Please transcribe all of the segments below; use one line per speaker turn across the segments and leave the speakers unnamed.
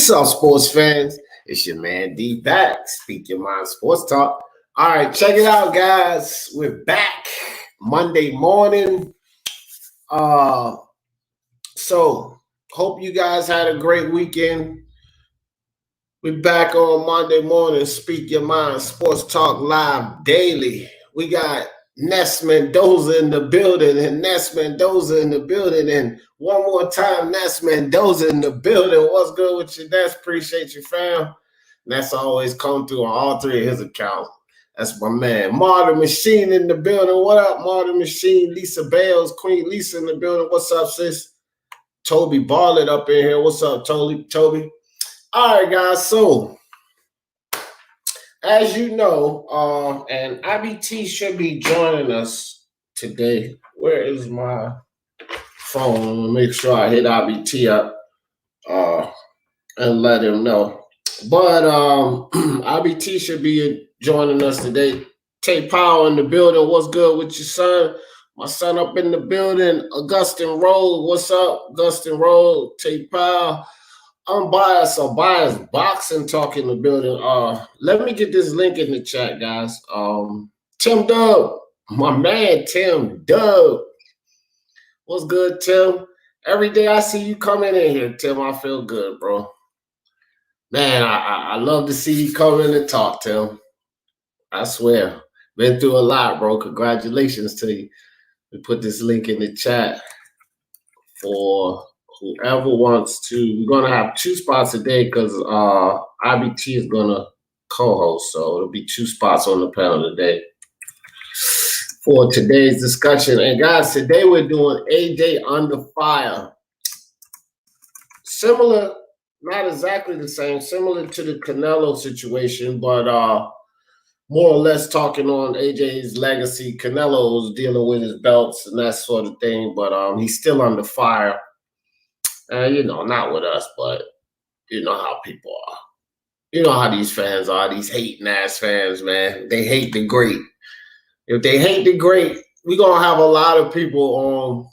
What's up, sports fans? It's your man D back. Speak Your Mind Sports Talk. All right, check it out, guys. We're back Monday morning. So hope you guys had a great weekend. We're back on Monday morning. Speak Your Mind Sports Talk Live Daily. We got Ness Mendoza in the building, and Ness Mendoza in the building, and one more time, Ness Mendoza in the building. What's good with you, Ness? Appreciate you, fam. Ness always come through on all three of his accounts. That's my man. Martin Machine in the building. What up, Martin Machine? Lisa Bales, Queen Lisa in the building. What's up, sis? Toby Barlett up in here. What's up, Toby? All right, guys. So, as you know, and IBT should be joining us today. Where is my phone? Make sure I hit IBT up and let him know. But IBT should be joining us today. Tay Powell in the building. What's good with your son? My son up in the building. Augustin Roll. What's up, Augustin Roll? Tay Powell. Unbiased or biased boxing talk in the building. Let me get this link in the chat, guys. Tim Dub, my man Tim Dub. What's good, Tim? Every day I see you coming in here, Tim, I feel good, bro. Man, I love to see you come in and talk, Tim. I swear. Been through a lot, bro. Congratulations to you. We put this link in the chat for whoever wants to. We're gonna have 2 spots a day because IBT is gonna co-host, so it'll be 2 spots on the panel today for today's discussion. And guys, today we're doing AJ Under Fire. Similar, not exactly the same, similar to the Canelo situation, but more or less talking on AJ's legacy. Canelo's dealing with his belts and that sort of thing, but he's still under fire. You know, not with us, but you know how people are. You know how these fans are, these hating ass fans, man. They hate the great. If they hate the great, we're going to have a lot of people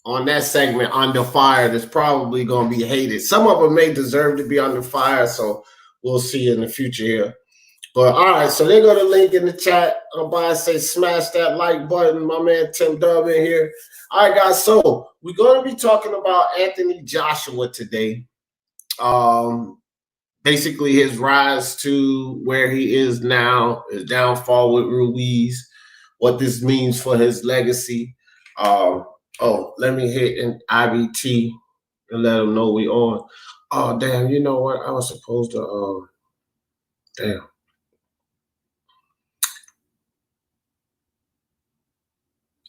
on that segment under fire that's probably going to be hated. Some of them may deserve to be under fire, so we'll see in the future here. But all right, so they got a link in the chat. I'm about to say smash that like button. My man Tim Dub in here. All right, guys, so we're going to be talking about Anthony Joshua today. Basically his rise to where he is now, his downfall with Ruiz, what this means for his legacy. Let me hit an IBT and let them know we on. Oh, damn, you know what? I was supposed to, damn.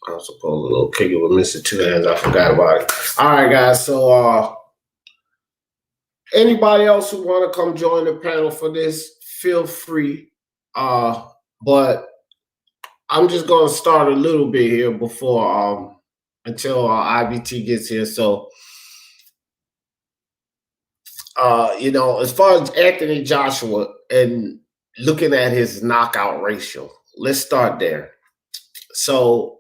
I was supposed to little kick it with Mr. Two Hands. I forgot about it. All right, guys. So anybody else who want to come join the panel for this, feel free. But I'm just going to start a little bit here before until IBT gets here. So, you know, as far as Anthony Joshua and looking at his knockout ratio, let's start there. So,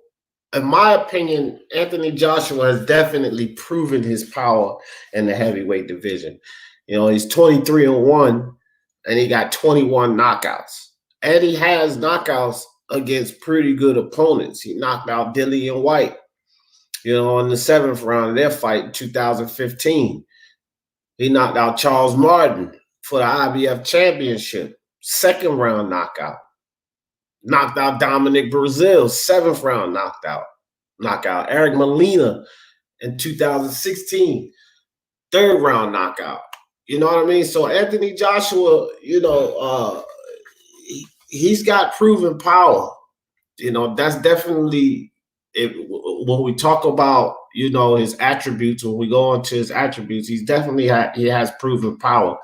in my opinion, Anthony Joshua has definitely proven his power in the heavyweight division. You know, he's 23-1, and he got 21 knockouts. And he has knockouts against pretty good opponents. He knocked out Dillian White, you know, in the 7th round of their fight in 2015. He knocked out Charles Martin for the IBF championship, 2nd round knockout. Knocked out Dominic Brazil, 7th round knockout. Eric Molina in 2016, 3rd round knockout. You know what I mean? So Anthony Joshua, you know, he's got proven power. You know, that's definitely when we talk about, you know, his attributes, when we go into his attributes, he's definitely he has proven power.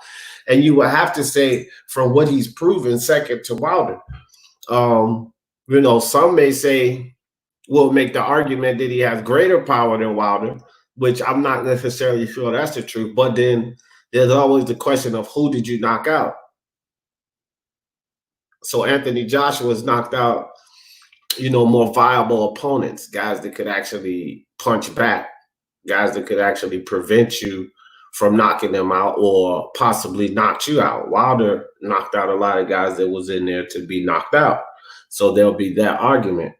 And you would have to say from what he's proven, second to Wilder. You know, some may say, will make the argument that he has greater power than Wilder, which I'm not necessarily sure that's the truth. But then there's always the question of who did you knock out? So Anthony Joshua has knocked out, you know, more viable opponents, guys that could actually punch back, guys that could actually prevent you from knocking them out or possibly knocked you out. Wilder knocked out a lot of guys that was in there to be knocked out. So there'll be that argument.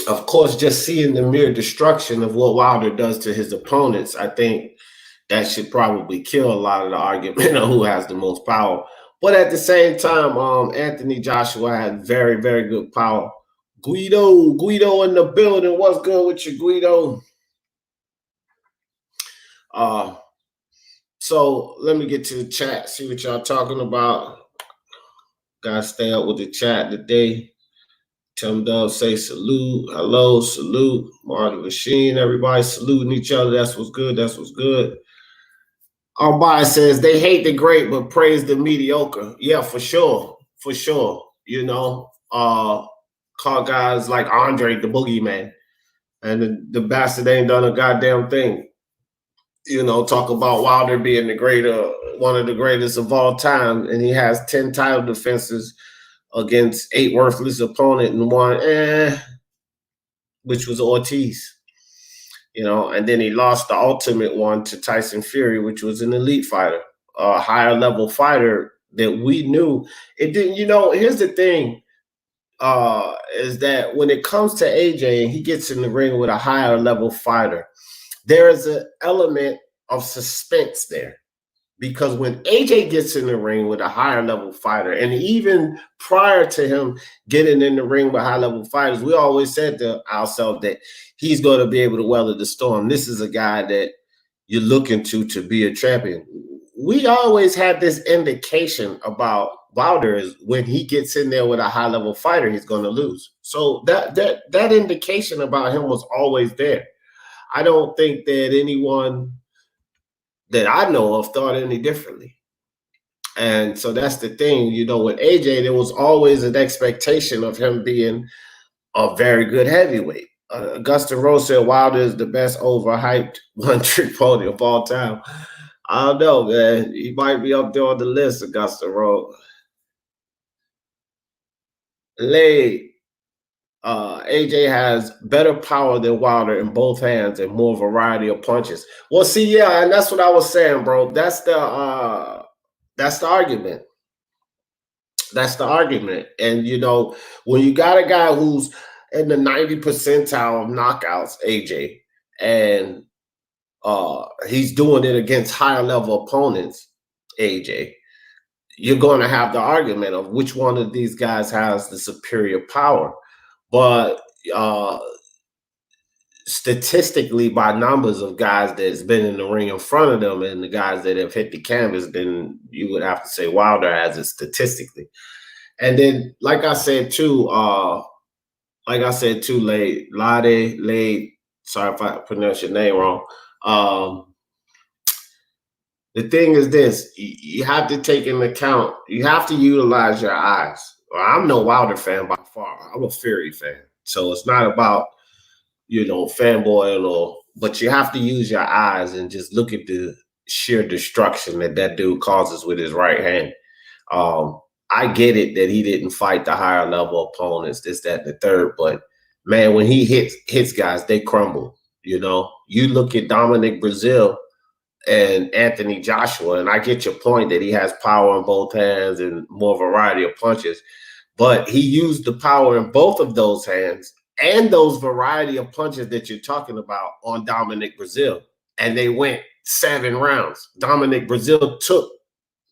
Of course, just seeing the mere destruction of what Wilder does to his opponents, I think that should probably kill a lot of the argument of who has the most power. But at the same time, Anthony Joshua had very, very good power. Guido in the building. What's good with you, Guido? So let me get to the chat, see what y'all talking about. Gotta stay up with the chat today. Tim Dove say salute, hello, salute. Marty Machine, everybody saluting each other. That's what's good. That's what's good. Albay says they hate the great but praise the mediocre. Yeah, for sure. For sure. You know, call guys like Andre the Boogeyman. And the bastard ain't done a goddamn thing. You know, talk about Wilder being one of the greatest of all time, and he has 10 title defenses against 8 worthless opponents and one, which was Ortiz. You know, and then he lost the ultimate one to Tyson Fury, which was an elite fighter, a higher level fighter that we knew. It didn't, you know, here's the thing, is that when it comes to AJ and he gets in the ring with a higher level fighter, there is an element of suspense there. Because when AJ gets in the ring with a higher level fighter, and even prior to him getting in the ring with high level fighters, we always said to ourselves that he's going to be able to weather the storm. This is a guy that you're looking to be a champion. We always had this indication about Wilder is when he gets in there with a high level fighter, he's going to lose. So that indication about him was always there. I don't think that anyone that I know of thought any differently. And so that's the thing, you know, with AJ, there was always an expectation of him being a very good heavyweight. Augustin Rose said Wilder is the best overhyped one-trick pony of all time. I don't know, man. He might be up there on the list, Augustin Rose. AJ has better power than Wilder in both hands and more variety of punches. Well, see, yeah, and that's what I was saying, bro. That's the argument. That's the argument. And you know, when you got a guy who's in the 90 percentile of knockouts, AJ, and he's doing it against higher level opponents, AJ, you're going to have the argument of which one of these guys has the superior power. But statistically, by numbers of guys that's been in the ring in front of them and the guys that have hit the canvas, then you would have to say Wilder has it statistically. And then, like I said too, Lade, sorry if I pronounced your name wrong. The thing is this, you have to take into account, you have to utilize your eyes. Well, I'm no Wilder fan by far. I'm a Fury fan. So it's not about, you know, fanboying but you have to use your eyes and just look at the sheer destruction that dude causes with his right hand. I get it that he didn't fight the higher level opponents, this, that, and the third, but man, when he hits guys, they crumble. You know, you look at Dominic Brazil and Anthony Joshua, and I get your point that he has power in both hands and more variety of punches, but he used the power in both of those hands and those variety of punches that you're talking about on Dominic Brazil, and they went 7 rounds. Dominic Brazil took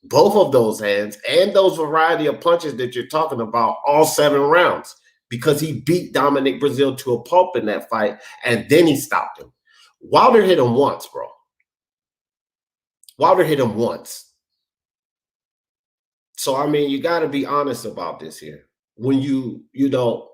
both of those hands and those variety of punches that you're talking about all 7 rounds because he beat Dominic Brazil to a pulp in that fight, and then he stopped him. Wilder hit him once, bro. Wilder hit him once. So, I mean, you got to be honest about this here. When you know,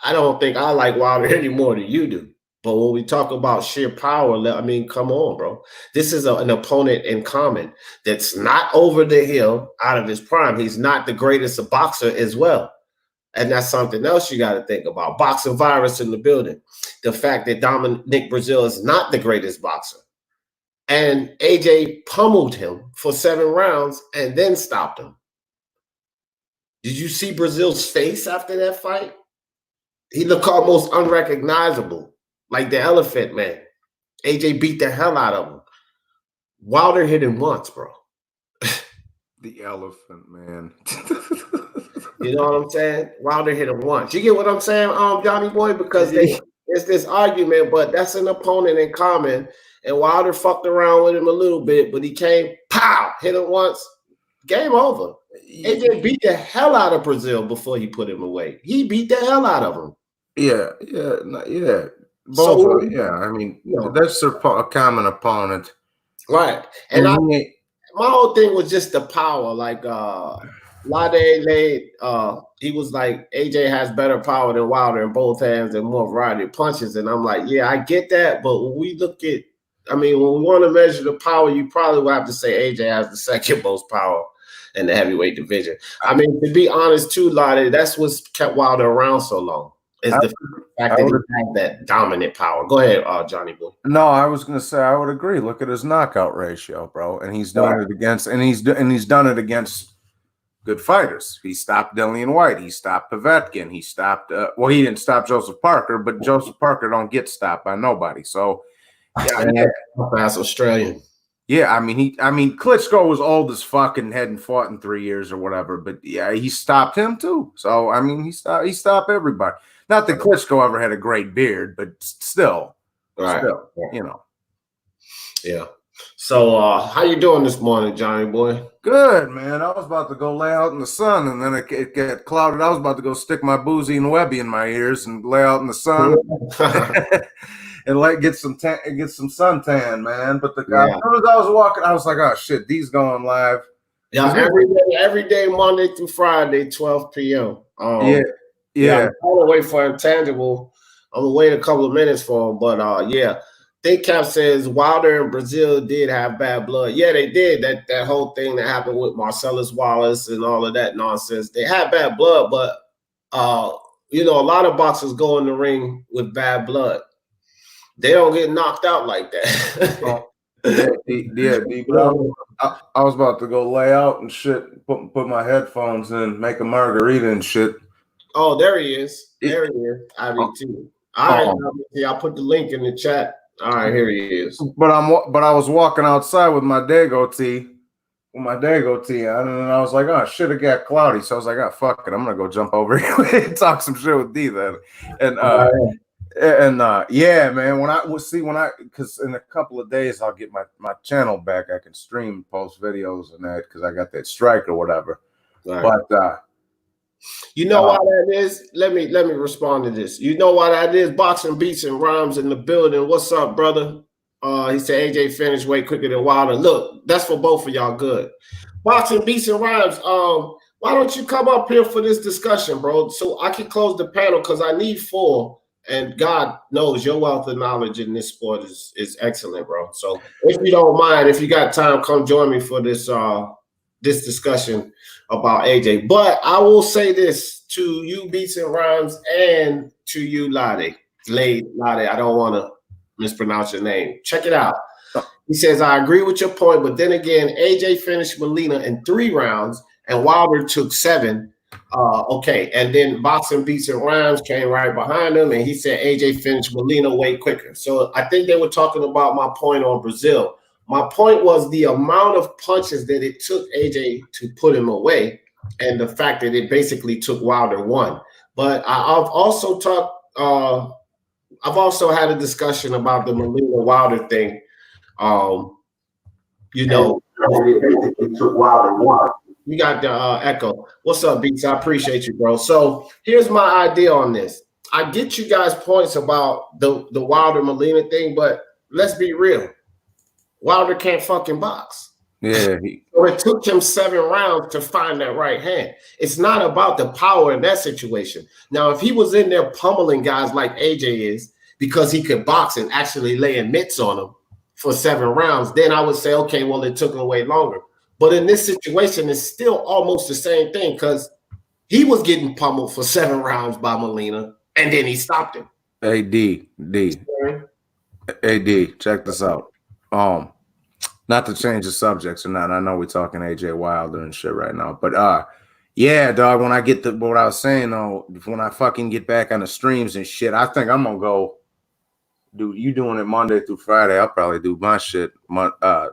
I don't think I like Wilder any more than you do. But when we talk about sheer power, I mean, come on, bro. This is an opponent in common that's not over the hill out of his prime. He's not the greatest boxer as well. And that's something else you got to think about. Boxing virus in the building. The fact that Dominic Brazil is not the greatest boxer. And AJ pummeled him for 7 rounds and then stopped him. Did you see Brazil's face after that fight? He looked almost unrecognizable, like the Elephant Man. AJ beat the hell out of him. Wilder hit him once, bro.
The elephant, man.
You know what I'm saying? Wilder hit him once. You get what I'm saying, Johnny Boy? Because it's this argument, but that's an opponent in common. And Wilder fucked around with him a little bit, but he came, pow, hit him once. Game over. AJ beat the hell out of Brazil before he put him away. He beat the hell out of him.
Yeah. Both of them, yeah. I mean, that's a common opponent.
Right. And my whole thing was just the power. Like Lade, he was like, AJ has better power than Wilder in both hands and more variety of punches. And I'm like, yeah, I get that. But when we look at, when we want to measure the power, you probably will have to say AJ has the second most power in the heavyweight division. To be honest, too, Lade, that's what's kept Wilder around so long. Is the fact that he had that dominant power. Go ahead, Johnny Boy.
No, I was going to say I would agree. Look at his knockout ratio, bro, and he's doing it against, and he's done it against good fighters. He stopped Dillian White. He stopped Povetkin. He stopped. He didn't stop Joseph Parker, but Joseph Parker don't get stopped by nobody. So,
fast Australian.
Yeah, Klitschko was old as fuck and hadn't fought in 3 years or whatever, but yeah, he stopped him too. So he stopped everybody. Not that Klitschko ever had a great beard, but still,
Yeah. So, how you doing this morning, Johnny Boy?
Good, man. I was about to go lay out in the sun, and then it got clouded. I was about to go stick my Boozy and Webby in my ears and lay out in the sun and get some suntan, man. But as soon as I was walking, I was like, oh shit, these going live.
Yeah, every day, Monday through Friday, 12 p.m.
Yeah.
I'm trying to wait for Intangible. I'm gonna wait a couple of minutes for him, but Think Cap says Wilder and Brazil did have bad blood. Yeah, they did. That whole thing that happened with Marcellus Wallace and all of that nonsense. They had bad blood, but a lot of boxers go in the ring with bad blood. They don't get knocked out like that.
I was about to go lay out and shit, put my headphones in, make a margarita and shit.
Oh, there he is. There he is. too. All right, I'll put the link in the chat. All right, here he is.
But I was walking outside with my Dago tee, and I was like, oh shit, it got cloudy. So I was like, oh fuck it, I'm gonna go jump over here and talk some shit with D then. And yeah, man. Because in a couple of days I'll get my channel back. I can stream, post videos and that because I got that strike or whatever.
Right.
But
you know why that is? Let me respond to this. You know why that is? Boxing Beats and Rhymes in the building. What's up, brother? He said AJ finished way quicker than Wilder. Look, that's for both of y'all. Good. Boxing Beats and Rhymes. Why don't you come up here for this discussion, bro? So I can close the panel because I need 4. And God knows your wealth of knowledge in this sport is excellent, bro. So if you don't mind, if you got time, come join me for this this discussion about AJ. But I will say this to you, Beats and Rhymes, and to you, Lade. I don't want to mispronounce your name. Check it out. He says, I agree with your point, but then again, AJ finished Molina in 3 rounds and Wilder took 7. Okay, and then Boxing Beats and Rhymes came right behind him, and he said AJ finished Molina way quicker. So I think they were talking about my point on Brazil. My point was the amount of punches that it took AJ to put him away, and the fact that it basically took Wilder 1. But I've also had a discussion about the Molina Wilder thing. It basically took Wilder 1. You got the echo. What's up, Beats? I appreciate you, bro. So here's my idea on this. I get you guys' points about the Wilder Molina thing, but let's be real. Wilder can't fucking box.
Yeah.
So it took him 7 rounds to find that right hand. It's not about the power in that situation. Now, if he was in there pummeling guys like AJ is because he could box and actually laying mitts on them for 7 rounds, then I would say, okay, well, it took him way longer. But in this situation, it's still almost the same thing because he was getting pummeled for 7 rounds by Molina, and then he stopped him.
Hey, D, check this out. Not to change the subjects or not. I know we're talking AJ Wilder and shit right now, but yeah, dog. When I get to what I was saying though, when I fucking get back on the streams and shit, I think I'm gonna go dude, you doing it Monday through Friday. I'll probably do my shit at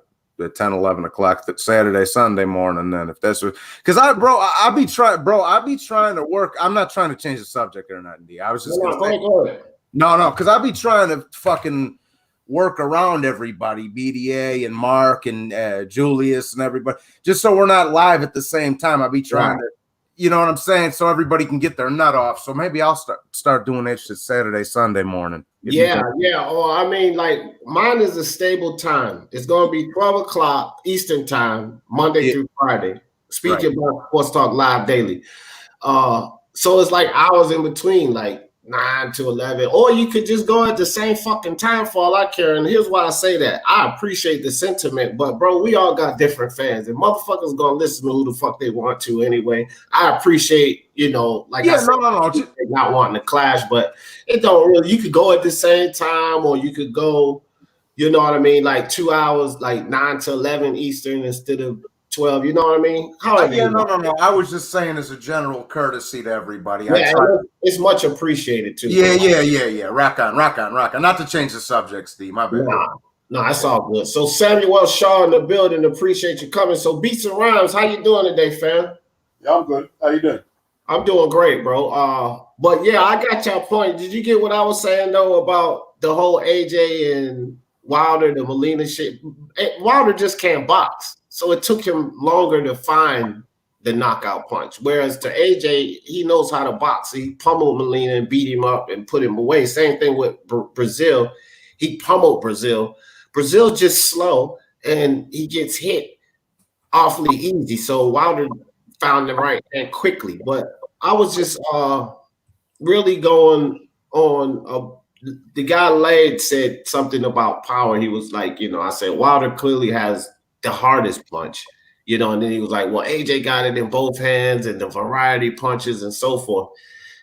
10, 11 o'clock Saturday, Sunday morning. Then if that's because I'll be trying to work. I'm not trying to change the subject or nothing. I was just gonna say no, because I'll be trying to fucking work around everybody, BDA and Mark and Julius and everybody, just so we're not live at the same time. I'll be trying to, you know what I'm saying, so everybody can get their nut off. So maybe I'll start doing it just Saturday, Sunday morning.
Yeah. Or I mean, like mine is a stable time. It's going to be 12 o'clock Eastern time, Monday through Friday. Speaking about Sports Talk Live Daily. So it's like hours in between, like 9 to 11, or you could just go at the same fucking time for all I care. And here's why I say that. I appreciate the sentiment, but bro, we all got different fans, and motherfuckers gonna listen to who the fuck they want to anyway. I appreciate, like I said, not wanting to clash, but it don't really. You could go at the same time, or you could go, you know what I mean, like 2 hours, like 9 to 11 Eastern instead of 12, you know what I mean?
No. I was just saying as a general courtesy to everybody.
Yeah, it's much appreciated too.
Yeah. Rock on. Not to change the subject, Steve. My bad.
No, that's all good. So Samuel Shaw in the building. Appreciate you coming. So Beats and Rhymes, how you doing today, fam?
Yeah, I'm good. How you doing?
I'm doing great, bro. But yeah, I got your point. Did you get what I was saying though about the whole AJ and Wilder, the Molina shit? Wilder just can't box. So it took him longer to find the knockout punch. Whereas to AJ, he knows how to box. He pummeled Molina and beat him up and put him away. Same thing with Brazil. He pummeled Brazil. Brazil's just slow, and he gets hit awfully easy. So Wilder found the right hand quickly. But I was just really going on the guy Laid said something about power. He was like, I said, Wilder clearly has the hardest punch, and then he was like, well, AJ got it in both hands and the variety punches and so forth.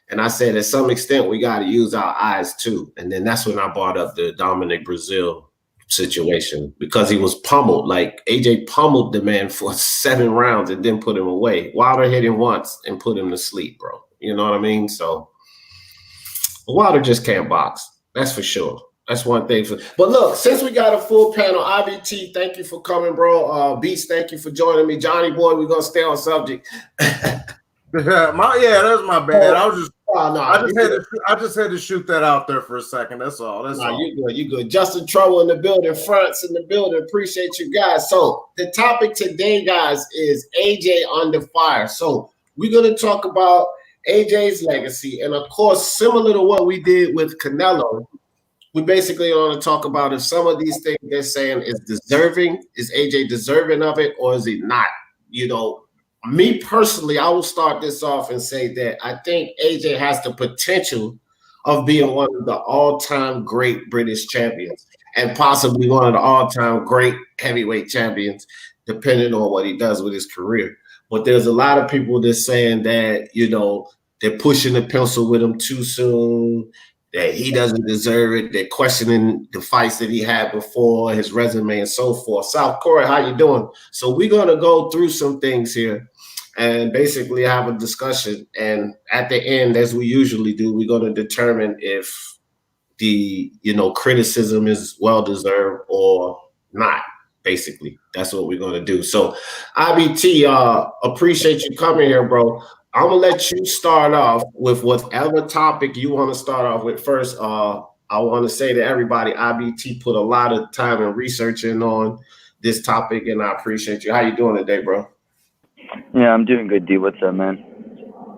And I said, at some extent, we got to use our eyes too. And then that's when I brought up the Dominic Brazil situation, because he was pummeled. Like AJ pummeled the man for 7 rounds and then put him away. Wilder hit him once and put him to sleep, bro. You know what I mean? So Wilder just can't box. That's for sure. That's one thing. But look, since we got a full panel, IBT, thank you for coming, bro. Beast, thank you for joining me. Johnny boy, we're gonna stay on subject.
That's my bad. I just had to shoot that out there for a second. That's all.
You good. Justin Trouble in the building, Fronts in the building. Appreciate you guys. So the topic today, guys, is AJ under fire. So we're gonna talk about AJ's legacy, and of course, similar to what we did with Canelo. We basically want to talk about if some of these things they're saying is deserving, is AJ deserving of it, or is he not? Me personally, I will start this off and say that I think AJ has the potential of being one of the all-time great British champions and possibly one of the all-time great heavyweight champions, depending on what he does with his career. But there's a lot of people that's saying that, they're pushing the pencil with him too soon, that he doesn't deserve it. They're questioning the fights that he had before, his resume and so forth. South Korea, how you doing? So we're going to go through some things here and basically have a discussion. And at the end, as we usually do, we're going to determine if the, criticism is well-deserved or not. Basically, that's what we're going to do. So IBT, appreciate you coming here, bro. I'm going to let you start off with whatever topic you want to start off with first. I want to say to everybody, IBT put a lot of time and researching on this topic, and I appreciate you. How you doing today, bro?
Yeah, I'm doing good, D. What's up, man?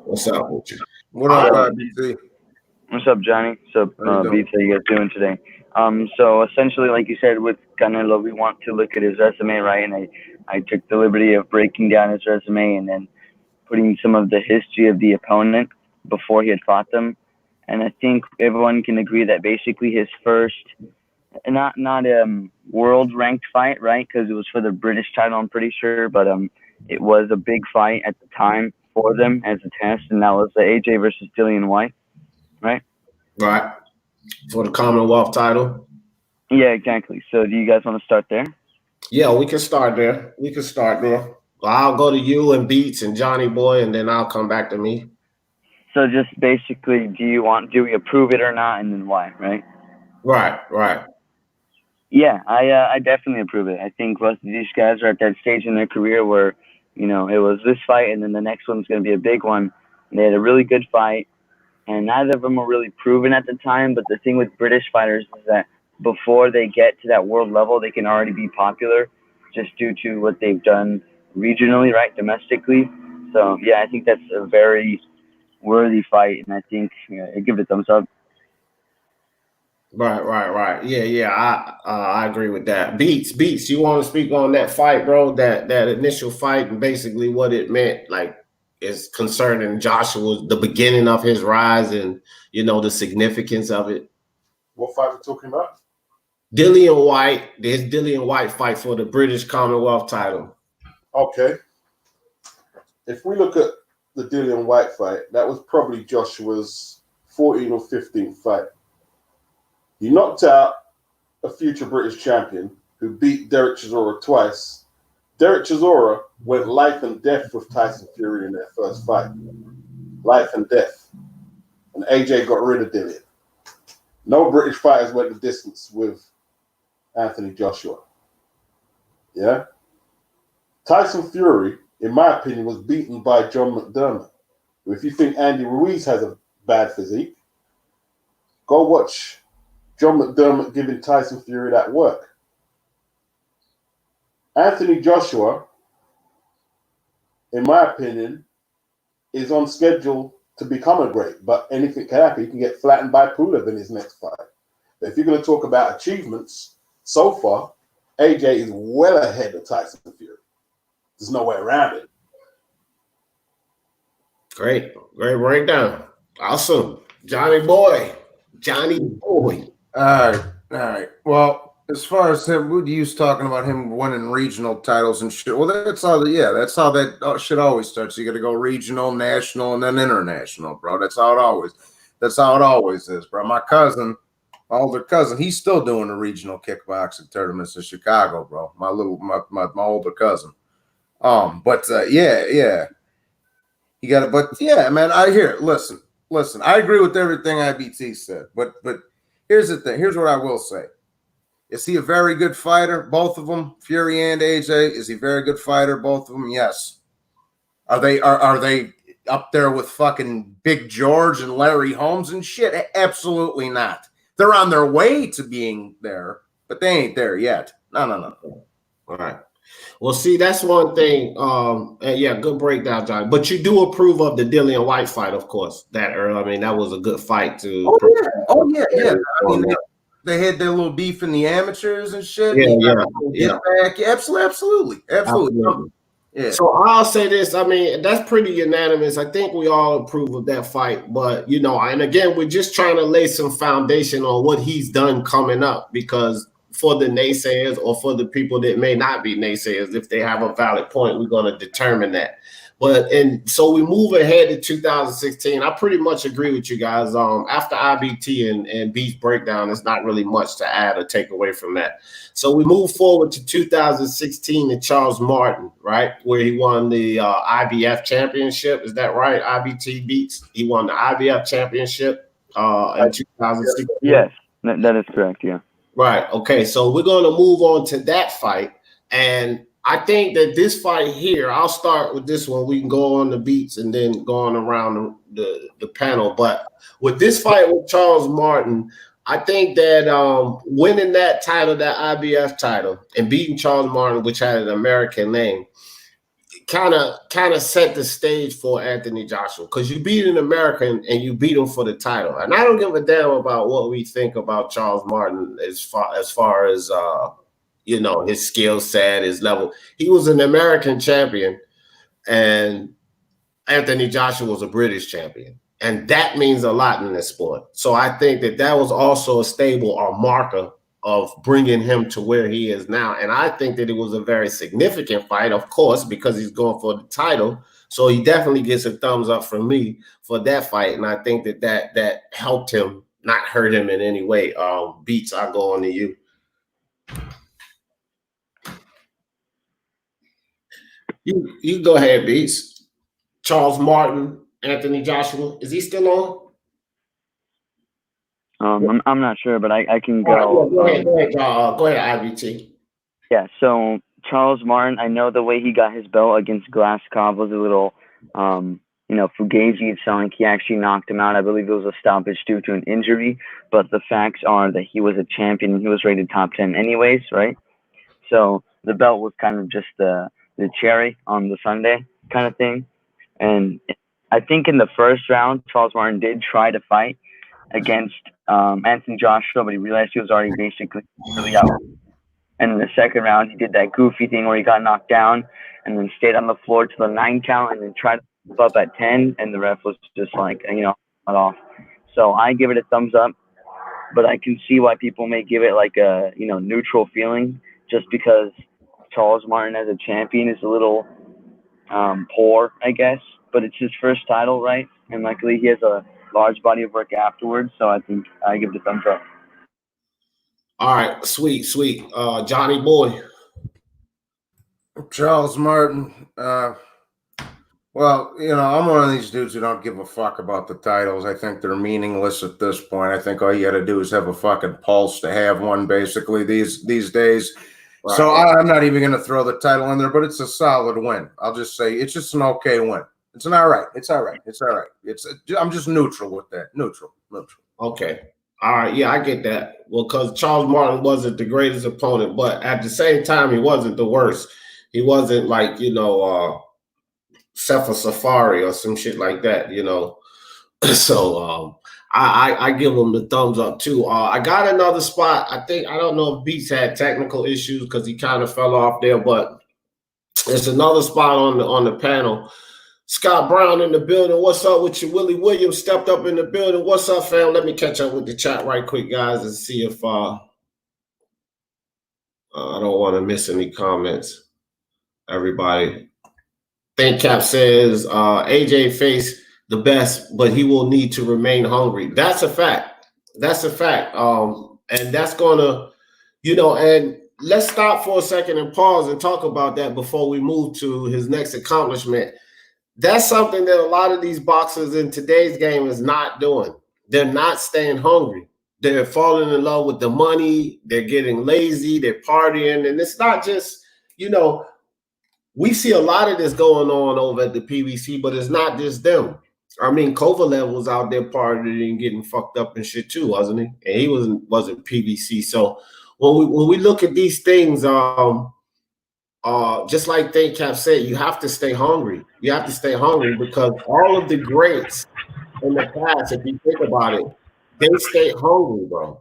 What's up with you?
What up, IBT?
What's up, Johnny? What's up, Beats? How you guys doing today? So essentially, like you said, with Canelo, we want to look at his resume, right? And I took the liberty of breaking down his resume and then putting some of the history of the opponent before he had fought them. And I think everyone can agree that basically his first, not world ranked fight, right? Because it was for the British title, I'm pretty sure. But it was a big fight at the time for them as a test. And that was the AJ versus Dillian White, right?
Right. For the Commonwealth title.
Yeah, exactly. So do you guys want to start there?
Yeah, we can start there. I'll go to you and Beats and Johnny Boy, and then I'll come back to me.
So just basically, do we approve it or not, and then why, right?
Right, right.
Yeah, I definitely approve it. I think both of these guys are at that stage in their career where, you know, it was this fight and then the next one's going to be a big one. They had a really good fight, and neither of them were really proven at the time. But the thing with British fighters is that before they get to that world level, they can already be popular just due to what they've done regionally, right, domestically. So, yeah, I think that's a very worthy fight, and I think I give it a thumbs up.
Right, right, right. Yeah, yeah. I agree with that. Beats. You want to speak on that fight, bro? That initial fight and basically what it meant, like, is concerning Joshua, the beginning of his rise, and the significance of it.
What fight we're talking about?
Dillian White, there's Dillian White fight for the British Commonwealth title.
Okay. If we look at the Dillian White fight, that was probably Joshua's 14th or 15th fight. He knocked out a future British champion who beat Derek Chisora twice. Derek Chisora went life and death with Tyson Fury in their first fight. Life and death. And AJ got rid of Dillian. No British fighters went the distance with Anthony Joshua. Yeah? Tyson Fury, in my opinion, was beaten by John McDermott. If you think Andy Ruiz has a bad physique, go watch John McDermott giving Tyson Fury that work. Anthony Joshua, in my opinion, is on schedule to become a great, but anything can happen. He can get flattened by Pulev in his next fight. But if you're going to talk about achievements, so far, AJ is well ahead of Tyson Fury. There's no way around it.
Great breakdown. Awesome. Johnny Boy.
All right. Well, as far as him, what you was talking about him winning regional titles and shit. Well, that's how that shit always starts. You got to go regional, national, and then international, bro. That's how it always is, bro. My older cousin, he's still doing the regional kickboxing tournaments in Chicago, bro. My older cousin. Yeah. You got to, but yeah, man, I hear it. Listen, I agree with everything IBT said, but here's the thing. Here's what I will say. Is he a very good fighter? Both of them, Fury and AJ. Is he a very good fighter? Both of them, yes. Are they up there with fucking Big George and Larry Holmes and shit? Absolutely not. They're on their way to being there, but they ain't there yet. No.
All right. Well, see, that's one thing. Yeah, good breakdown, John. But you do approve of the Dillian White fight, of course. That Earl, I mean, that was a good fight to.
Oh yeah. I mean, they had their little beef in the amateurs and shit.
Yeah.
Back. Absolutely. Yeah.
So I'll say this. I mean, that's pretty unanimous. I think we all approve of that fight. But and again, we're just trying to lay some foundation on what he's done coming up, because for the naysayers or for the people that may not be naysayers, if they have a valid point, we're going to determine that. And so we move ahead to 2016. I pretty much agree with you guys. After IBT and Beats breakdown, there's not really much to add or take away from that. So we move forward to 2016 and Charles Martin, right, where he won the IBF championship. Is that right? IBT Beats. He won the IBF championship in 2016.
Yes, that is correct. Yeah.
Right. Okay. So we're going to move on to that fight. And I think that this fight here, I'll start with this one. We can go on the Beats and then go on around the panel. But with this fight with Charles Martin, I think that winning that title, that IBF title, and beating Charles Martin, which had an American name, kind of set the stage for Anthony Joshua, because you beat an American and you beat him for the title. And I don't give a damn about what we think about Charles Martin as far as his skill set, his level. He was an American champion, and Anthony Joshua was a British champion, and that means a lot in this sport. So I think that was also a stable or marker of bringing him to where he is now. And I think that it was a very significant fight, of course, because he's going for the title. So he definitely gets a thumbs up from me for that fight. And I think that helped him, not hurt him in any way. Beats, I'll go on to you. You go ahead, Beats. Charles Martin, Anthony Joshua, is he still on?
I'm not sure, but I can
Go
go.
ahead, go ahead, IBT.
Yeah, so Charles Martin, I know the way he got his belt against Glaskov was a little, fugazi. It sounded like he actually knocked him out. I believe it was a stoppage due to an injury, but the facts are that he was a champion and he was rated top 10 anyways, right? So the belt was kind of just the cherry on the sundae kind of thing. And I think in the first round, Charles Martin did try to fight against Anthony Joshua, but he realized he was already basically really out. And in the second round, he did that goofy thing where he got knocked down and then stayed on the floor to the 9 count and then tried to move up at 10, and the ref was just like, cut off. So I give it a thumbs up, but I can see why people may give it like a, neutral feeling, just because Charles Martin as a champion is a little poor, I guess. But it's his first title, right? And luckily he has a large body of work afterwards, so I think I give it a thumbs up.
All right, sweet. Johnny Boy.
Charles Martin. Well, I'm one of these dudes who don't give a fuck about the titles. I think they're meaningless at this point. I think all you got to do is have a fucking pulse to have one, basically, these days. Right. So I'm not even going to throw the title in there, but it's a solid win. I'll just say it's just an okay win. It's an all right. It's all right. I'm just neutral with that. Neutral.
Okay. All right. Yeah, I get that. Well, because Charles Martin wasn't the greatest opponent, but at the same time, he wasn't the worst. He wasn't like, Sefa Safari or some shit like that, So I give him the thumbs up too. I got another spot. I don't know if Beats had technical issues because he kind of fell off there, but there's another spot on the panel. Scott Brown in the building. What's up with you? Willie Williams stepped up in the building. What's up, fam? Let me catch up with the chat right quick, guys, and see if I don't want to miss any comments. Everybody. ThinkCap says AJ faced the best, but he will need to remain hungry. That's a fact. And that's gonna, and let's stop for a second and pause and talk about that before we move to his next accomplishment. That's something that a lot of these boxers in today's game is not doing. They're not staying hungry. They're falling in love with the money. They're getting lazy. They're partying. And it's not just, we see a lot of this going on over at the PBC, but it's not just them. I mean, Kovalev was out there partying and getting fucked up and shit too, wasn't he? And he wasn't PBC. So when we look at these things, just like ThinkCap said, you have to stay hungry. You have to stay hungry because all of the greats in the past, if you think about it, they stayed hungry, bro.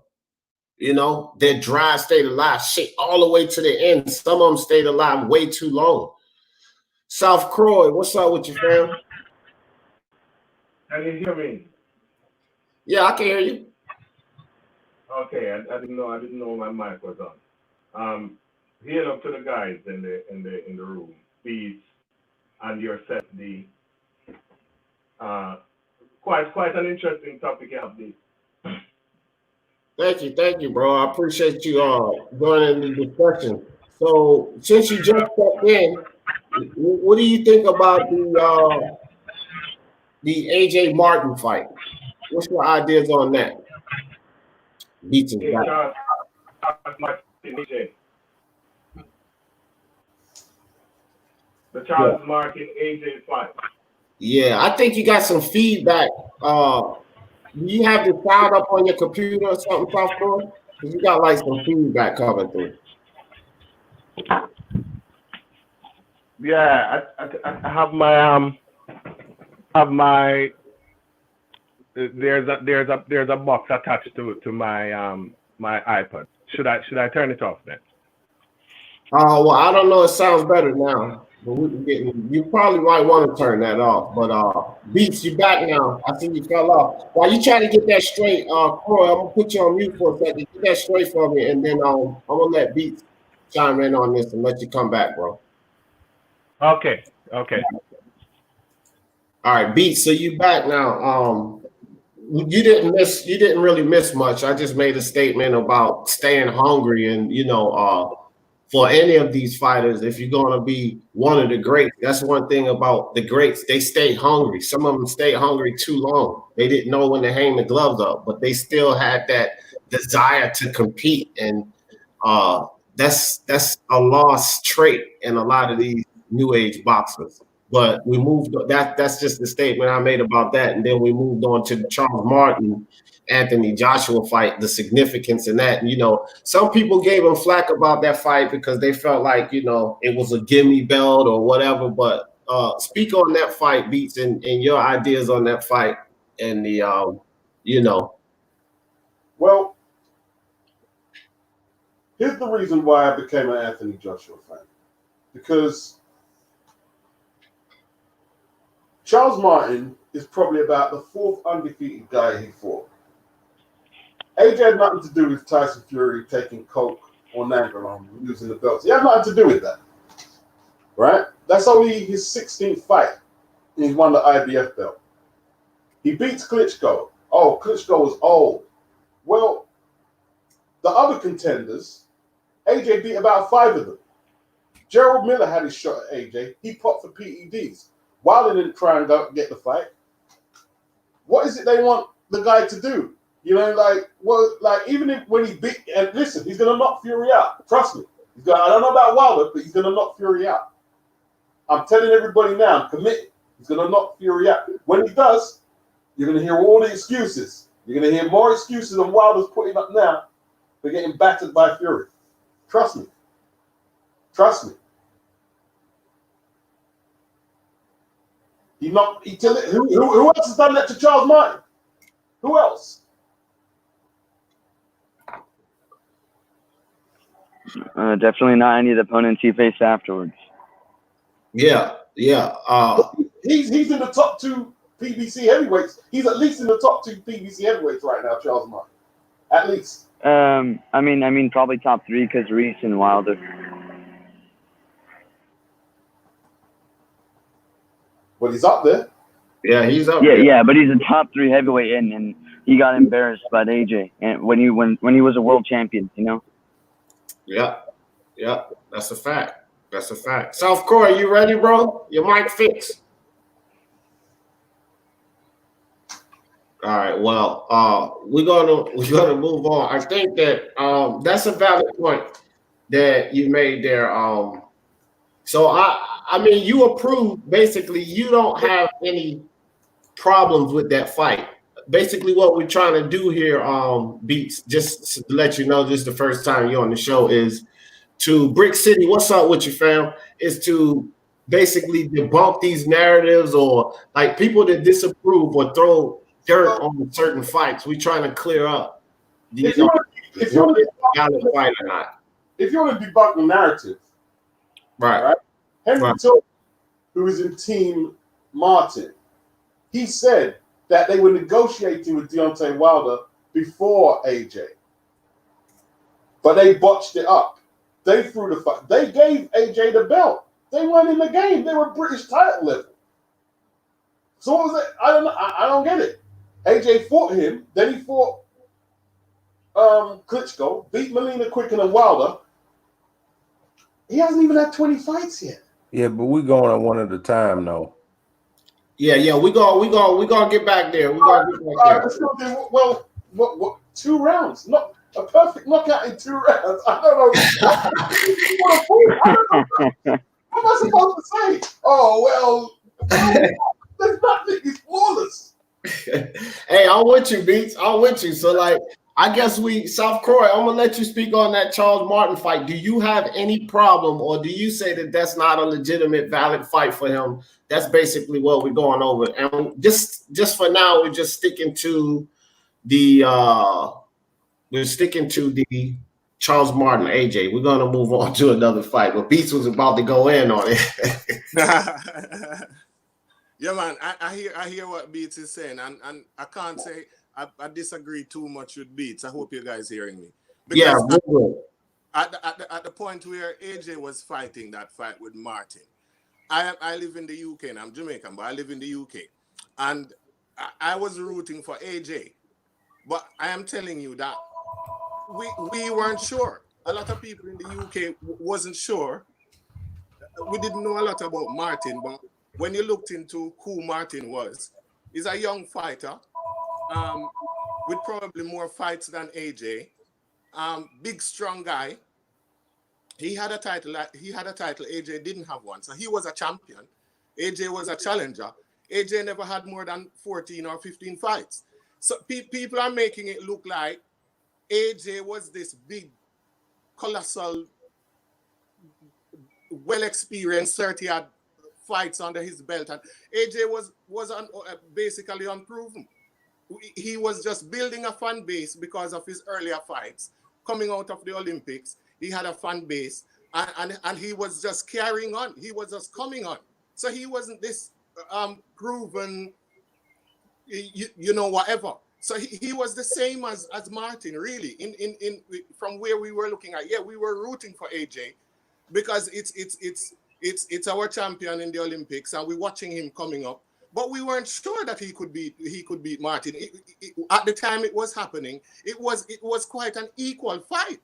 Their drive stayed alive, shit, all the way to the end. Some of them stayed alive way too long. South Croy, what's up with you, fam?
Can you hear me?
Yeah, I can hear you.
Okay, I didn't know my mic was on. Healing up to the guys in the room, Beats and your set D. Quite an interesting topic you have, D.
Thank you, bro. I appreciate you joining the discussion. So since you just stepped in, what do you think about the AJ Martin fight? What's your ideas on that? Beats and
Charles Martin, AJ. The Charles Martin AJ fight.
Yeah, I think you got some feedback. Do you have the sound up on your computer or something, South Florida? Because you got like some feedback coming through.
Yeah, I have my there's a box attached to my my iPod. Should I turn it off then?
Well, I don't know. It sounds better now. But you probably might want to turn that off. But Beats, you back now. I think you fell off. While you trying to get that straight, Croy, I'm gonna put you on mute for a second. Get that straight for me, and then I'm gonna let Beats chime in on this and let you come back, bro.
Okay.
All right, Beats. So you back now. You didn't really miss much. I just made a statement about staying hungry and for any of these fighters, if you're going to be one of the greats, that's one thing about the greats. They stay hungry. Some of them stayed hungry too long. They didn't know when to hang the gloves up, but they still had that desire to compete. And that's a lost trait in a lot of these new age boxers. But we moved. That's just the statement I made about that, and then we moved on to the Charles Martin, Anthony Joshua fight, the significance in that. And, you know, some people gave him flack about that fight because they felt like, you know, it was a gimme belt or whatever. But speak on that fight, Beats, and your ideas on that fight, and the you know.
Well, here's the reason why I became an Anthony Joshua fan. Because Charles Martin is probably about the 4th undefeated guy he fought. AJ had nothing to do with Tyson Fury taking coke or Nangaron and losing the belts. He had nothing to do with that. Right? That's only his 16th fight. And he's won the IBF belt. He beats Klitschko. Oh, Klitschko was old. Well, the other contenders, AJ beat about 5 of them. Gerald Miller had his shot at AJ. He popped for PEDs. Wilder didn't try and get the fight. What is it they want the guy to do? You know, like, well, like, even if when he beat, and listen, he's going to knock Fury out. Trust me. I don't know about Wilder, but he's going to knock Fury out. I'm telling everybody now, I'm committed. He's going to knock Fury out. When he does, you're going to hear all the excuses. You're going to hear more excuses than Wilder's putting up now for getting battered by Fury. Trust me. Trust me. Who else has done that to Charles Martin? Who else?
Definitely not any of the opponents he faced afterwards.
Yeah.
He's in the top 2 PBC heavyweights. He's at least in the top 2 PBC heavyweights right now, Charles Martin. At least.
I mean, probably top 3 because Ruiz and Wilder.
But he's up there.
Yeah, he's up there.
Yeah, but he's a top 3 heavyweight, and he got embarrassed by AJ, and when he was a world champion, you know.
Yeah, that's a fact. That's a fact. South Korea, you ready, bro? Your mic fixed. All right. Well, we're gonna move on. I think that that's a valid point that you made there. So I mean, you approve. Basically, you don't have any problems with that fight. Basically, what we're trying to do here, Beats, just to let you know, this is the first time you're on the show, is to Brick City. What's up with you, fam? Is to basically debunk these narratives or like people that disapprove or throw dirt on certain fights. We're trying to clear up.
If you want to
valid fight or not.
If you want to debunk the narrative, right? Henry Toll, who is in Team Martin, he said that they were negotiating with Deontay Wilder before AJ. But they botched it up. They threw the fight. They gave AJ the belt. They weren't in the game. They were British title level. So what was it? I don't know. I don't get it. AJ fought him. Then he fought Klitschko, beat Melina Quicken and Wilder. He hasn't even had 20 fights yet.
Yeah, but we're going on one at a time, though.
Yeah, we gonna get back there.
Let's go do, well, what 2 rounds? Not a perfect knockout in 2 rounds. I don't know. What am I supposed to say? Oh well, there's nothing. He's flawless.
Hey, I'm with you, Beats. I'm with you. So, like, I guess South Korea, I'm gonna let you speak on that Charles Martin fight. Do you have any problem, or do you say that that's not a legitimate, valid fight for him? That's basically what we're going over. And just for now, we're just sticking to the Charles Martin AJ. We're gonna move on to another fight. But Beats was about to go in on it.
Yeah, man. I hear what Beats is saying, and I can't say I disagree too much with Beats. I hope you guys hearing me. Because at the point where AJ was fighting that fight with Martin, I live in the UK and I'm Jamaican, but I live in the UK, and I was rooting for AJ, but I am telling you that we weren't sure. a lot of people in the UK wasn't sure. We didn't know a lot about Martin, but when you looked into who Martin was, he's a young fighter with probably more fights than AJ. Big, strong guy. He had a title. AJ didn't have one, so he was a champion. AJ was a challenger. AJ never had more than 14 or 15 fights. So people are making it look like AJ was this big, colossal, well-experienced 30-odd fights under his belt, and AJ was basically unproven. He was just building a fan base because of his earlier fights. Coming out of the Olympics, he had a fan base, and he was just carrying on. He was just coming on. So he wasn't this proven, whatever. So he was the same as Martin, really. In from where we were looking at, we were rooting for AJ because it's our champion in the Olympics, and we're watching him coming up. But we weren't sure that he could beat Martin. At the time it was happening, it was quite an equal fight.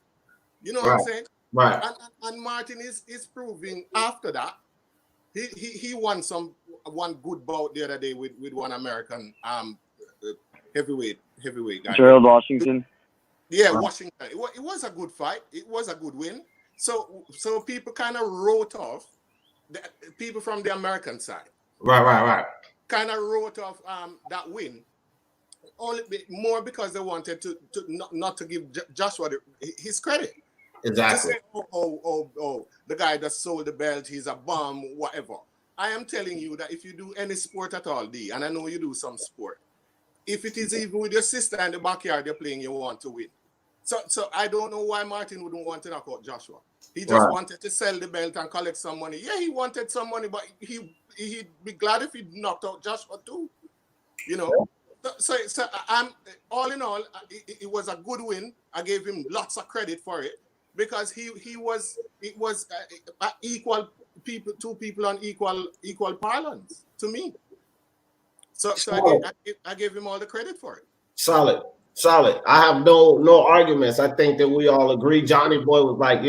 You know what I'm saying?
Right.
And Martin is proving after that. He won one good bout the other day with one American heavyweight guy.
Gerald Washington.
Yeah, Washington. It was a good fight. It was a good win. So people kind of wrote off people from the American side.
Right.
Kind of wrote off that win, only more because they wanted to not to give Joshua his credit.
Exactly.
To say, oh, the guy that sold the belt, he's a bum, whatever. I am telling you that if you do any sport at all, D, and I know you do some sport, if it is even with your sister in the backyard you're playing, you want to win. So I don't know why Martin wouldn't want to knock out Joshua. He just wanted to sell the belt and collect some money. Yeah, he wanted some money, but he'd be glad if he knocked out Joshua too. You know. So I'm all in all, it was a good win. I gave him lots of credit for it because it was equal people, two people on equal parlance to me. So I gave him all the credit for it.
Solid. I have no arguments. I think that we all agree. Johnny Boy was like,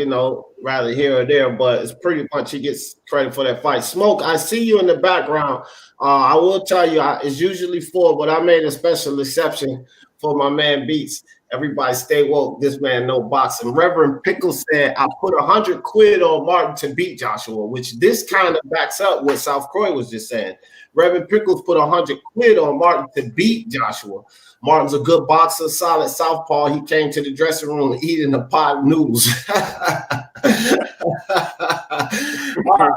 rather here or there, but it's pretty much he gets credit for that fight. Smoke, I see you in the background. I will tell you, it's usually 4, but I made a special exception for my man Beats. Everybody stay woke. This man no boxing. Reverend Pickle said, I put 100 quid on Martin to beat Joshua, which this kind of backs up what South Croy was just saying. Reverend Pickles put 100 quid on Martin to beat Joshua. Martin's a good boxer, solid southpaw. He came to the dressing room eating a pot of noodles. All right.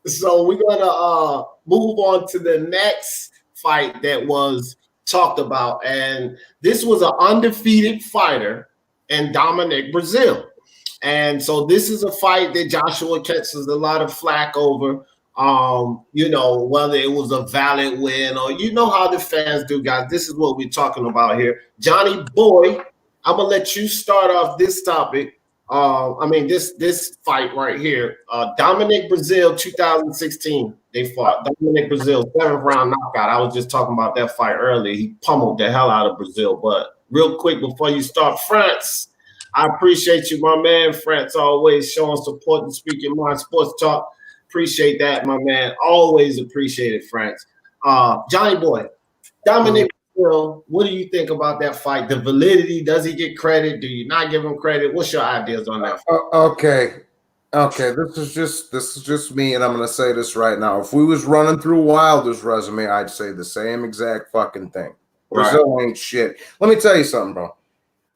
So we're gonna move on to the next fight that was talked about, and this was an undefeated fighter in Dominic Brazil. And so this is a fight that Joshua catches a lot of flack over. Whether it was a valid win or how the fans do, guys. This is what we're talking about here. Johnny Boy, I'm gonna let you start off this topic. This fight right here. Dominic Brazil, 2016. They fought. Dominic Brazil, 7th round knockout. I was just talking about that fight earlier. He pummeled the hell out of Brazil. But real quick before you start, France, I appreciate you, my man. France always showing support and speaking my sports talk. Appreciate that, my man. Always appreciate it, France. Johnny Boy, Dominic Brazil, what do you think about that fight? The validity, does he get credit? Do you not give him credit? What's your ideas on that fight?
Okay. This is just me, and I'm gonna say this right now. If we was running through Wilder's resume, I'd say the same exact fucking thing. Brazil ain't shit. Let me tell you something, bro.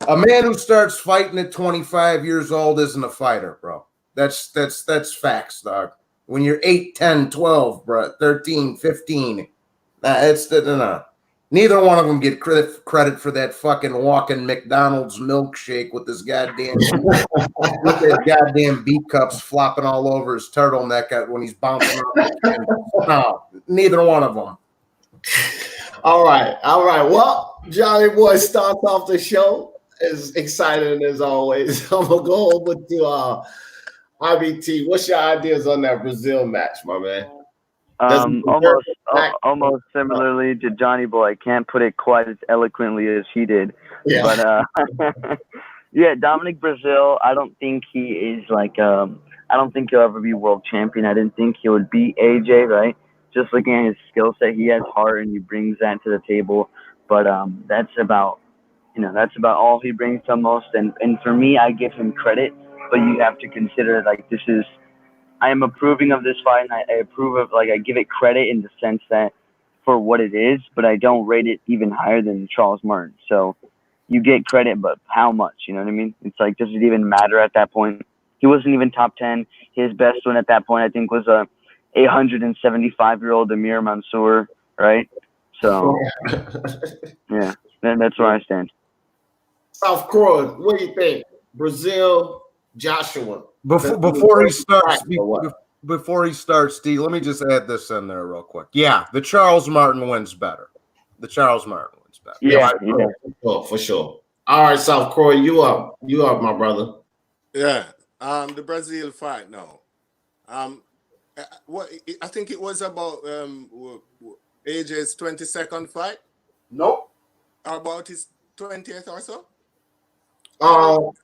A man who starts fighting at 25 years old isn't a fighter, bro. That's facts, dog. When you're 8, 10, 12, bro, 13, 15, no. Neither one of them get credit for that fucking walking McDonald's milkshake with his goddamn beat cups flopping all over his turtleneck when he's bouncing around. No, neither one of them.
All right. Well, Johnny Boy starts off the show as exciting as always. I'm gonna go over to IBT. What's your ideas on that Brazil match, my man?
Almost similarly to Johnny Boy. I can't put it quite as eloquently as he did.
Yeah.
But Yeah, Dominic Brazil. I don't think he is like. I don't think he'll ever be world champion. I didn't think he would beat AJ. Right. Just looking at his skill set, he has heart and he brings that to the table. But that's about all he brings to most. And for me, I give him credit, but you have to consider like this is. I am approving of this fight, and I approve of like I give it credit in the sense that for what it is, but I don't rate it even higher than Charles Martin. So you get credit, but how much? You know what I mean? It's like, does it even matter at that point? He wasn't even top 10. His best win at that point, I think, was a 175-year-old Amir Mansour, right? So, yeah, that's where I stand.
South Korea, what do you think? Brazil, Joshua.
Before he starts, Steve, let me just add this in there real quick. Yeah, the Charles Martin wins better.
Yeah,
for sure. All right, South Korea, you up, my brother.
Yeah. The Brazil fight now. What I think it was about AJ's 22nd fight.
Nope.
About his 20th or so.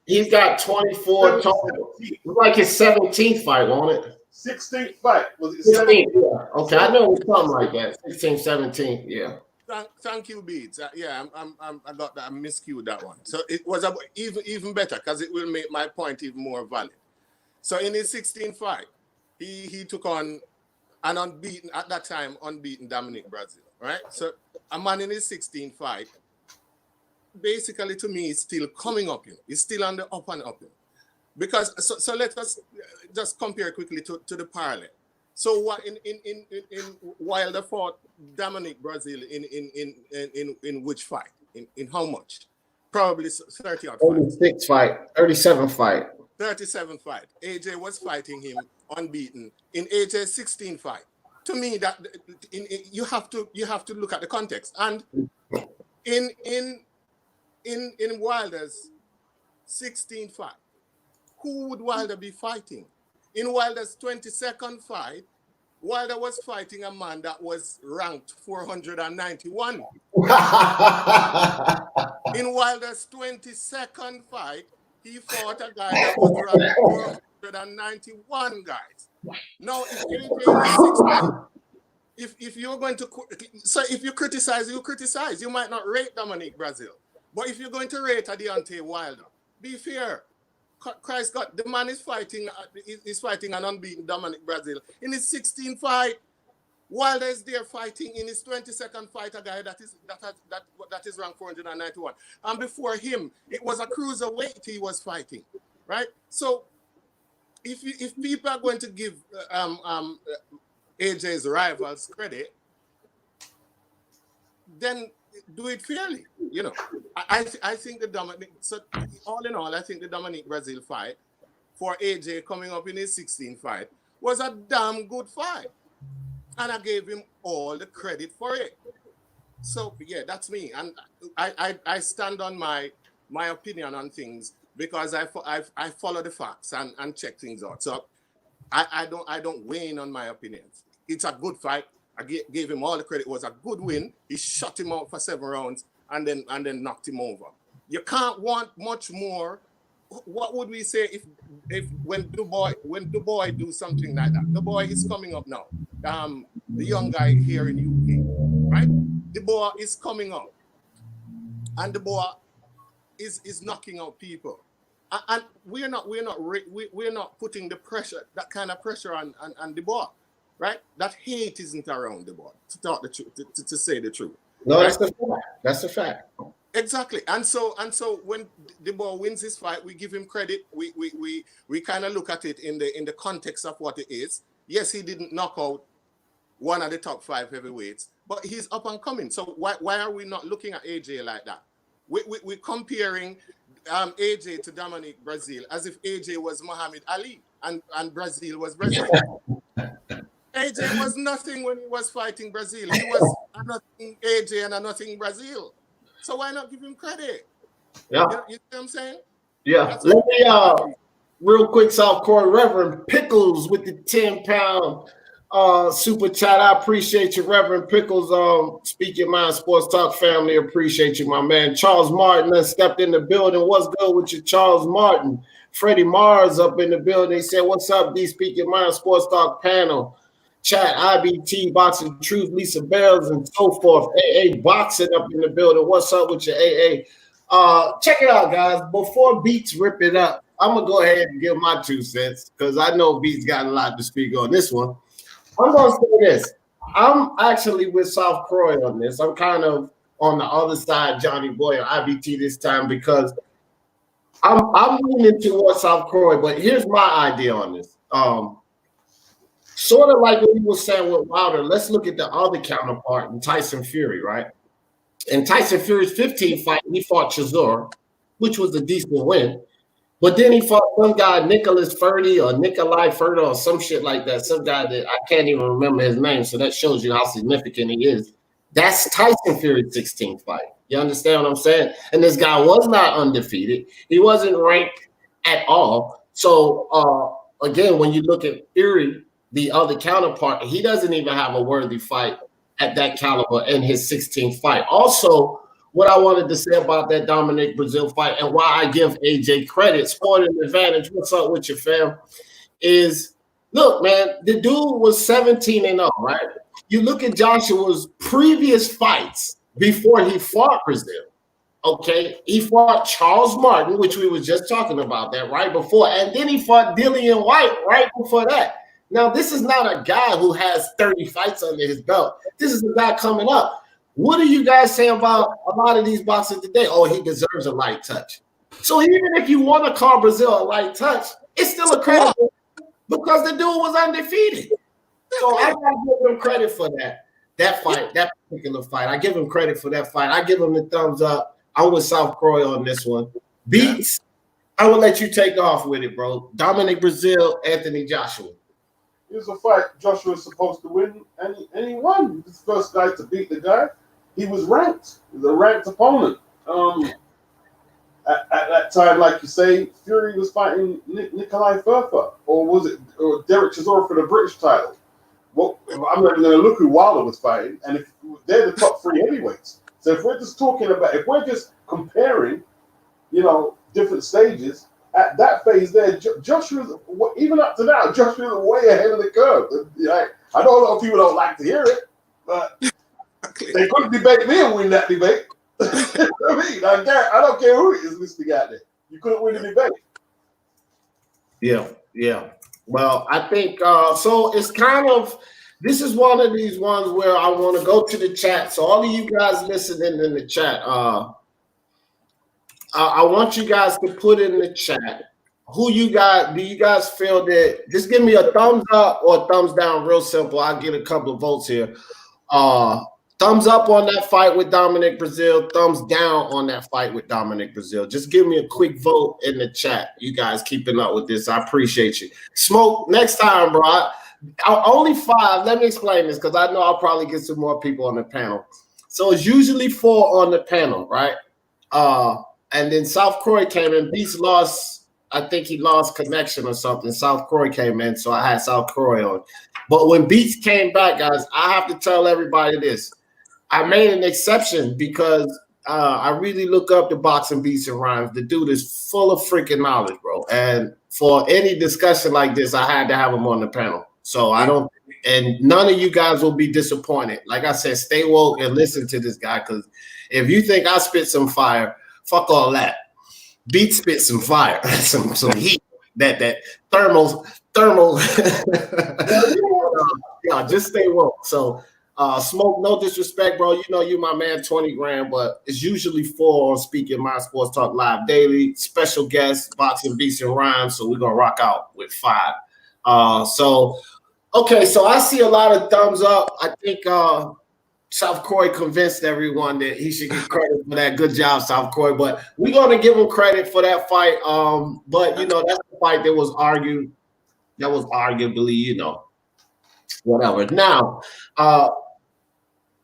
He's got 24 total. It's like his 17th fight, won't it?
16th fight. Was it
16th? Yeah. Okay, I know it was something like that. 16th, 17th. Yeah.
Thank you, Beats. Yeah, I got that. I miscued that one. So it was about even better because it will make my point even more valid. So in his 16th fight, he took on an unbeaten at that time unbeaten Dominic Brazil. Right. So a man in his 16th fight, basically to me, is still coming up. He's still on the up and up. Because so let us just compare quickly to the parallel. So what in Wilder fought Dominic Brazil in which fight? In how much? Probably 30 or
36 fight, 37 fight.
37 fight. AJ was fighting him unbeaten in AJ's 16 fight. To me, that you have to look at the context. And in Wilder's 16 fight, who would Wilder be fighting? In Wilder's 22nd fight, Wilder was fighting a man that was ranked 491. In Wilder's 22nd fight, he fought a guy that was ranked 491, guys. Now, if you're going to, so if you criticize, you criticize. You might not rate Dominic Brazil, but if you're going to rate a Deontay Wilder, be fair. Christ God, the man is fighting an unbeaten Dominic Brazil. In his 16th fight, Wilder is there fighting in his 22nd fight a guy that is ranked 491. And before him, it was a cruiserweight he was fighting, right? So if people are going to give AJ's rivals credit, then do it fairly. You know, I think the Dominic. So all in all, I think the Dominic Brazil fight for AJ coming up in his 16th fight was a damn good fight, and I gave him all the credit for it. So yeah, that's me, and I stand on my opinion on things because I follow the facts and check things out. So I don't wane on my opinions. It's a good fight. I gave him all the credit. It was a good win. He shut him out for 7 rounds and then knocked him over. You can't want much more. What would we say if when Du Bois do something like that? Du Bois is coming up now. The young guy here in UK, right? Du Bois is coming up, and Du Bois is knocking out people. And we're not putting the pressure, that kind of pressure on Du Bois. Right, that hate isn't around the boy. To talk the truth, to say the truth.
No,
right?
that's the fact. That's a fact.
Exactly, and so when the boy wins his fight, we give him credit. We kind of look at it in the context of what it is. Yes, he didn't knock out one of the top 5 heavyweights, but he's up and coming. So why are we not looking at AJ like that? We're comparing AJ to Dominic Brazil as if AJ was Muhammad Ali and Brazil was Brazil. AJ was nothing when he was fighting Brazil. He was a nothing AJ and a nothing Brazil. So why not give him credit?
Yeah.
You know what I'm saying?
Yeah.
That's
Let me real quick, South Korea, Reverend Pickles with the 10-pound super chat. I appreciate you, Reverend Pickles. Speak Your Mind Sports Talk family. Appreciate you, my man. Charles Martin has stepped in the building. What's good with you, Charles Martin? Freddie Mars up in the building. He said, "What's up, D? Speak Your Mind Sports Talk panel. Chat, IBT, Boxing Truth, Lisa Bells, and so forth. AA Boxing up in the building. What's up with your AA? Check it out, guys. Before Beats rip it up, I'm gonna go ahead and give my 2 cents because I know Beats got a lot to speak on this one. I'm gonna say this. I'm actually with South Croy on this. I'm kind of on the other side, Johnny Boy or IBT this time because I'm leaning towards South Croy. But here's my idea on this. Sort of like what he was saying with Wilder. Let's look at the other counterpart in Tyson Fury, right? In Tyson Fury's 15th fight, he fought Chisora, which was a decent win. But then he fought some guy, Nicholas Furty or Nikolai Furta or some shit like that. Some guy that I can't even remember his name. So that shows you how significant he is. That's Tyson Fury's 16th fight. You understand what I'm saying? And this guy was not undefeated. He wasn't ranked at all. So, again, when you look at Fury, the other counterpart, he doesn't even have a worthy fight at that caliber in his 16th fight. Also, what I wanted to say about that Dominic Brazil fight and why I give AJ credit, Sporting Advantage, what's up with your fam, is, look, man, the dude was 17-0, right? You look at Joshua's previous fights before he fought Brazil, okay? He fought Charles Martin, which we were just talking about that right before, and then he fought Dillian White right before that. Now, this is not a guy who has 30 fights under his belt. This is a guy coming up. What do you guys say about a lot of these boxers today? Oh, he deserves a light touch. So even if you want to call Brazil a light touch, it's still a credit because the dude was undefeated. So I gotta give him credit for that fight, that particular fight. I give him credit for that fight. I give him the thumbs up. I'm with South Croy on this one. Beats, I will let you take off with it, bro. Dominic Brazil, Anthony Joshua.
It was a fight Joshua was supposed to win, and he won. He was the first guy to beat the guy. He was ranked. He was a ranked opponent. At that time, like you say, Fury was fighting Nikolai Furfa, or was it Derek Chisora for the British title? Well, I'm not even going to look who Wilder was fighting, and if they're the top 3 heavyweights. So if we're just talking about, if we're just comparing, different stages, at that phase there, Joshua's, even up to now, Joshua's way ahead of the curve. I know a lot of people don't like to hear it, but they couldn't debate me and win that debate. I don't care who it is listening out there. You couldn't win the debate.
Yeah. Well, I think so. It's kind of, this is one of these ones where I want to go to the chat. So all of you guys listening in the chat, I want you guys to put in the chat who you guys, do you guys feel that, just give me a thumbs up or a thumbs down, real simple. I'll get a couple of votes here. Thumbs up on that fight with Dominic Brazil, thumbs down on that fight with Dominic Brazil. Just give me a quick vote in the chat. You guys keeping up with this. I appreciate you. Smoke, next time, bro. Only 5. Let me explain this because I know I'll probably get some more people on the panel. So it's usually 4 on the panel, right? And then South Croy came in. Beast lost, I think he lost connection or something. South Croy came in, so I had South Croy on. But when Beats came back, guys, I have to tell everybody this. I made an exception because I really look up the boxing beats and rhymes. The dude is full of freaking knowledge, bro. And for any discussion like this, I had to have him on the panel. So I don't, and none of you guys will be disappointed. Like I said, stay woke and listen to this guy, because if you think I spit some fire, fuck all that. Beats spit some fire, some heat, that thermal. Yeah, just stay woke. So Smoke, no disrespect, bro. You know you my man, 20 grand, but it's usually 4 on Speak Your Mind Sports Talk Live Daily. Special guests, boxing beats and rhymes. So we're gonna rock out with 5. So I see a lot of thumbs up. I think South Croy convinced everyone that he should get credit for that. Good job, South Croy. But we're gonna give him credit for that fight. But that's the fight that was argued. That was arguably, whatever. Now,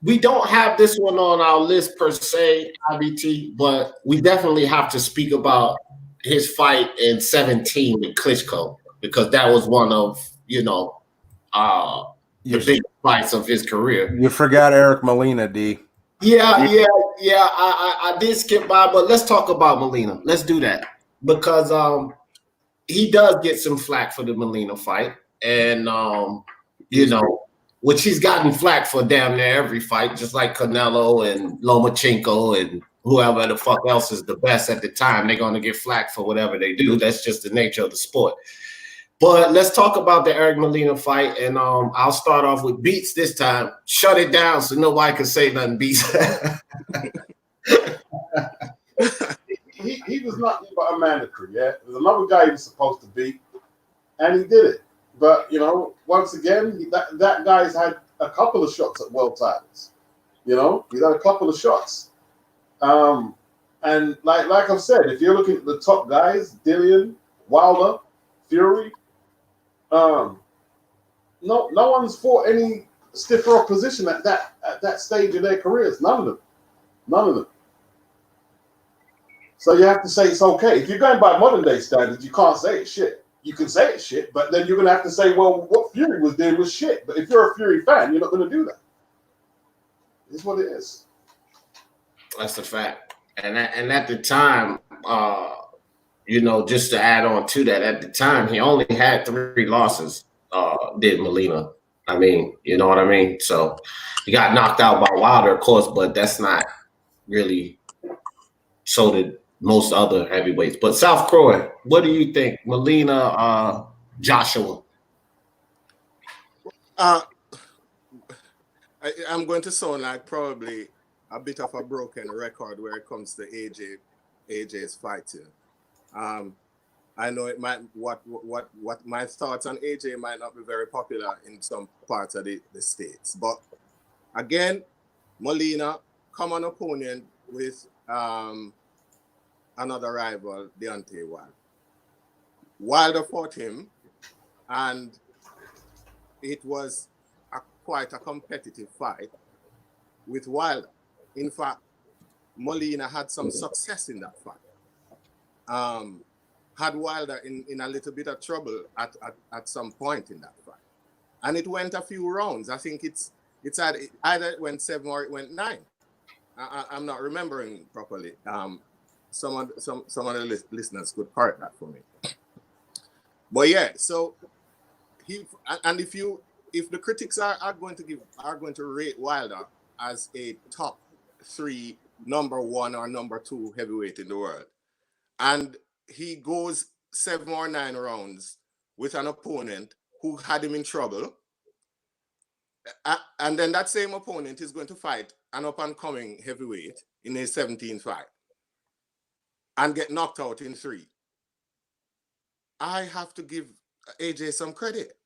we don't have this one on our list per se, IBT, but we definitely have to speak about his fight in 17 with Klitschko, because that was one of, the biggest fights of his career.
You forgot Eric Molina, D.
Yeah. I did skip by, but let's talk about Molina. Let's do that because he does get some flack for the Molina fight, and you know, which he's gotten flack for damn near every fight, just like Canelo and Lomachenko and whoever the fuck else is the best at the time. They're going to get flack for whatever they do. That's just the nature of the sport. But let's talk about the Eric Molina fight, and I'll start off with Beats this time. Shut it down so nobody can say nothing, Beats.
he was nothing but a mandatory, yeah. There's another guy he was supposed to beat, and he did it. But, you know, once again, that guy's had a couple of shots at world titles. You know, he's had a couple of shots. And like I've said, if you're looking at the top guys, Dillian, Wilder, Fury, no one's fought any stiffer opposition at that stage of their careers. None of them. So you have to say it's okay. If you're going by modern day standards, you can't say it's shit. You can say it's shit, but then you're going to have to say, well, what Fury was doing was shit. But if you're a Fury fan, you're not going to do that. It's what it is.
That's a fact. And at the time, you know, just to add on to that, at the time, he only had 3 losses, did Molina. I mean, you know what I mean? So he got knocked out by Wilder, of course, but that's not really so did most other heavyweights. But South Croy, what do you think? Molina, Joshua?
I'm going to sound like probably a bit of a broken record where it comes to AJ's fighting. I know it might what my thoughts on AJ might not be very popular in some parts of the States, but again, Molina, common opponent with another rival, Deontay Wilder. Wilder fought him, and it was quite a competitive fight with Wilder. In fact, Molina had some success in that fight. Had Wilder in a little bit of trouble at some point in that fight. And it went a few rounds. I think it's either it went 7 or it went 9. I'm not remembering properly. Some of the listeners could correct that for me. But yeah, so if the critics are going to rate Wilder as a top 3, number 1 or number 2 heavyweight in the world, and he goes 7 or 9 rounds with an opponent who had him in trouble, and then that same opponent is going to fight an up-and-coming heavyweight in a 17th fight and get knocked out in 3. I have to give AJ some credit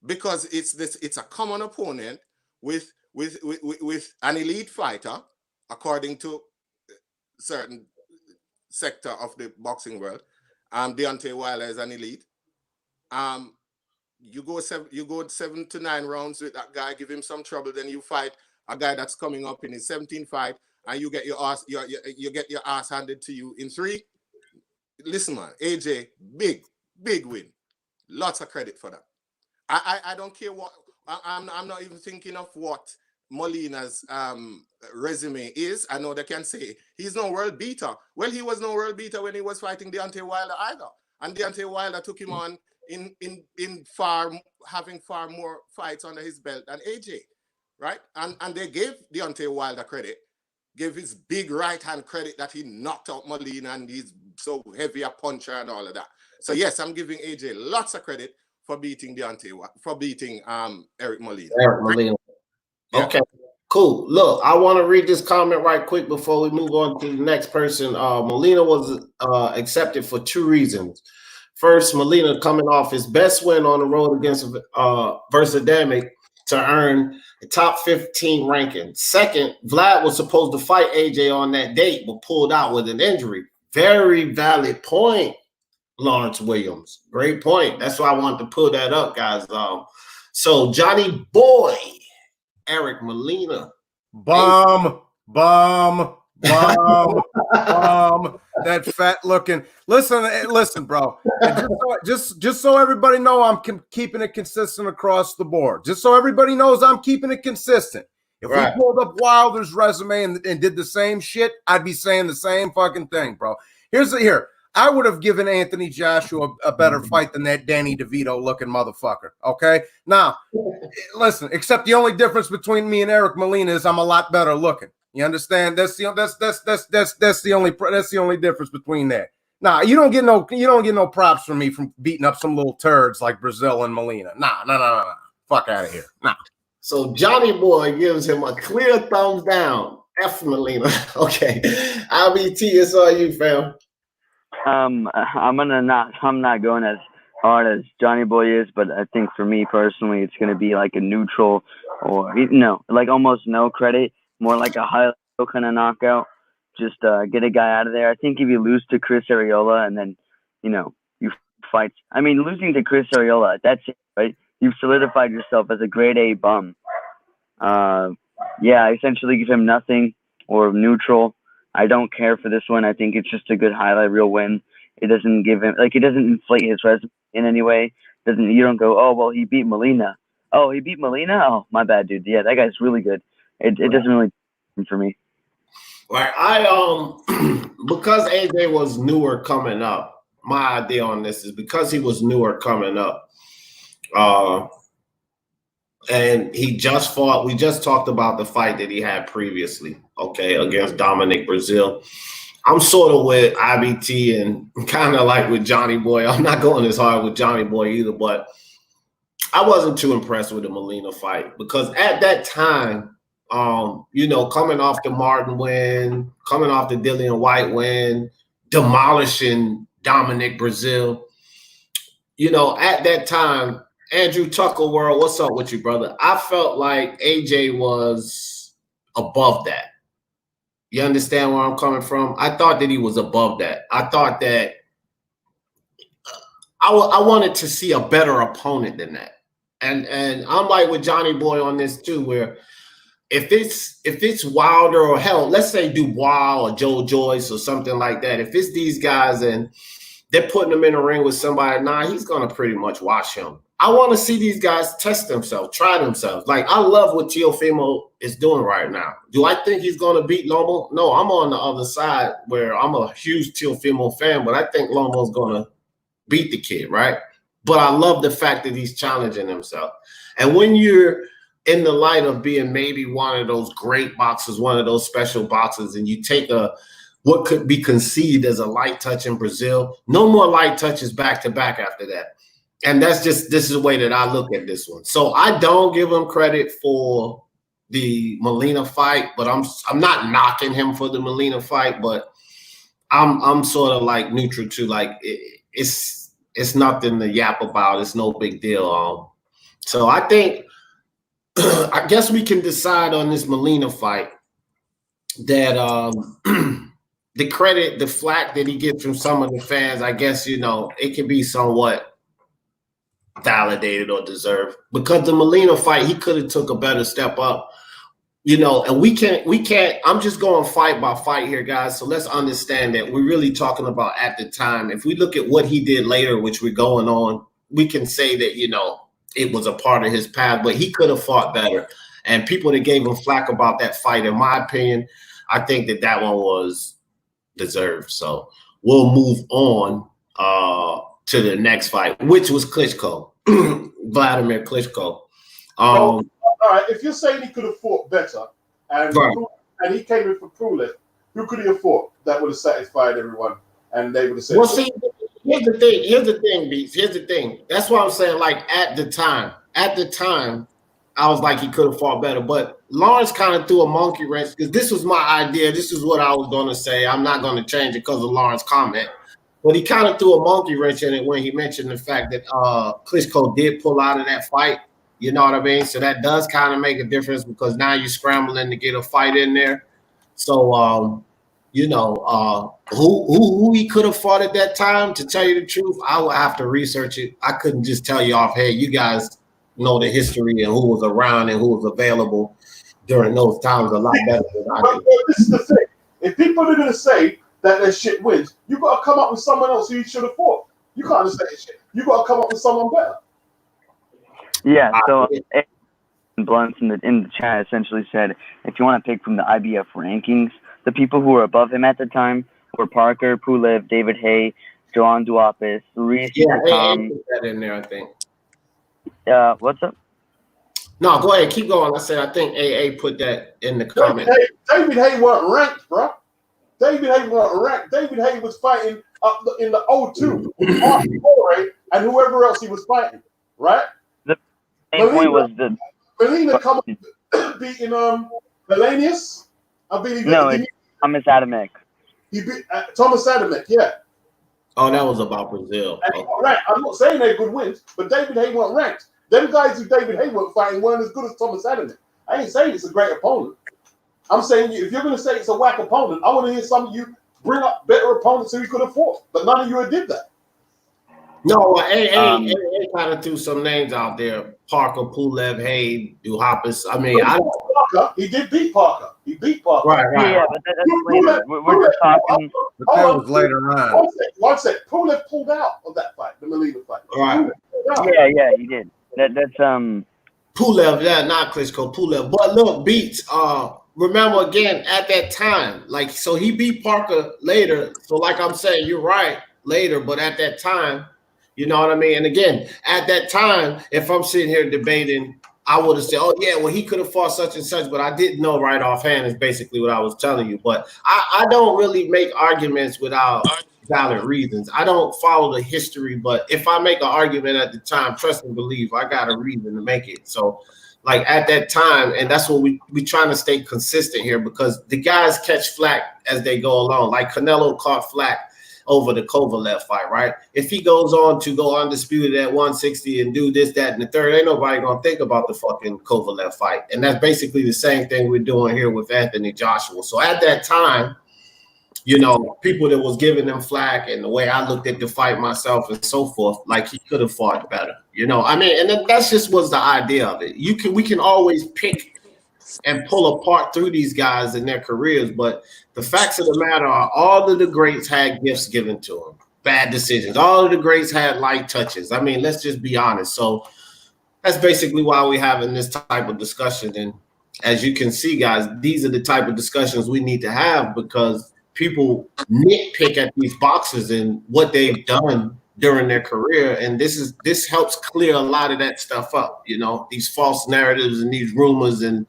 because it's a common opponent with an elite fighter, according to certain sector of the boxing world. Deontay Wilder is an elite. You go 7 to 9 rounds with that guy, give him some trouble, then you fight a guy that's coming up in his 17th fight, and you get your ass handed to you in 3. Listen, man, AJ, big win. Lots of credit for that. I don't care what I'm not even thinking of what Molina's resume is. I know they can say he's no world beater. Well, he was no world beater when he was fighting Deontay Wilder either. And Deontay Wilder took him on in having far more fights under his belt than AJ, right? And they gave Deontay Wilder credit, gave his big right hand credit that he knocked out Molina and he's so heavy a puncher and all of that. So yes, I'm giving AJ lots of credit for beating Eric Molina.
Eric Molina. Yeah. Okay, cool. Look, I want to read this comment right quick before we move on to the next person. Molina was accepted for 2 reasons. First, Molina coming off his best win on the road against Versadamic to earn the top 15 ranking. Second, Vlad was supposed to fight AJ on that date, but pulled out with an injury. Very valid point, Lawrence Williams. Great point. That's why I wanted to pull that up, guys. So Johnny Boy, Eric Molina.
Bomb. That fat looking. Listen, bro. And just so everybody know, I'm keeping it consistent across the board. Just so everybody knows, I'm keeping it consistent. If we pulled up Wilder's resume and did the same shit, I'd be saying the same fucking thing, bro. Here. I would have given Anthony Joshua a better fight than that Danny DeVito looking motherfucker. Okay, now listen. Except the only difference between me and Eric Molina is I'm a lot better looking. You understand? That's the only difference between that. Nah, you don't get no props from me from beating up some little turds like Brazil and Molina. Nah. Fuck out of here. Nah.
So Johnny Boy gives him a clear thumbs down. F Molina. Okay. IBT, it's all you, fam.
I'm not going as hard as Johnny Boy is, but I think for me personally, it's going to be like a neutral or like almost no credit, more like a high level kind of knockout. Just get a guy out of there. I think if you lose to Chris Arreola and then, you fight. I mean, losing to Chris Arreola, that's it, right? You've solidified yourself as a grade A bum. Essentially give him nothing or neutral. I don't care for this one. I think it's just a good highlight reel win. It doesn't give him it doesn't inflate his resume in any way. You don't go, oh well, he beat Molina. Oh, he beat Molina? Oh, my bad, dude. Yeah, that guy's really good. It doesn't really for me.
Right. Because AJ was newer coming up, my idea on this is because he was newer coming up, and he just fought. We just talked about the fight that he had previously, okay, against Dominic Brazil. I'm sort of with IBT and kind of like with Johnny Boy. I'm not going as hard with Johnny Boy either, but I wasn't too impressed with the Molina fight because at that time, coming off the Martin win, coming off the Dillian White win, demolishing Dominic Brazil, at that time, Andrew Tucker World, what's up with you, brother? I felt like AJ was above that. You understand where I'm coming from? I thought that he was above that. I thought that I wanted to see a better opponent than that. And I'm like with Johnny Boy on this too, where if it's Wilder or hell, let's say Dubois or Joe Joyce or something like that, if it's these guys and they're putting him in a ring with somebody, he's going to pretty much watch him. I want to see these guys test themselves, try themselves. Like, I love what Teofimo is doing right now. Do I think he's going to beat Lomo? No, I'm on the other side where I'm a huge Teofimo fan, but I think Lomo's going to beat the kid, right? But I love the fact that he's challenging himself. And when you're in the light of being maybe one of those great boxers, one of those special boxers, and you take what could be conceived as a light touch in Brazil, no more light touches back-to-back after that. And this is the way that I look at this one. So I don't give him credit for the Molina fight, but I'm not knocking him for the Molina fight, but I'm sort of like neutral too. Like it's nothing to yap about. It's no big deal. So I think I guess we can decide on this Molina fight that the credit, the flack that he gets from some of the fans, I guess, it can be somewhat validated or deserved, because the Molina fight, he could have took a better step up, and we can't, I'm just going fight by fight here, guys. So let's understand that we're really talking about at the time. If we look at what he did later, which we're going on, we can say that, it was a part of his path, but he could have fought better. And people that gave him flack about that fight, in my opinion, I think that one was deserved. So we'll move on to the next fight, which was Klitschko, Vladimir Klitschko.
All right, if you're saying he could have fought better and he came in for Prulev, who could he have fought that would have satisfied everyone and they would have said,
well, see, here's the thing, Beats. Here's the thing. That's why I'm saying, like, at the time, I was like, he could have fought better. But Lawrence kind of threw a monkey wrench because this was my idea. This is what I was going to say. I'm not going to change it because of Lawrence's comment. But he kind of threw a monkey wrench in it when he mentioned the fact that Klitschko did pull out of that fight. You know what I mean? So that does kind of make a difference because now you're scrambling to get a fight in there. So, who he could have fought at that time, to tell you the truth, I would have to research it. I couldn't just tell you off, hey, you guys know the history and who was around and who was available during those times a lot better than I do.
But this is the thing. If people are going to say that their shit wins, you got to come up with someone else who you should have fought. You can't just say shit. You got to come up with someone better.
Yeah. So Blunts in the chat essentially said, if you want to pick from the IBF rankings, the people who were above him at the time were Parker, Pulev, David Haye, Joanne Duapis, Ruiz.
Yeah, AA put that in there, I think.
What's up?
No, go ahead. Keep going. I said I think AA put that in the comment.
David Haye wasn't ranked, bro. David Haye wasn't ranked. David Haye was fighting up in the 02 and whoever else he was fighting, right?
The main point was the
Molina come up beating Melanius. I believe
it's Thomas Adamek.
He beat Thomas Adamek, yeah.
Oh, that was about Brazil.
And right. I'm not saying they're good wins, but David Haye wasn't ranked. Them guys who David Haye was fighting weren't as good as Thomas Adamek. I ain't saying it's a great opponent. I'm saying if you're going to say it's a whack opponent, I want to hear some of you bring up better opponents who you could have fought. But none of you did that.
No, AA kind of threw some names out there. Parker, Pulev, Haye, Duhapis. I mean,
Parker, he did beat Parker. He beat Parker.
Right.
Yeah, but that's later. We're just talking.
But that was later on.
One sec. Pulev pulled out of that fight, the Molina fight.
Right.
Yeah, he did. That's
Pulev, yeah, not Klitschko, Pulev. But look, Beats, remember again at that time, like, so he beat Parker later. So like I'm saying, you're right, later, but at that time, you know what I mean? And again, at that time, if I'm sitting here debating, I would have said, oh yeah, well, he could have fought such and such, but I didn't know right offhand is basically what I was telling you. But I don't really make arguments without valid reasons. I don't follow the history, but if I make an argument at the time, trust and believe, I got a reason to make it. So like at that time, and that's what we trying to stay consistent here, because the guys catch flack as they go along. Like Canelo caught flack over the Kovalev fight, right? If he goes on to go undisputed at 160 and do this, that, and the third, ain't nobody gonna think about the fucking Kovalev fight. And that's basically the same thing we're doing here with Anthony Joshua. So at that time, you know, people that was giving them flack and the way I looked at the fight myself and so forth, like he could have fought better. You know, I mean, and that's just was the idea of it. We can always pick and pull apart through these guys in their careers, but the facts of the matter are all of the greats had gifts given to them, bad decisions. All of the greats had light touches. I mean, let's just be honest. So that's basically why we're having this type of discussion. And as you can see, guys, these are the type of discussions we need to have, because people nitpick at these boxers and what they've done during their career, and this helps clear a lot of that stuff up. You know, these false narratives and these rumors and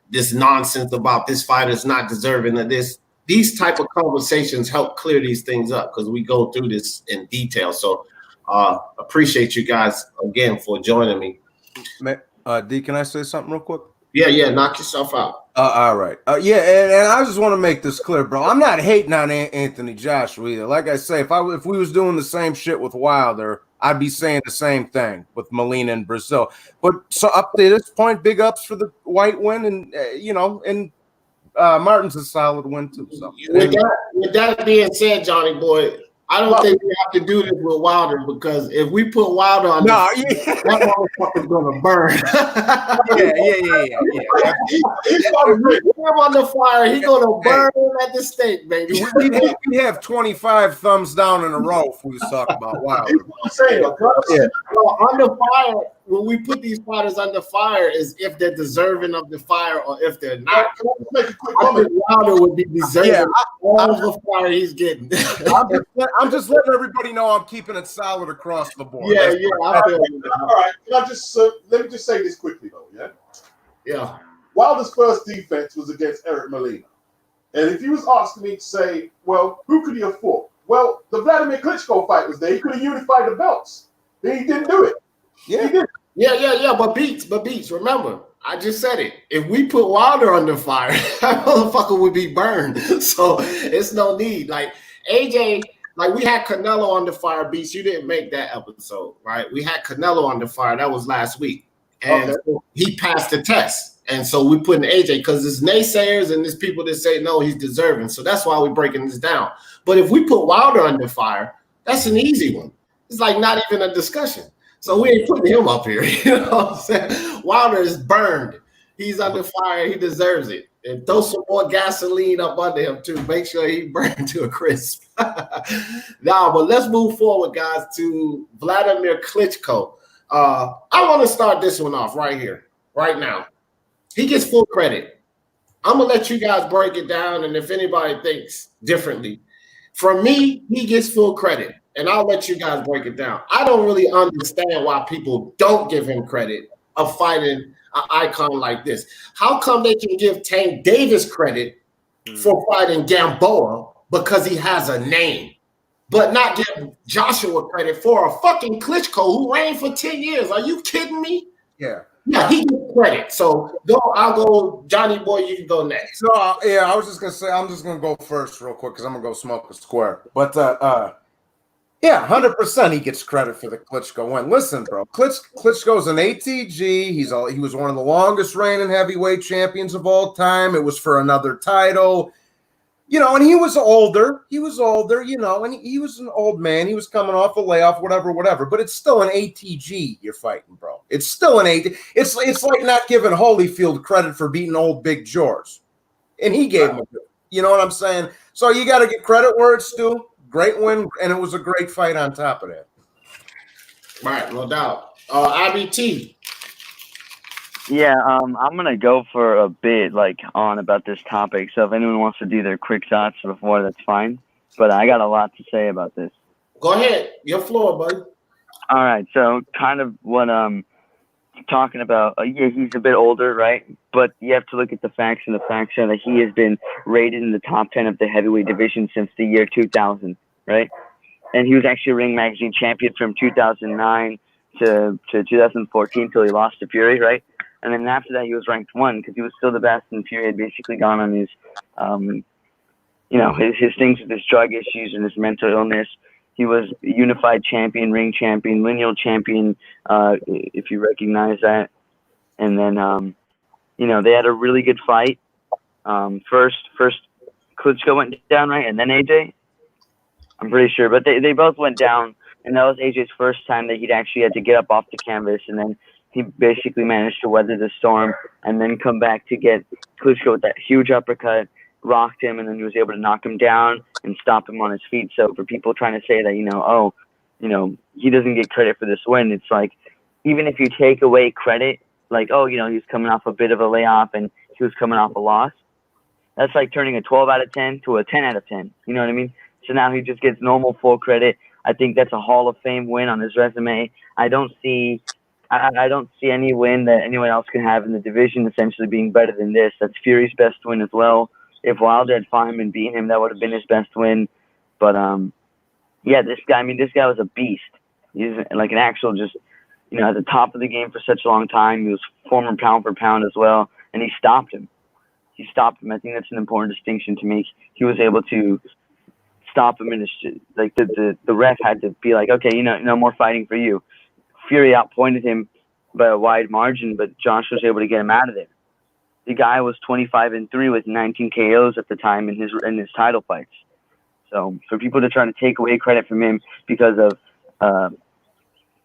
this nonsense about this fighter's not deserving of this. These type of conversations help clear these things up, because we go through this in detail. So appreciate you guys again for joining me.
D, can I say something real quick?
Yeah, knock yourself out.
All right. And I just want to make this clear, bro. I'm not hating on Anthony Joshua either. Like I say, if we was doing the same shit with Wilder, I'd be saying the same thing with Molina and Brazil. But so up to this point, big ups for the white win, and and Martin's a solid win too. So
with that being said, Johnny boy, I don't think we have to do this with Wilder, because if we put Wilder on that motherfucker's gonna burn. He's gonna put him on the fire. He's gonna burn at the stake, baby.
We have 25 thumbs down in a row if we talk about Wilder.
Under fire, when we put these fighters under fire, is if they're deserving of the fire or if they're not.
Make a quick comment.
Wilder would be deserving all the fire he's getting.
I'm just letting everybody know I'm keeping it solid across the board.
I feel you.
All right. Can I just let me just say this quickly though,
Yeah.
Wilder's first defense was against Eric Molina. And if you was asking me to say, well, who could he have fought? Well, the Vladimir Klitschko fight was there. He could have unified the belts. Then he didn't do it.
Yeah. He did. Yeah. But Beats, remember, I just said it. If we put Wilder under fire, that motherfucker would be burned. So it's no need. Like AJ, like we had Canelo under fire, Beats. You didn't make that episode, right? We had Canelo under fire. That was last week. And he passed the test. And so we put in AJ, because there's naysayers and there's people that say, no, he's deserving. So that's why we're breaking this down. But if we put Wilder under fire, that's an easy one. It's like not even a discussion. So we ain't putting him up here. You know what I'm saying? Wilder is burned. He's under fire. He deserves it. And throw some more gasoline up under him too. Make sure he burns to a crisp. Nah, but let's move forward, guys, to Vladimir Klitschko. I want to start this one off right here, right now. He gets full credit. I'm going to let you guys break it down, and if anybody thinks differently. For me, he gets full credit, and I'll let you guys break it down. I don't really understand why people don't give him credit of fighting an icon like this. How come they can give Tank Davis credit for fighting Gamboa because he has a name, but not give Joshua credit for a fucking Klitschko who reigned for 10 years? Are you kidding me?
Yeah.
Yeah, he gets credit. So I'll go, Johnny Boy, you can go next.
So I was just gonna say I'm just gonna go first real quick because I'm gonna go smoke a square. But yeah, 100% he gets credit for the Klitschko win. Listen, bro, Klitschko's an ATG. He was one of the longest reigning heavyweight champions of all time. It was for another title. You know, and he was older. You know, and he was an old man. He was coming off a layoff, whatever. But it's still an ATG you're fighting, bro. It's still an ATG. It's like not giving Holyfield credit for beating old Big George. And he gave him, you know what I'm saying? So you got to get credit where it's due. Great win, and it was a great fight on top of that.
Right, no doubt. IBT.
Yeah, I'm gonna go for a bit on about this topic. So if anyone wants to do their quick thoughts before, that's fine. But I got a lot to say about this.
Go ahead, your floor, buddy.
All right, so kind of what talking about. Yeah, he's a bit older, right? But you have to look at the facts, and the facts are that he has been rated in the top 10 of the heavyweight division since the year 2000, right? And he was actually a Ring Magazine champion from 2009 to 2014 till he lost to Fury, right? And then after that, he was ranked 1 because he was still the best, and Fury had basically gone on his, his things with his drug issues and his mental illness. He was unified champion, ring champion, lineal champion, if you recognize that. And then, they had a really good fight. First Klitschko went down, right? And then AJ? I'm pretty sure. But they both went down, and that was AJ's first time that he'd actually had to get up off the canvas, and then he basically managed to weather the storm and then come back to get Klitschko with that huge uppercut, rocked him, and then he was able to knock him down and stop him on his feet. So for people trying to say that, he doesn't get credit for this win, it's like, even if you take away credit, he's coming off a bit of a layoff and he was coming off a loss, that's like turning a 12 out of 10 to a 10 out of 10. You know what I mean? So now he just gets normal full credit. I think that's a Hall of Fame win on his resume. I don't see any win that anyone else can have in the division essentially being better than this. That's Fury's best win as well. If Wilder had fought him and beaten him, that would have been his best win. But this guy was a beast. He's like an actual at the top of the game for such a long time. He was former pound for pound as well, and he stopped him. I think that's an important distinction to make. He was able to stop him, and the ref had to be like, okay, no more fighting for you. Fury outpointed him by a wide margin, but Josh was able to get him out of there. The guy was 25-3 with 19 KOs at the time in his title fights. So for people to try to take away credit from him because of,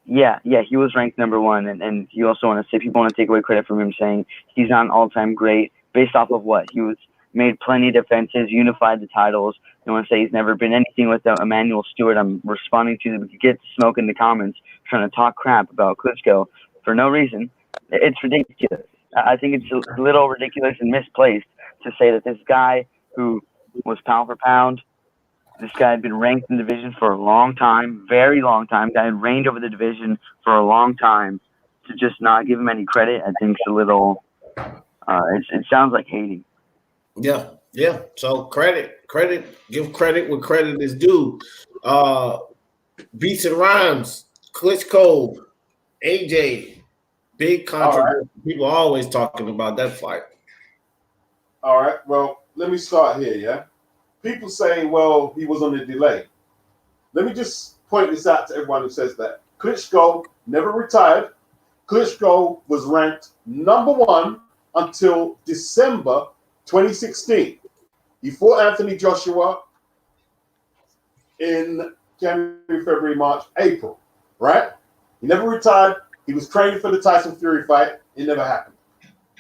he was ranked number 1, and you also want to say people want to take away credit from him saying he's not an all-time great based off of what? He was made plenty of defenses, unified the titles. You want to say he's never been anything without Emmanuel Stewart. I'm responding to them. You get smoke in the comments trying to talk crap about Klitschko for no reason. It's ridiculous. I think it's a little ridiculous and misplaced to say that this guy who was pound for pound, this guy had been ranked in the division for a long time, very long time, guy had reigned over the division for a long time, to just not give him any credit, I think it's a little, it sounds like hating.
Yeah. So give credit where credit is due. Beats and rhymes, Klitschko, AJ, big controversy. Right. People are always talking about that fight.
All right. Well, let me start here. Yeah. People say, well, he was on a delay. Let me just point this out to everyone who says that. Klitschko never retired. Klitschko was ranked number 1 until December 2016. He fought Anthony Joshua in January, February, March, April, right? He never retired. He was training for the Tyson Fury fight. It never happened,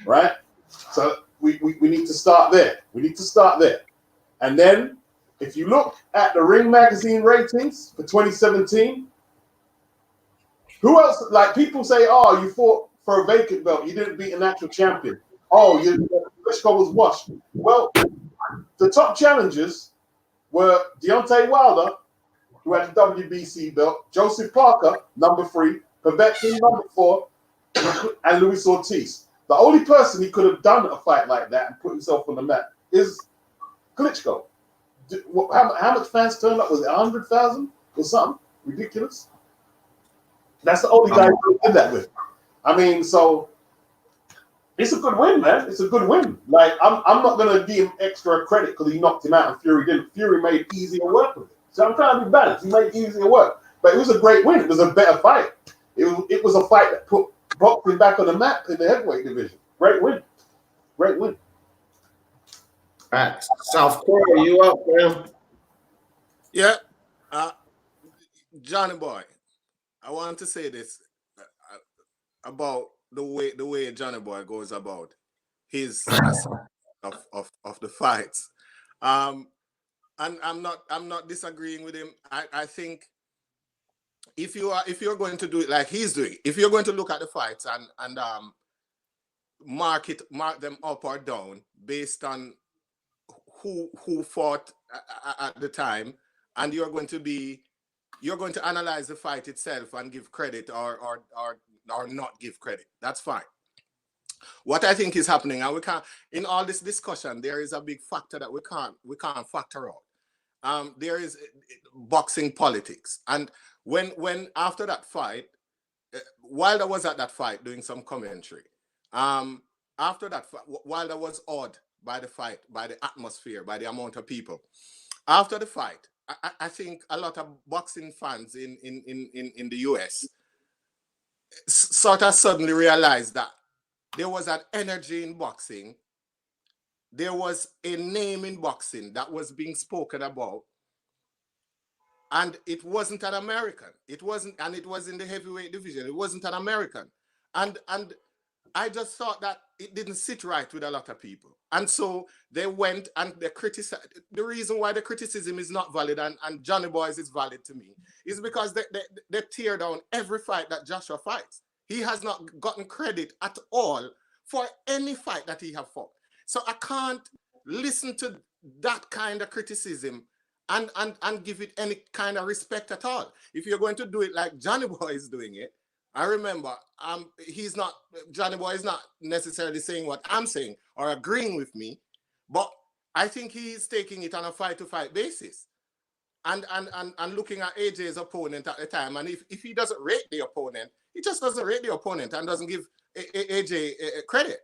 right? So we need to start there. We need to start there. And then if you look at the Ring Magazine ratings for 2017, who else? Like people say, oh, you fought for a vacant belt. You didn't beat an actual champion. Oh, Klitschko was washed. Well, the top challengers were Deontay Wilder, who had the WBC belt, Joseph Parker, number 3, Povetkin, number 4, and Luis Ortiz. The only person he could have done a fight like that and put himself on the map is Klitschko. How much fans turned up? Was it 100,000 or something? Ridiculous. That's the only guy who did that with. I mean, so it's a good win, man. It's a good win. Like, I'm not going to give him extra credit because he knocked him out and Fury didn't. Fury made easier work with it. So I'm trying to be balanced. He made easier work. But it was a great win. It was a better fight. It was a fight that put boxing back on the map in the heavyweight division. Great win. Great win.
All right. South Korea, you up, man?
Yeah. Johnny boy, I want to say this about the way Johnny boy goes about his of the fights. And I'm not disagreeing with him. I think if you're going to do it like he's doing, if you're going to look at the fights and mark them up or down based on who fought at the time, and you're going to analyze the fight itself and give credit or not give credit. That's fine. What I think is happening, and we can't, in all this discussion, there is a big factor that we can't factor out. There is boxing politics, and when after that fight, Wilder was at that fight doing some commentary. After that, Wilder was awed by the fight, by the atmosphere, by the amount of people. After the fight, I think a lot of boxing fans in the US sort of suddenly realized that there was an energy in boxing. There was a name in boxing that was being spoken about. And it wasn't an American. It wasn't, and it was in the heavyweight division. It wasn't an American. And I just thought that it didn't sit right with a lot of people. And so they went and they criticized. The reason why the criticism is not valid and Johnny Boy's is valid to me is because they tear down every fight that Joshua fights. He has not gotten credit at all for any fight that he has fought. So I can't listen to that kind of criticism and give it any kind of respect at all. If you're going to do it like Johnny Boy is doing it, I remember Johnny Boy is not necessarily saying what I'm saying or agreeing with me, but I think he's taking it on a fight-to-fight basis and looking at AJ's opponent at the time. And if he doesn't rate the opponent, he just doesn't rate the opponent and doesn't give AJ credit.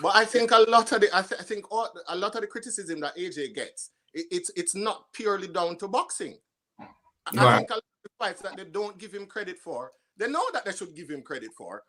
But I think a lot of the criticism that AJ gets, it's not purely down to boxing. Right. I think a lot of the fights that they don't give him credit for, they know that they should give him credit for,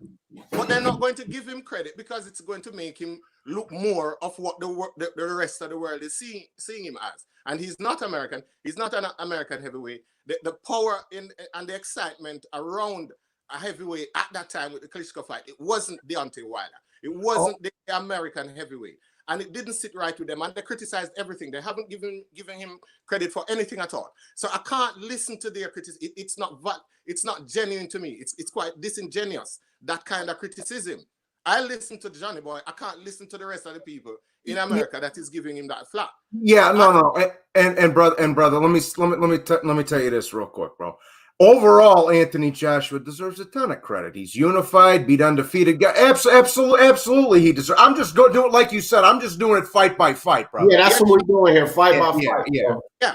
but they're not going to give him credit because it's going to make him look more of what the rest of the world is seeing him as. And he's not American. He's not an American heavyweight. The power and the excitement around a heavyweight at that time with the Klitschko fight, it wasn't Deontay Wilder. It wasn't the American heavyweight. And it didn't sit right with them. And they criticized everything. They haven't given him credit for anything at all. So I can't listen to their criticism. It's not genuine to me. It's quite disingenuous, that kind of criticism. I listen to Johnny Boy. I can't listen to the rest of the people in America that is giving him that flack.
Yeah, no. And brother, let me tell you this real quick, bro. Overall, Anthony Joshua deserves a ton of credit. He's unified, beat undefeated guy. Absolutely, he deserves. I'm just going to do it like you said. I'm just doing it fight by fight, bro.
Yeah, that's what we're doing here, fight by fight.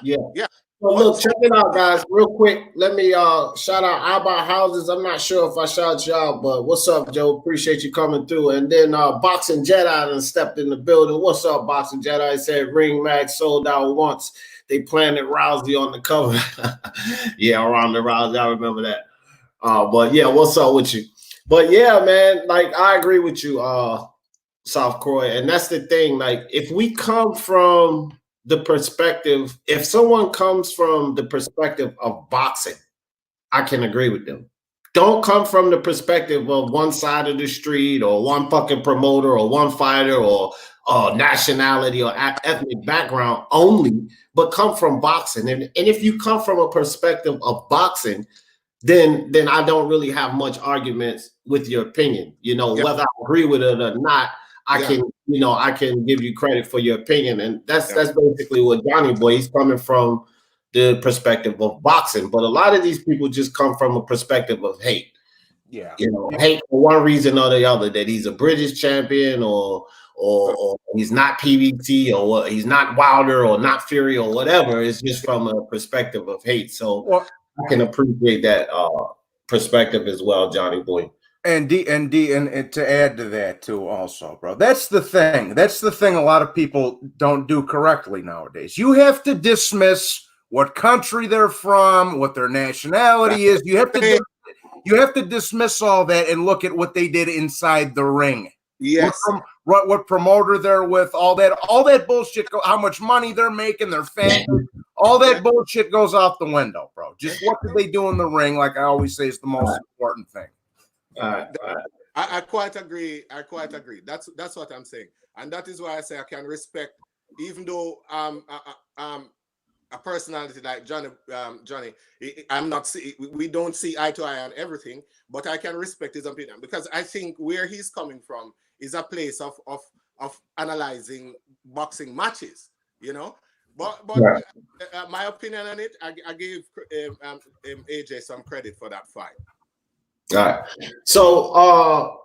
Yeah. So look, check it out, guys. Real quick, let me shout out About Houses. I'm not sure if I shout you out, but what's up, Joe? Appreciate you coming through. And then Boxing Jedi done stepped in the building. What's up, Boxing Jedi? Said Ring Mag sold out once. They planted Rousey on the cover. Yeah, around the Rousey. I remember that. But yeah, what's up with you? But yeah, man, like I agree with you, South Korea. And that's the thing. Like, if we come from the perspective, if someone comes from the perspective of boxing, I can agree with them. don't come from the perspective of one side of the street or one fucking promoter or one fighter or nationality or ethnic background only, but come from boxing. And if you come from a perspective of boxing, then I don't really have much arguments with your opinion. You know, whether I agree with it or not, I can give you credit for your opinion. And that's basically what Johnny Boy, he's coming from the perspective of boxing. But a lot of these people just come from a perspective of hate.
Yeah.
You know, hate for one reason or the other, that he's a British champion or he's not PVT or he's not Wilder or not Fury or whatever. It's just from a perspective of hate. So I can appreciate that perspective as well, Johnny Boy.
And to add to that too, also, bro, that's the thing. That's the thing a lot of people don't do correctly nowadays. You have to dismiss what country they're from, what their nationality is. You have to dismiss all that and look at what they did inside the ring.
Yes.
What promoter they're with, all that bullshit, how much money they're making, their fans, all that bullshit goes out the window, bro. Just what did they do in the ring, like I always say, is the most important thing.
I quite agree. That's what I'm saying. And that is why I say I can respect, even though a personality like Johnny, we don't see eye to eye on everything, but I can respect his opinion, because I think where he's coming from is a place of analyzing boxing matches, you know. But my opinion on it, I gave AJ some credit for that fight.
All right. So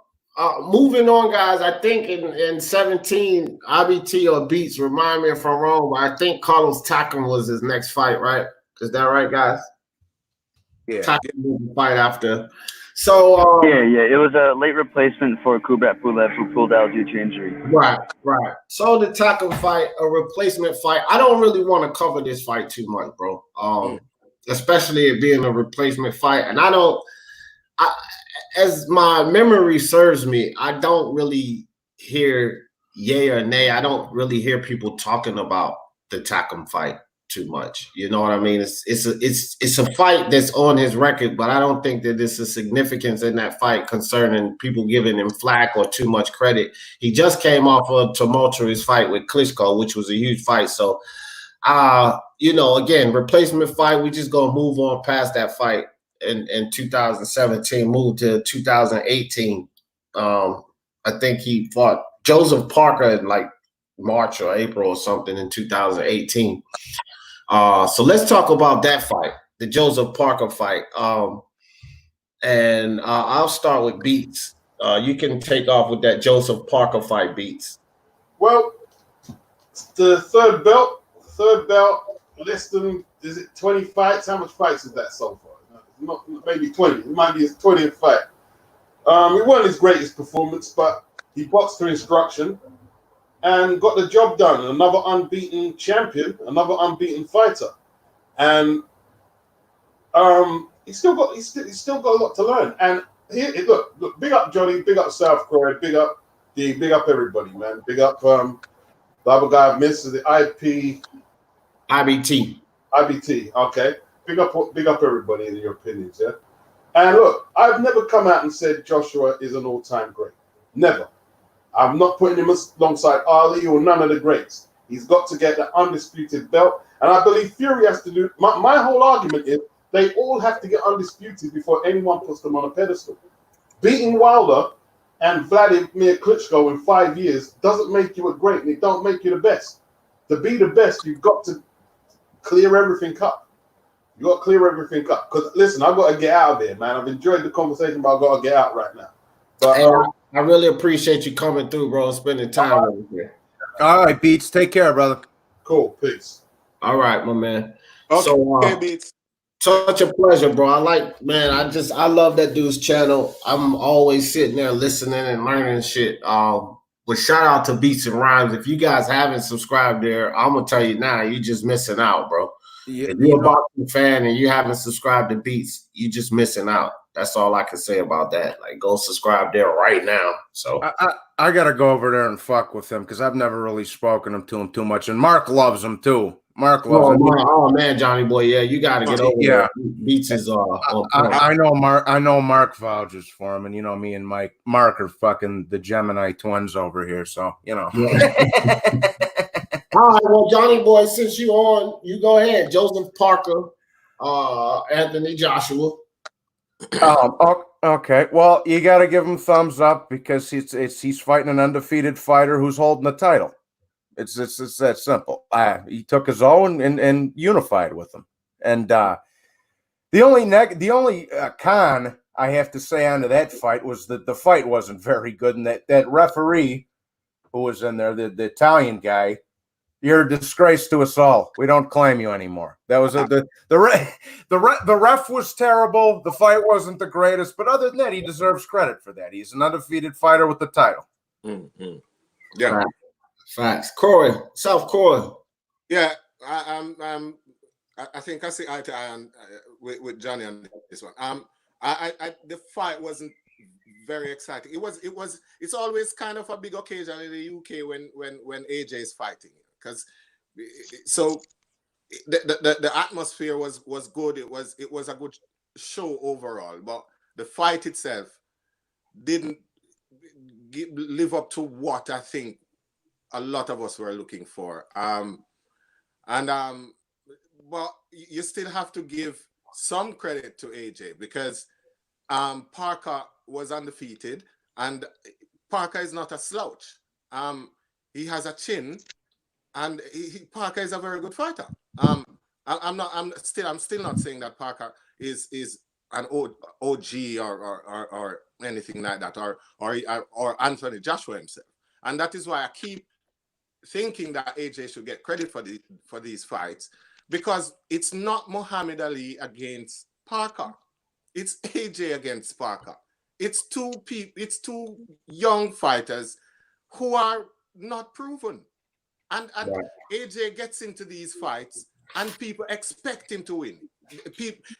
moving on, guys. I think in 17, IBT or Beats, remind me if I'm wrong, but I think Carlos Takam was his next fight, right? Is that right, guys?
Yeah.
Takam was the fight after. So
yeah, it was a late replacement for Kubrat Pulev, who pulled out due to injury.
Right. So the Takam fight, a replacement fight. I don't really want to cover this fight too much, bro. Especially it being a replacement fight, and as my memory serves me, I don't really hear yay or nay. I don't really hear people talking about the Takam fight too much. You know what I mean? It's a fight that's on his record, but I don't think that there's a significance in that fight concerning people giving him flack or too much credit. He just came off a tumultuous fight with Klitschko, which was a huge fight. So, again, replacement fight. We just gonna move on past that fight. In 2017, moved to 2018. I think he fought Joseph Parker in like March or April or something in 2018. So let's talk about that fight, the Joseph Parker fight. And I'll start with Beats. You can take off with that Joseph Parker fight, Beats.
Well, the third belt, less than, is it 20 fights? How much fights is that so far? Not, maybe 20. It might be his 20th fight. It wasn't his greatest performance, but he boxed to instruction and got the job done. Another unbeaten champion, another unbeaten fighter, and he's still got a lot to learn. And here, look, big up Johnny, big up South Korea, big up D, big up everybody, man. Big up the other guy I missed, the IBT. Okay. Big up everybody in your opinions, yeah? And look, I've never come out and said Joshua is an all-time great. Never. I'm not putting him alongside Ali or none of the greats. He's got to get the undisputed belt. And I believe Fury has to do, my whole argument is they all have to get undisputed before anyone puts them on a pedestal. Beating Wilder and Vladimir Klitschko in 5 years doesn't make you a great, and it don't make you the best. To be the best, you've got to clear everything up. You got to clear everything up. Because, listen, I've got to get out of there, man. I've enjoyed the conversation, but I've got to get out right now. But,
I really appreciate you coming through, bro, spending time over here.
All right, Beats. Take care, brother.
Cool. Peace.
All right, my man.
Okay,
So,
Beats.
Such a pleasure, bro. I love that dude's channel. I'm always sitting there listening and learning shit. But shout out to Beats and Rhymes. If you guys haven't subscribed there, I'm going to tell you now, you're just missing out, bro.
Yeah,
if you're a boxing fan and you haven't subscribed to Beats, you're just missing out. That's all I can say about that. Like, go subscribe there right now. So
I gotta go over there and fuck with him because I've never really spoken to him too much, and Mark loves him too. Mark loves him.
Oh man, Johnny boy, yeah, you got to get over there. Beats is
I know Mark vouches for him, and you know me and Mark are fucking the Gemini twins over here, so you know.
Yeah. All right, well, Johnny boy, since you on, you go ahead. Joseph Parker, Anthony Joshua.
Okay. Well, you got to give him thumbs up because he's fighting an undefeated fighter who's holding the title. It's that simple. He took his own and unified with him. And the only con I have to say onto that fight was that the fight wasn't very good, and that referee who was in there, the Italian guy, you're a disgrace to us all. We don't claim you anymore. That was the ref was terrible. The fight wasn't the greatest, but other than that, he deserves credit for that. He's an undefeated fighter with the title.
Mm-hmm. Yeah,
facts. Corey, South Corey.
Yeah, I think I see eye to eye with Johnny on this one. The fight wasn't very exciting. It's always kind of a big occasion in the UK when AJ is fighting, because so the atmosphere was good. It was a good show overall, but the fight itself didn't live up to what I think a lot of us were looking for. But you still have to give some credit to AJ because Parker was undefeated, and Parker is not a slouch. He has a chin, and Parker is a very good fighter. I'm still not saying that Parker is an OG or anything like that, or Anthony Joshua himself, and that is why I keep thinking that AJ should get credit for these fights, because it's not Muhammad Ali against Parker. It's AJ against Parker. It's two young fighters who are not proven. And right. AJ gets into these fights and people expect him to win.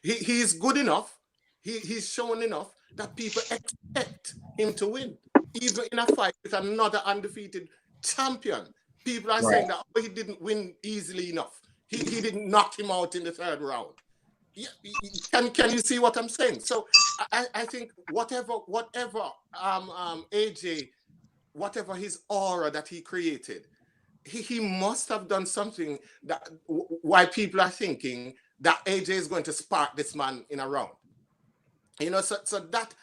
He's good enough. He's shown enough that people expect him to win. Even in a fight with another undefeated champion, people are saying that he didn't win easily enough. He didn't knock him out in the third round. Can you see what I'm saying? So I think whatever AJ, whatever his aura that he created, he must have done something that why people are thinking that AJ is going to spark this man in a round. You know, so that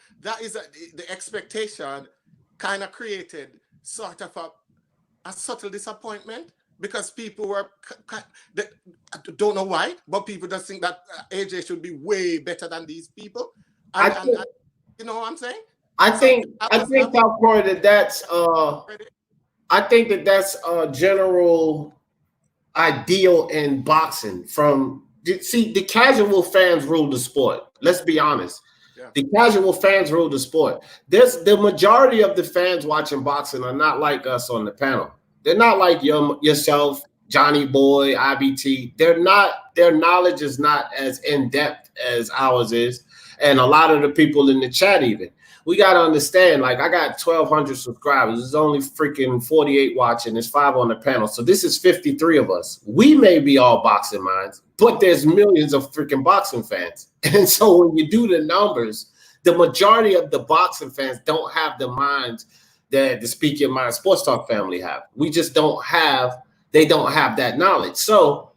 is the expectation kind of created sort of a subtle disappointment, because people were, don't know why, but people just think that AJ should be way better than these people. And you know what I'm saying? I think
that's a general ideal in boxing. The casual fans rule the sport. Let's be honest. Yeah. The casual fans rule the sport. The majority of the fans watching boxing are not like us on the panel. They're not like yourself, Johnny Boy, IBT. Their knowledge is not as in-depth as ours is. And a lot of the people in the chat even. We got to understand, like, I got 1,200 subscribers. There's only freaking 48 watching. There's 5 on the panel. So this is 53 of us. We may be all boxing minds, but there's millions of freaking boxing fans. And so when you do the numbers, the majority of the boxing fans don't have the minds that the Speak Your Mind Sports Talk family have. We just don't have that knowledge. So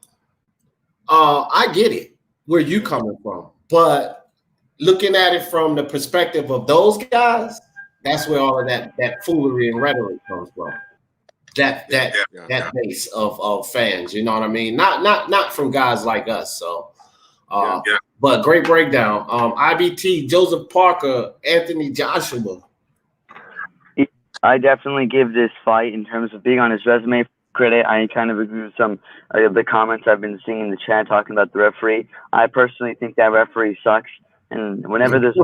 I get it, where you coming from. But looking at it from the perspective of those guys, that's where all of that foolery and rhetoric comes from. That base of fans, you know what I mean? Not from guys like us. So but great breakdown. IBT, Joseph Parker, Anthony Joshua.
I definitely give this fight, in terms of being on his resume, credit. I kind of agree with some of the comments I've been seeing in the chat talking about the referee. I personally think that referee sucks. And whenever this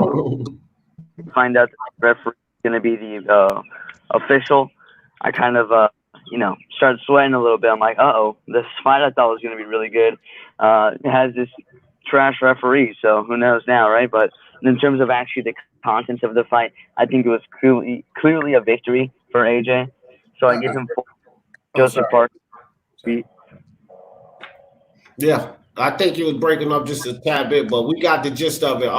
find out that the referee is going to be the official, I kind of, start sweating a little bit. I'm like, this fight I thought was going to be really good. It has this trash referee, so who knows now, right? But in terms of actually the contents of the fight, I think it was clearly a victory for AJ. So I give him Joseph Parker.
Yeah, I think you was breaking up just a tad bit, but we got the gist of it.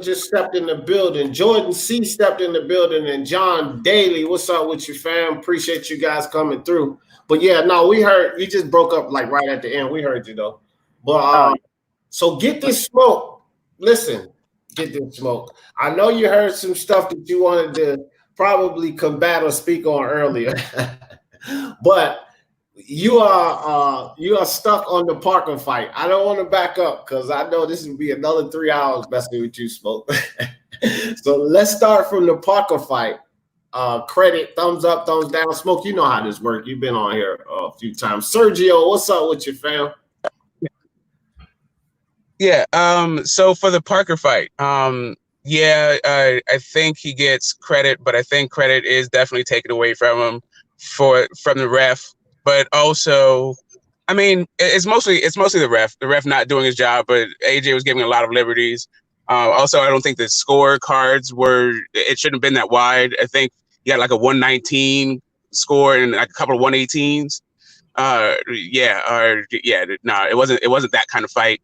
Just stepped in the building. Jordan C stepped in the building, and John Daly. What's up with you, fam? Appreciate you guys coming through. But yeah, no, we heard you just broke up like right at the end. We heard you though. But so get this smoke. Listen, get this smoke. I know you heard some stuff that you wanted to probably combat or speak on earlier, but you are stuck on the Parker fight. I don't want to back up because I know this will be another 3 hours messing with you, Smoke. So let's start from the Parker fight. Credit, thumbs up, thumbs down. Smoke, you know how this works. You've been on here a few times. Sergio, what's up with you, fam?
Yeah. So for the Parker fight, yeah, I think he gets credit, but I think credit is definitely taken away from him from the ref. But also, I mean, it's mostly the ref not doing his job, but AJ was giving a lot of liberties. Also, I don't think the score cards it shouldn't have been that wide. I think he got like a 119 score and like a couple of 118s. It wasn't that kind of fight.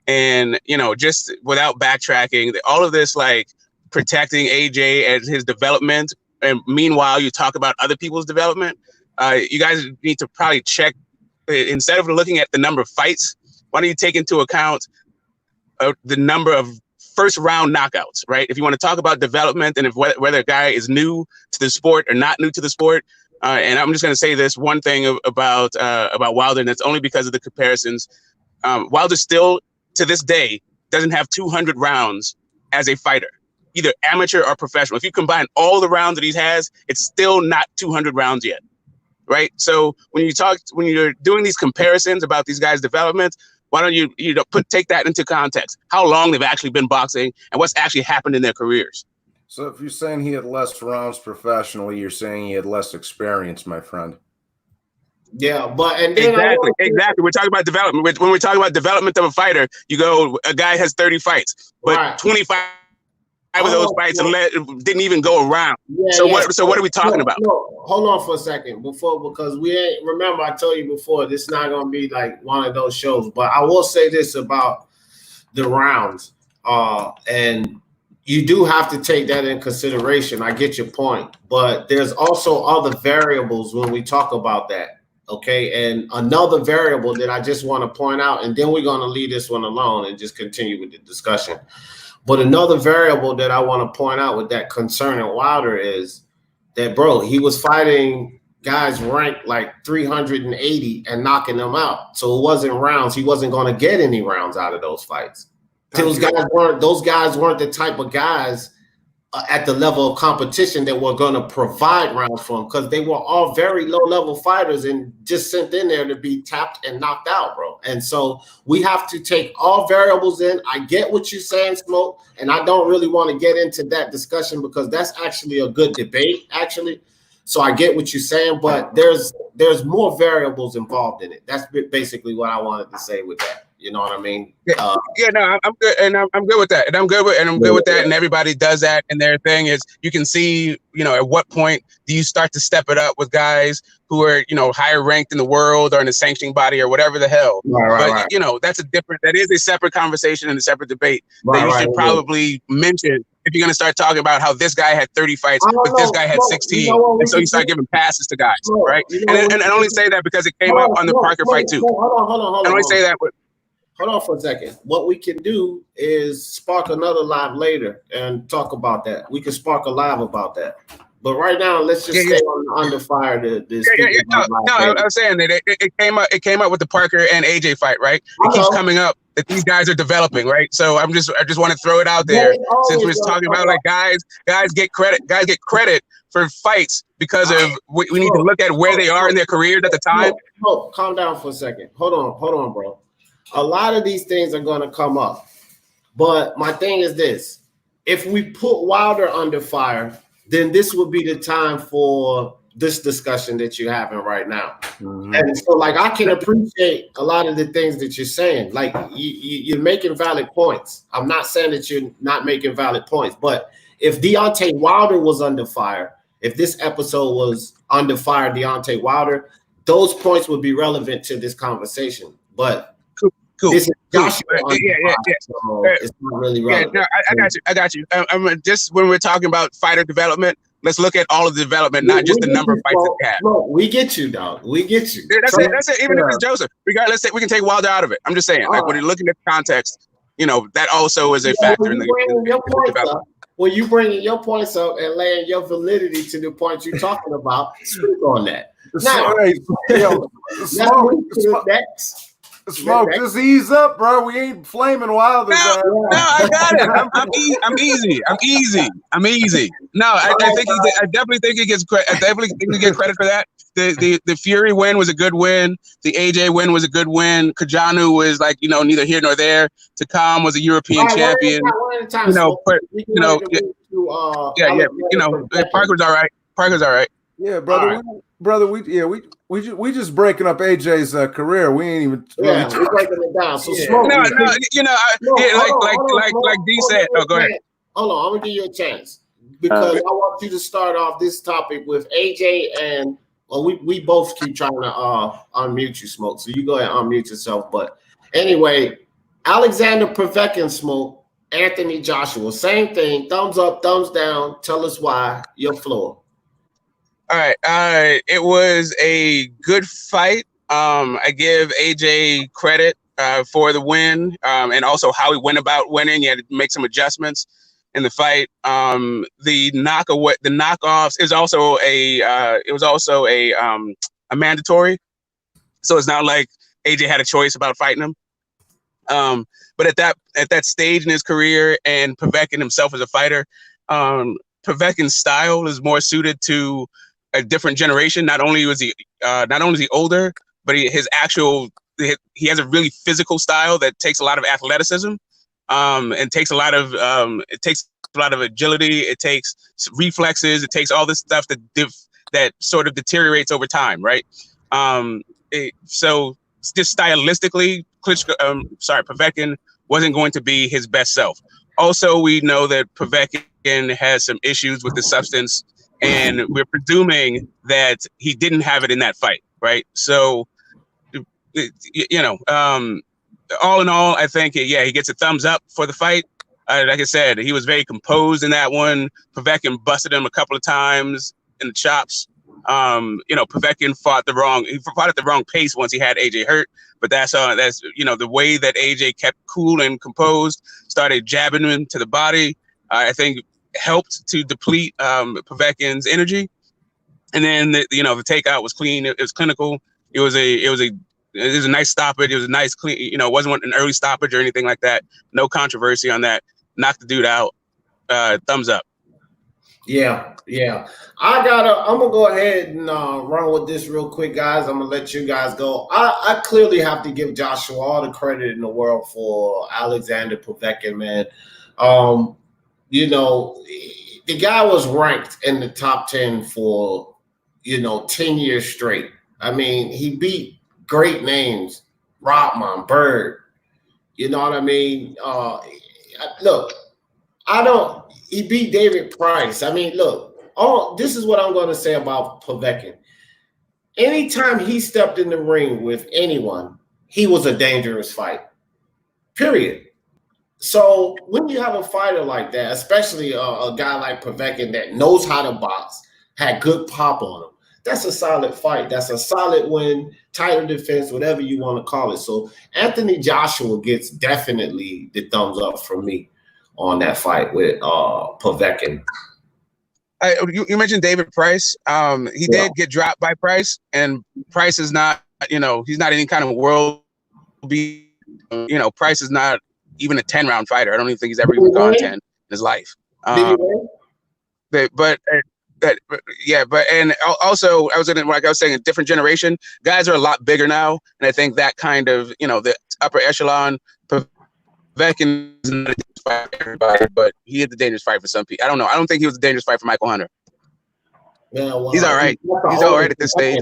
And, you know, just without backtracking, all of this, like protecting AJ and his development. And meanwhile, you talk about other people's development. You guys need to probably check, instead of looking at the number of fights, why don't you take into account the number of first round knockouts, right? If you want to talk about development and whether a guy is new to the sport or not new to the sport. And I'm just going to say this one thing about Wilder, and it's only because of the comparisons. Wilder still, to this day, doesn't have 200 rounds as a fighter, either amateur or professional. If you combine all the rounds that he has, it's still not 200 rounds yet. Right. So when you're doing these comparisons about these guys' development, why don't you take that into context? How long they've actually been boxing and what's actually happened in their careers.
So if you're saying he had less rounds professionally, you're saying he had less experience, my friend.
Yeah, but
exactly. We're talking about development. When we're talking about development of a fighter, you go, a guy has 30 fights, but right. 25 of those fights didn't even go around. Yeah, so what are we talking about?
No, hold on for a second because we ain't, remember I told you before, this is not gonna be like one of those shows, but I will say this about the rounds. And you do have to take that in consideration. I get your point, but there's also other variables when we talk about that. Okay, and another variable that I just want to point out, and then we're going to leave this one alone and just continue with the discussion. But another variable that I want to point out with that concerning Wilder is that, bro, he was fighting guys ranked like 380 and knocking them out. So it wasn't rounds. He wasn't going to get any rounds out of those fights. Those guys weren't the type of guys at the level of competition that were going to provide rounds for him, because they were all very low-level fighters and just sent in there to be tapped and knocked out, bro. And so we have to take all variables in. I get what you're saying, Smoke, and I don't really want to get into that discussion because that's actually a good debate, actually. So I get what you're saying, but there's more variables involved in it. That's basically what I wanted to say with that. You know what I mean?
I'm good, and I'm good with that, and I'm good with that, and everybody does that. And their thing is, you can see, at what point do you start to step it up with guys who are, higher ranked in the world or in the sanctioning body or whatever the hell. Right. That is a separate conversation and a separate debate that you should probably mention if you're going to start talking about how this guy had 30 fights, but this guy had 16, and so you start giving passes to guys, right? And I only say that because it came up on the Parker fight too. Hold on. I only say that.
Hold on for a second. What we can do is spark another live later and talk about that. We can spark a live about that. But right now, let's just stay on under fire.
I was saying that it came up with the Parker and AJ fight, right? It keeps coming up that these guys are developing, right? So I just want to throw it out there since we're talking about like guys get credit for fights because of we need to look at where they are in their careers at the time.
Calm down for a second. Hold on, bro. A lot of these things are going to come up. But my thing is this. If we put Wilder under fire, then this would be the time for this discussion that you're having right now. And so, like, I can appreciate a lot of the things that you're saying. Like, you're making valid points. I'm not saying that you're not making valid points, but if Deontay Wilder was under fire, if this episode was under fire, Deontay Wilder, those points would be relevant to this conversation. But
cool.
This is Joshua.
Yeah.
So it's not really relevant.
Yeah, no, I got you. I'm just when we're talking about fighter development, let's look at all of the development, not just the number of fights that they have.
No, we get you, dog. We get you.
That's it. Even if it's Joseph, regardless, we can take Wilder out of it. I'm just saying, like, when you're looking at the context, that also is a factor in the development.
When you bringing your points up and laying your validity to the point you're talking about, speak on that. Now, next.
Smoke, just ease up, bro. We ain't flaming Wilder.
No, I got it. I'm easy. No, I definitely think he gets credit. I definitely think he gets credit for that. The Fury win was a good win. The AJ win was a good win. Kajanu was like, neither here nor there. Takam was a European champion. Parker's all right.
Yeah, brother. We just breaking up AJ's career. We ain't even.
We're breaking it down. So Smoke.
Like D said. Oh, go ahead.
Hold on, I'm gonna give you a chance because I want you to start off this topic with AJ and we both keep trying to unmute you, Smoke. So you go ahead and unmute yourself. But anyway, Alexander Povetkin, Smoke, Anthony Joshua, same thing. Thumbs up, thumbs down. Tell us why. Your floor.
All right. It was a good fight. I give AJ credit for the win and also how he went about winning. He had to make some adjustments in the fight. The knockoffs is also a mandatory. So it's not like AJ had a choice about fighting him. But at that stage in his career, and Povetkin himself as a fighter, Povetkin's style is more suited to a different generation. Not only is he older, but he has a really physical style that takes a lot of athleticism, and takes a lot of agility. It takes reflexes. It takes all this stuff that sort of deteriorates over time, right? So just stylistically, Povetkin wasn't going to be his best self. Also, we know that Povetkin has some issues with the substance, and we're presuming that he didn't have it in that fight, right? So, all in all, I think, he gets a thumbs up for the fight. Like I said, he was very composed in that one. Povetkin busted him a couple of times in the chops. Povetkin fought at the wrong pace once he had AJ hurt, but that's the way that AJ kept cool and composed, started jabbing him to the body. I think helped to deplete Povetkin's energy, and then the takeout was clean. It was clinical. It was a nice stoppage. It was a nice clean. It wasn't an early stoppage or anything like that. No controversy on that. Knocked the dude out. Thumbs up.
Yeah. I'm gonna go ahead and run with this real quick, guys. I'm gonna let you guys go. I clearly have to give Joshua all the credit in the world for Alexander Povetkin, man. The guy was ranked in the top 10 for 10 years straight. I mean, he beat great names, Rodman, Bird. You know what I mean? He beat David Price. I mean, this is what I'm going to say about Povetkin. Anytime he stepped in the ring with anyone, he was a dangerous fight. Period. So when you have a fighter like that, especially a guy like Povetkin that knows how to box, had good pop on him, that's a solid fight. That's a solid win, title defense, whatever you want to call it. So Anthony Joshua gets definitely the thumbs up from me on that fight with Povetkin.
You mentioned David Price. He did get dropped by Price, and Price is not, he's not any kind of world beat. Price is not even a 10-round fighter. I don't even think he's ever even gone 10 in his life. And also I was saying, a different generation. Guys are a lot bigger now, and I think that kind of, the upper echelon. Povetkin is not a dangerous fight for everybody, but he is the dangerous fight for some people. I don't know. I don't think he was a dangerous fight for Michael Hunter.
Yeah, well,
he's all right. He's all right at this stage.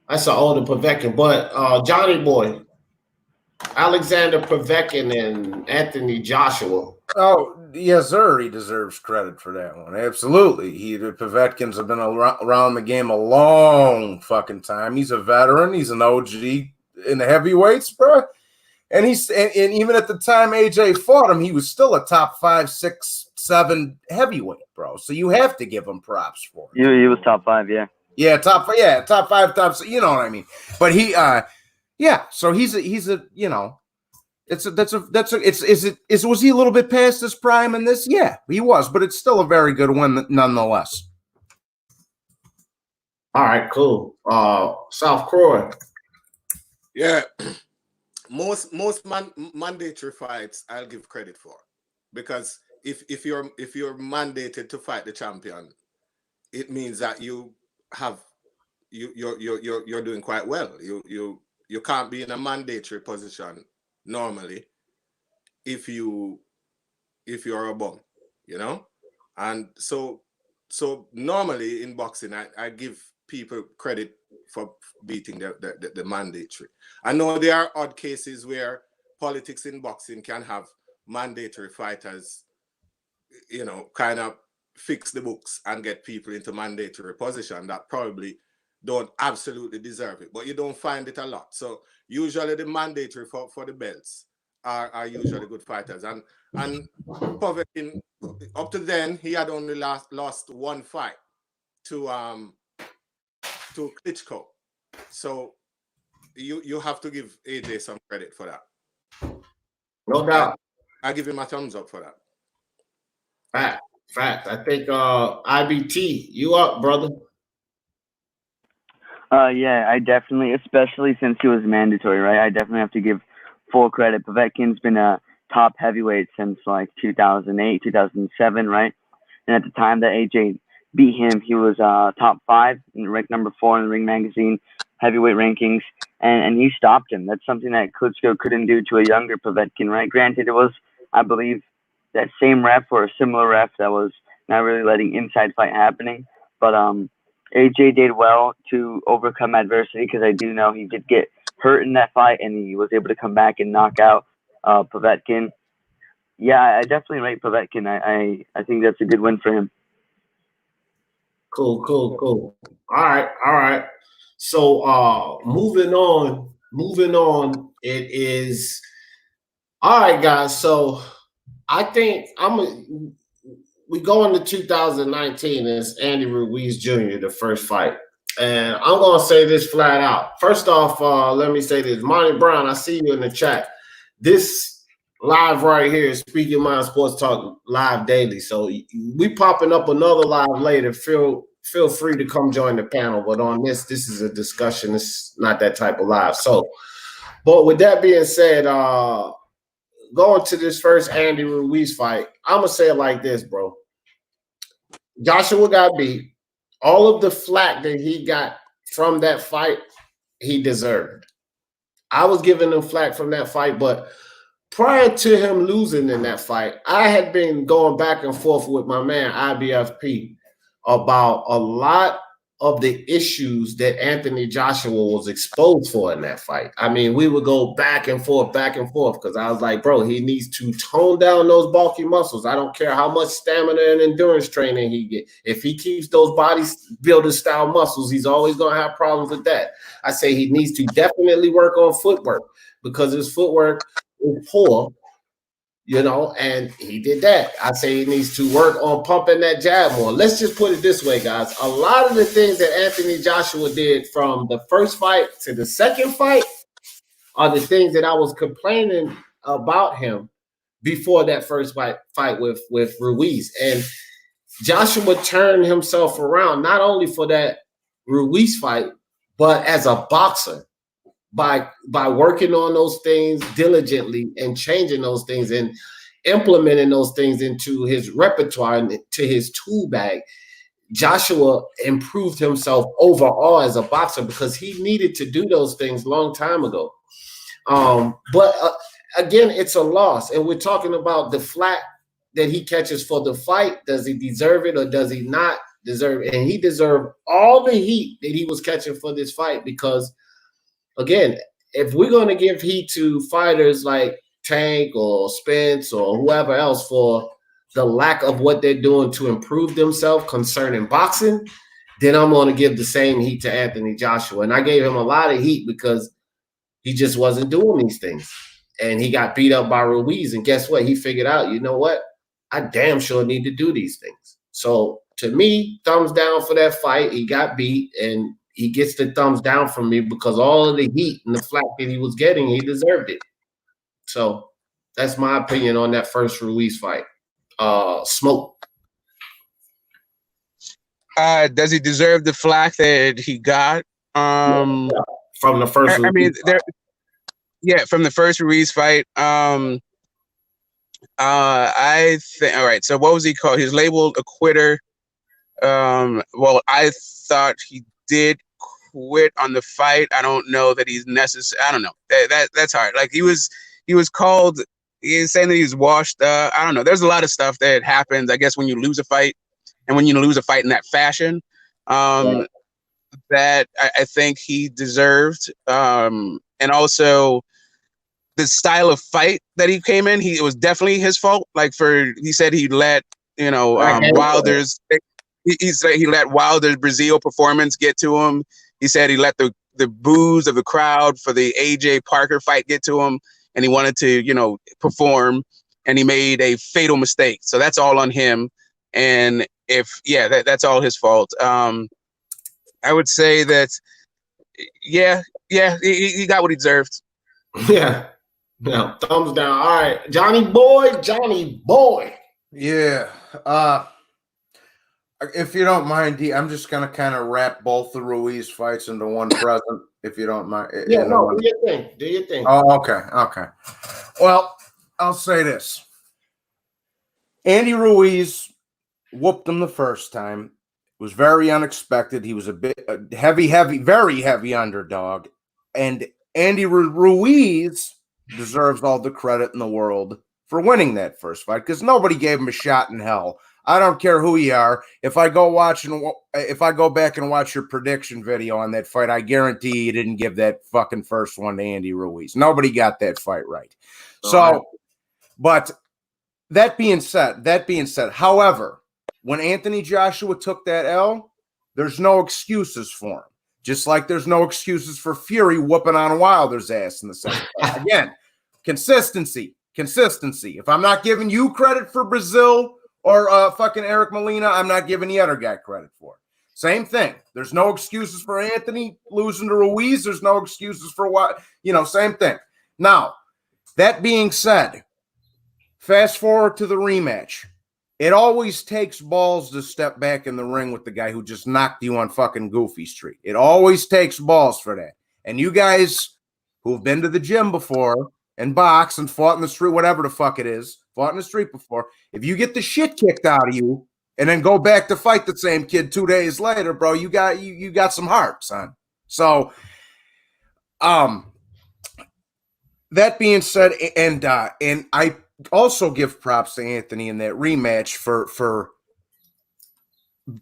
That's an older Povetkin, but Johnny Boy, Alexander Povetkin and Anthony Joshua.
Oh, yes, sir. He deserves credit for that one. Absolutely. The Povetkins have been around the game a long fucking time. He's a veteran. He's an OG in the heavyweights, bro. And and even at the time AJ fought him, he was still a top 5, 6, 7 heavyweight, bro. So you have to give him props for it.
He was top 5, yeah.
Yeah, top 5, top 6, you know what I mean. But he so he's a you know, was he a little bit past his prime in this? Yeah, he was, but it's still a very good win nonetheless.
All right, cool. South Croy.
Yeah. Most mandatory fights I'll give credit for, because if you're mandated to fight the champion, it means that you're doing quite well. You can't be in a mandatory position normally if you're a bum, you know. And so normally in boxing I give people credit for beating the mandatory. I know there are odd cases where politics in boxing can have mandatory fighters, you know, kind of fix the books and get people into mandatory position that probably don't absolutely deserve it, but you don't find it a lot. So usually the mandatory for the belts are usually good fighters. And Povetkin, up to then, he had only lost one fight to Klitschko. So you have to give AJ some credit for that.
No doubt.
I give him a thumbs up for
that. Fact. I think IBT, you up, brother?
Yeah, I definitely, especially since he was mandatory, right? I definitely have to give full credit. Povetkin's been a top heavyweight since like 2008, 2007, right? And at the time that AJ beat him, he was top 5 and ranked number 4 in the Ring Magazine heavyweight rankings, and he stopped him. That's something that Klitschko couldn't do to a younger Povetkin, right? Granted, it was, I believe, that same ref or a similar ref that was not really letting inside fight happening. But AJ did well to overcome adversity, because I do know he did get hurt in that fight, and he was able to come back and knock out Povetkin. Yeah, I definitely rate Povetkin. I think that's a good win for him.
Cool. All right. So moving on, it is all right, guys. So I think we go into 2019 as Andy Ruiz Jr., the first fight. And I'm gonna say this flat out. First off, let me say this. Monty Brown, I see you in the chat. This live right here is Speaking Mind Sports Talk Live Daily. So we popping up another live later. Feel free to come join the panel. But on this is a discussion. It's not that type of live. So, but with that being said, going to this first Andy Ruiz fight, I'm gonna say it like this, bro. Joshua got beat. All of the flack that he got from that fight, he deserved. I was giving him flack from that fight, but prior to him losing in that fight, I had been going back and forth with my man IBFP about a lot of the issues that Anthony Joshua was exposed for in that fight. I mean, we would go back and forth, because I was like, bro, he needs to tone down those bulky muscles. I don't care how much stamina and endurance training he get. If he keeps those bodybuilder style muscles, he's always going to have problems with that. I say he needs to definitely work on footwork, because his footwork is poor. You know, and he did that. I say he needs to work on pumping that jab more. Let's just put it this way, guys. A lot of the things that Anthony Joshua did from the first fight to the second fight are the things that I was complaining about him before that first fight with Ruiz. And Joshua turned himself around, not only for that Ruiz fight, but as a boxer. By working on those things diligently and changing those things and implementing those things into his repertoire and to his tool bag, Joshua improved himself overall as a boxer, because he needed to do those things a long time ago. But again, it's a loss. And we're talking about the flack that he catches for the fight. Does he deserve it or does he not deserved, and he deserved all the heat that he was catching for this fight because, again, if we're going to give heat to fighters like Tank or Spence or whoever else for the lack of what they're doing to improve themselves concerning boxing, then I'm going to give the same heat to Anthony Joshua. And I gave him a lot of heat because he just wasn't doing these things. And he got beat up by Ruiz. And guess what? He figured out, you know what? I damn sure need to do these things. So to me, thumbs down for that fight. He got beat, and he gets the thumbs down from me because all of the heat and the flack that he was getting, he deserved it. So that's my opinion on that first Ruiz fight. Smoke.
Does he deserve the flack that he got?
From the first.
I mean, from the first Ruiz fight. I think. All right. So what was he called? He was labeled a quitter. Well, I thought he did quit on the fight. I don't know that he's necessary. I don't know. That's hard. Like he was called. He was saying that he was washed. I don't know. There's a lot of stuff that happens, I guess, when you lose a fight, and when you lose a fight in that fashion, that I think he deserved. And also the style of fight that he came in, it was definitely his fault. Like he said he let Wilder's. He said he let Wilder's Brazil performance get to him. He said he let the boos of the crowd for the AJ Parker fight get to him, and he wanted to, perform, and he made a fatal mistake. So that's all on him. And that's all his fault. I would say that, he got what he deserved.
Yeah. Thumbs down. All right, Johnny boy.
Yeah. If you don't mind, D, I'm just gonna kind of wrap both the Ruiz fights into one present, if you don't mind.
Yeah, no, do your thing. Do your thing.
Oh, okay. Well, I'll say this. Andy Ruiz whooped him the first time. It was very unexpected. He was a very heavy underdog. And Andy Ruiz deserves all the credit in the world for winning that first fight because nobody gave him a shot in hell. I don't care who you are. If I go back and watch your prediction video on that fight, I guarantee you didn't give that fucking first one to Andy Ruiz. Nobody got that fight right. But that being said, however, when Anthony Joshua took that L, there's no excuses for him. Just like there's no excuses for Fury whooping on Wilder's ass in the second fight. Again, consistency. If I'm not giving you credit for Brazil or fucking Eric Molina, I'm not giving the other guy credit for it. Same thing. There's no excuses for Anthony losing to Ruiz. There's no excuses for what, same thing. Now, that being said, fast forward to the rematch. It always takes balls to step back in the ring with the guy who just knocked you on fucking Goofy Street. It always takes balls for that. And you guys who've been to the gym before and boxed and fought in the street, whatever the fuck it is, fought in the street before, if you get the shit kicked out of you and then go back to fight the same kid 2 days later, bro, you got some heart, son. So, that being said, and I also give props to Anthony in that rematch for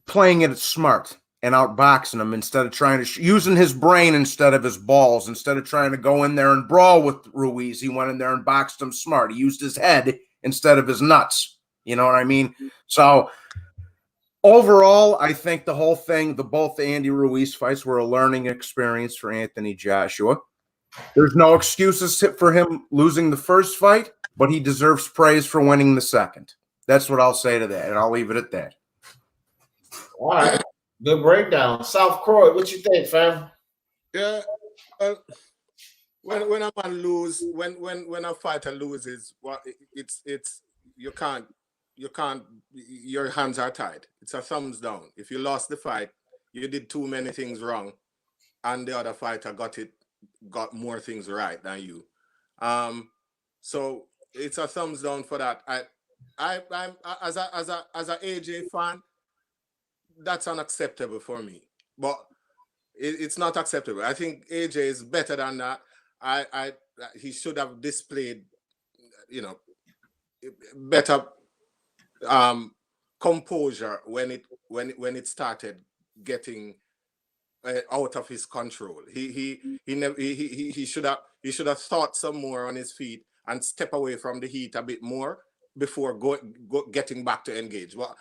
playing it smart and outboxing him instead of trying to using his brain instead of his balls. Instead of trying to go in there and brawl with Ruiz, he went in there and boxed him smart. He used his head instead of his nuts. You know what I mean? So overall, I think the whole thing, both the Andy Ruiz fights were a learning experience for Anthony Joshua. There's no excuses for him losing the first fight, but he deserves praise for winning the second. That's what I'll say to that, and I'll leave it at that.
All right. Good breakdown. South Croy, what you think, fam?
Yeah. When a man lose, when a fighter loses, it's you can't, your hands are tied. It's a thumbs down. If you lost the fight, you did too many things wrong, and the other fighter got more things right than you. So it's a thumbs down for that. I'm as a AJ fan, that's unacceptable for me. But it's not acceptable. I think AJ is better than that. He should have displayed, better composure when it started getting out of his control. He should have thought some more on his feet and step away from the heat a bit more before getting back to engage. Well,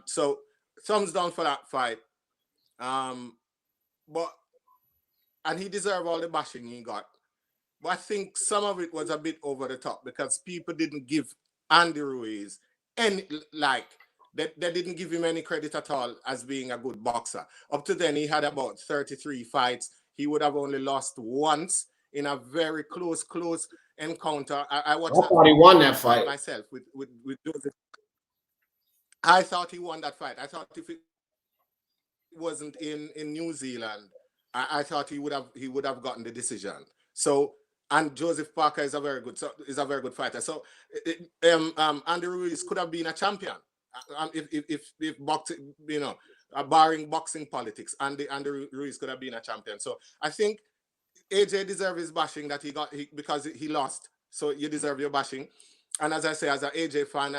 so thumbs down for that fight. But and he deserved all the bashing he got. But I think some of it was a bit over the top because people didn't give Andy Ruiz any, like, they didn't give him any credit at all as being a good boxer. Up to then, he had about 33 fights. He would have only lost once in a very close encounter. I
thought he won that fight
myself with Joseph. I thought he won that fight. I thought if it wasn't in New Zealand, I thought he would have gotten the decision. So, and Joseph Parker is a very good fighter. So Andy Ruiz could have been a champion if boxing, barring boxing politics, Andy Ruiz could have been a champion. So I think AJ deserves his bashing that he got because he lost. So you deserve your bashing. And as I say, as an AJ fan,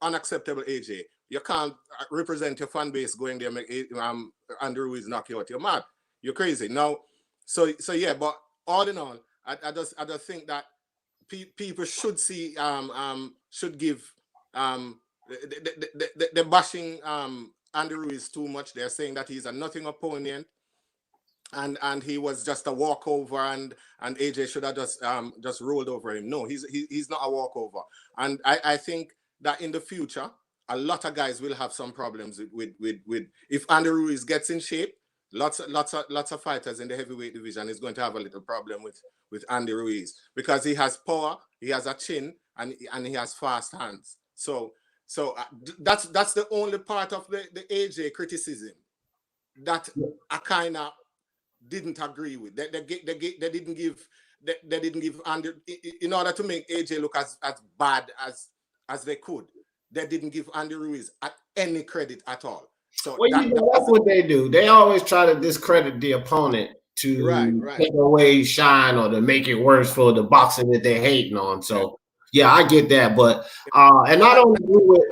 unacceptable AJ. You can't represent your fan base going there and make Andy Ruiz knock you out. You're mad. You're crazy. Now, so yeah, but all in all, I just think that people should see should give the bashing Andy Ruiz too much. They're saying that he's a nothing opponent and he was just a walkover and AJ should have just rolled over him. No, he's not a walkover. And I think that in the future a lot of guys will have some problems with if Andy Ruiz gets in shape. Lots of fighters in the heavyweight division is going to have a little problem with Andy Ruiz because he has power, he has a chin, and he has fast hands. So that's the only part of the AJ criticism that I kind of didn't agree with. They didn't give Andy, in order to make AJ look as bad as they could. They didn't give Andy Ruiz any credit at all. So
that's what they do. They always try to discredit the opponent to take away shine or to make it worse for the boxer that they're hating on. So yeah, I get that, but and I don't agree with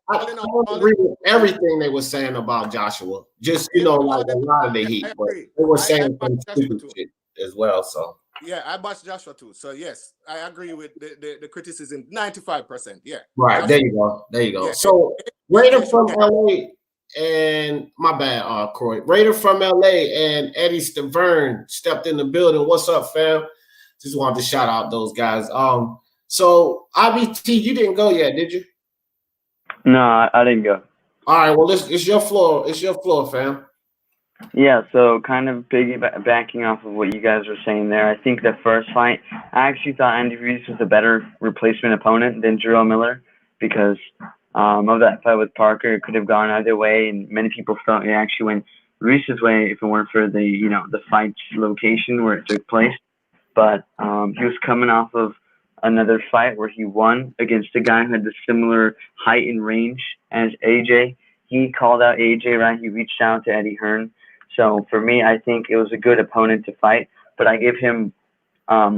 I don't agree with everything they were saying about Joshua. Just like a lot of the heat, but they were saying some stupid shit as well. So
yeah, I bashed Joshua too. So yes, I agree with the criticism 95%. Yeah.
Right.
Joshua.
There you go. Yeah. So Raider from LA and my bad, Corey. Raider from LA and Eddie Stavern stepped in the building. What's up, fam? Just wanted to shout out those guys. So IBT, you didn't go yet, did you?
No, I didn't go.
All right, well, it's your floor. It's your floor, fam.
Yeah, so kind of backing off of what you guys were saying there, I think the first fight, I actually thought Andy Ruiz was a better replacement opponent than Jarrell Miller because of that fight with Parker. It could have gone either way, and many people thought it actually went Ruiz's way if it weren't for the fight's location where it took place. But he was coming off of another fight where he won against a guy who had the similar height and range as AJ. He called out AJ, right? He reached out to Eddie Hearn. So for me, I think it was a good opponent to fight. But I give him, I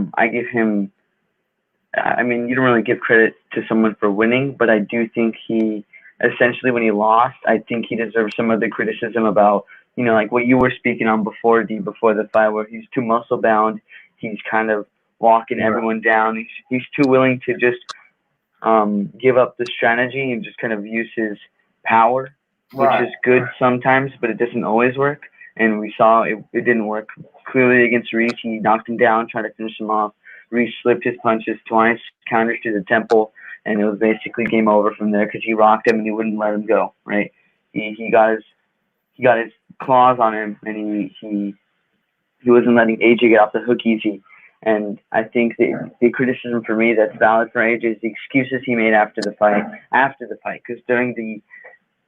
mean, you don't really give credit to someone for winning, but I do think he, essentially when he lost, I think he deserves some of the criticism about, like what you were speaking on before the fight, where he's too muscle bound. He's kind of walking everyone down. He's too willing to just give up the strategy and just kind of use his power, which is good sometimes, but it doesn't always work. And we saw it didn't work clearly against Ruiz. He knocked him down, tried to finish him off. Ruiz slipped his punches twice, counters to the temple, and it was basically game over from there because he rocked him and he wouldn't let him go. Right? He got his claws on him, and he wasn't letting AJ get off the hook easy. And I think the criticism for me that's valid for AJ is the excuses he made after the fight. Because during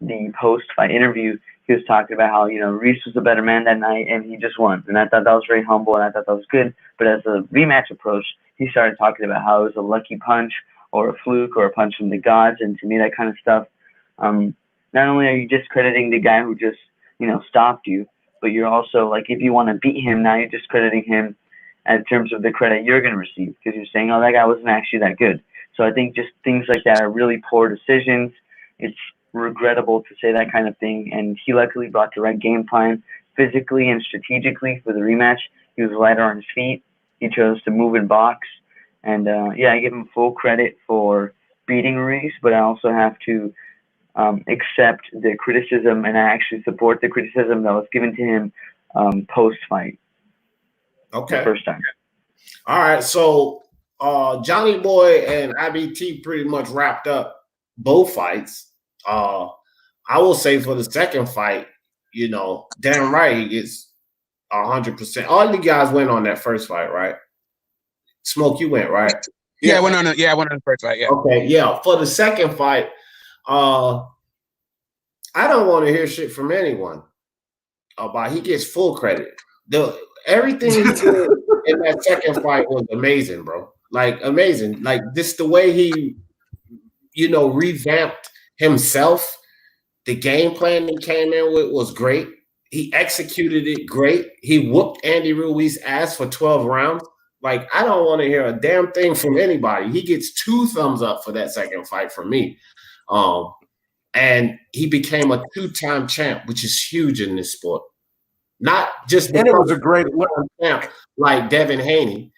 the post-fight interview, he was talking about how, Ruiz was a better man that night and he just won. And I thought that was very humble and I thought that was good. But as the rematch approached, he started talking about how it was a lucky punch or a fluke or a punch from the gods. And to me, that kind of stuff, not only are you discrediting the guy who just, stopped you, but you're also, like, if you want to beat him, now you're discrediting him in terms of the credit you're going to receive because you're saying, oh, that guy wasn't actually that good. So I think just things like that are really poor decisions. It's regrettable to say that kind of thing. And he luckily brought the right game plan physically and strategically for the rematch. He was lighter on his feet. He chose to move and box. And yeah, I give him full credit for beating Ruiz, but I also have to accept the criticism, and I actually support the criticism that was given to him post-fight.
Okay.
The first time.
All right. So Johnny Boy and IBT pretty much wrapped up both fights. I will say for the second fight, you know, damn right he gets 100%. All the guys went on that first fight, right? Smoke, you went, right?
Yeah, I went on the first fight. Yeah.
Okay, yeah. For the second fight, I don't want to hear shit from anyone about he gets full credit. Everything he did in that second fight was amazing, bro. Like amazing. Like this, the way he, you know, revamped himself. The game plan he came in with was great. He executed it great. He whooped Andy Ruiz's ass for 12 rounds. Like, I don't want to hear a damn thing from anybody. He gets 2 thumbs up for that second fight from me. And he became a 2-time champ, which is huge in this sport. Not just
and it was a great
champ like Devin Haney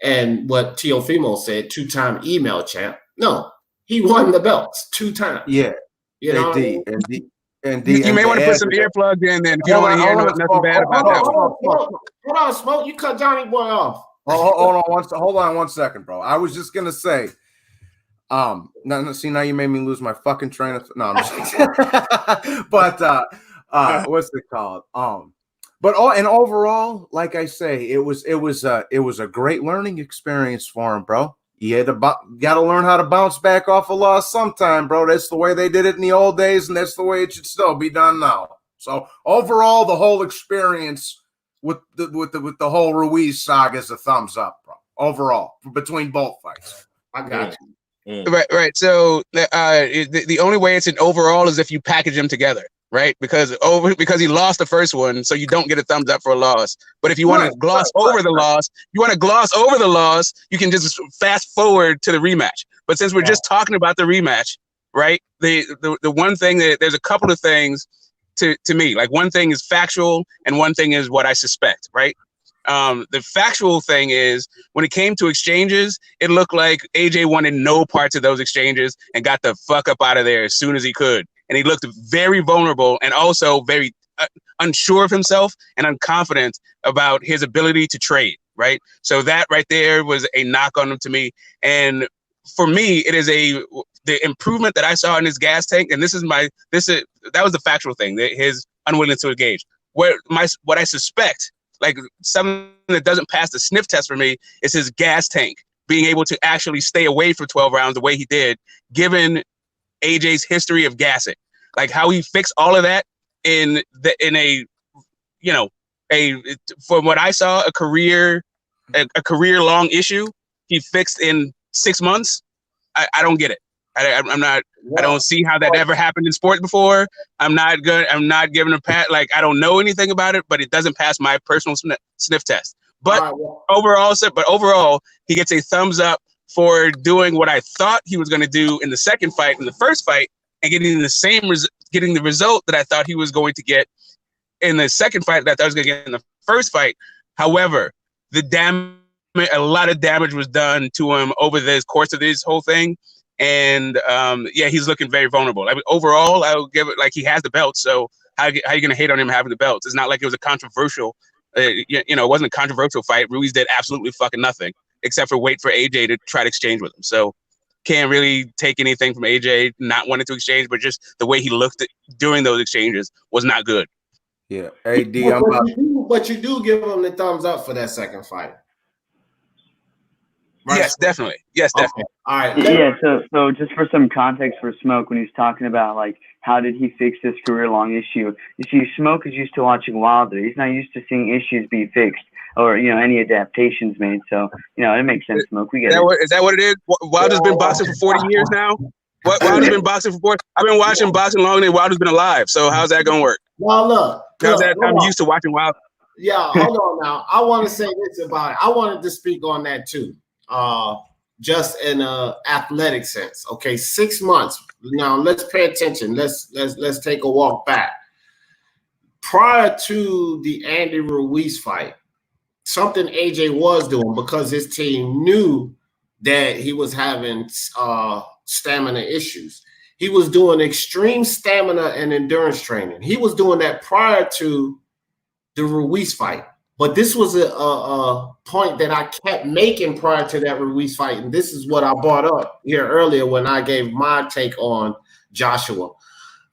and what Teofimo said, 2-time email champ. No, he won the belts 2 times.
Yeah.
You know
you may want to put some earplugs in then if you don't want to hear nothing bad about that one.
Hold on, Smoke. You cut Johnny Boy off.
Hold on 1 second, bro. I was just gonna say, see, now you made me lose my fucking train of no, I'm just but what's it called? But overall, like I say, it was a great learning experience for him, bro. You got to learn how to bounce back off a loss sometime, bro. That's the way they did it in the old days, and that's the way it should still be done now. So overall, the whole experience with the whole Ruiz saga is a thumbs up, bro. Overall, between both fights.
I got you.
Right. So the only way it's an overall is if you package them together, right? Because he lost the first one, so you don't get a thumbs up for a loss. But if you want to gloss over the loss, you can just fast forward to the rematch. But since we're just talking about the rematch, right? The one thing that there's a couple of things to me. Like one thing is factual and one thing is what I suspect, right? The factual thing is when it came to exchanges, it looked like AJ wanted no parts of those exchanges and got the fuck up out of there as soon as he could. And he looked very vulnerable and also very unsure of himself and unconfident about his ability to trade, right? So that right there was a knock on him to me. And for me, it is the improvement that I saw in his gas tank. And that was the factual thing, his unwillingness to engage. What I suspect, like something that doesn't pass the sniff test for me, is his gas tank being able to actually stay away for 12 rounds the way he did, given AJ's history of gassing. Like how he fixed all of that in from what I saw, a career long issue he fixed in 6 months. I don't get it. I'm not. I don't see how that ever happened in sports before. I'm not giving a pat. Like I don't know anything about it, but it doesn't pass my personal sniff test. But overall, he gets a thumbs up for doing what I thought he was going to do in the second fight, in the first fight, and getting the result that I thought he was going to get in the second fight that I thought he was going to get in the first fight. However, a lot of damage was done to him over the course of this whole thing. And he's looking very vulnerable. I mean, overall, I would give it like he has the belt. So how are you going to hate on him having the belts? It's not like it was a controversial, it wasn't a controversial fight. Ruiz did absolutely fucking nothing except for wait for AJ to try to exchange with him. So can't really take anything from AJ not wanting to exchange, but just the way he looked during those exchanges was not good.
Yeah,
but you do give him the thumbs up for that second fight.
Right? Yes, definitely. Yes, definitely.
Okay. All right.
Yeah. So just for some context for Smoke, when he's talking about like how did he fix this career-long issue? You see, Smoke is used to watching Wilder. He's not used to seeing issues be fixed or any adaptations made. So it makes sense, Smoke. We get it.
Is that what it is? Wilder's been boxing for 40 years now. Wilder's been boxing for 40. I've been watching boxing longer than Wilder's been alive. So how's that gonna work?
Well, look.
I'm used to watching Wilder.
Yeah, hold on now. I want to say this about it. I wanted to speak on that too. just in a athletic sense. Okay, 6 months. Now let's pay attention. Let's take a walk back. Prior to the Andy Ruiz fight, something AJ was doing, because his team knew that he was having stamina issues. He was doing extreme stamina and endurance training. He was doing that prior to the Ruiz fight. But this was a point that I kept making prior to that Ruiz fight. And this is what I brought up here earlier when I gave my take on Joshua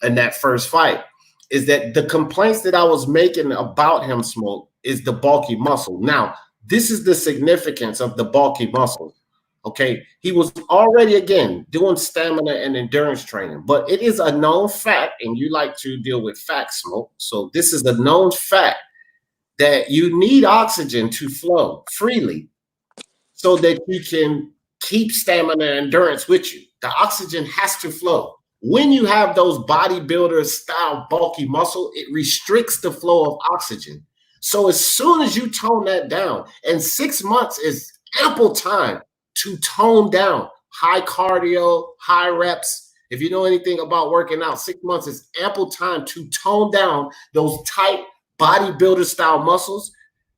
in that first fight, is that the complaints that I was making about him, Smoke, is the bulky muscle. Now, this is the significance of the bulky muscle. Okay, he was already, again, doing stamina and endurance training, but it is a known fact, and you like to deal with facts, Smoke. So this is a known fact that you need oxygen to flow freely so that you can keep stamina and endurance with you. The oxygen has to flow. When you have those bodybuilder style bulky muscle, it restricts the flow of oxygen. So as soon as you tone that down, and 6 months is ample time to tone down high cardio, high reps. If you know anything about working out, 6 months is ample time to tone down those tight bodybuilder style muscles.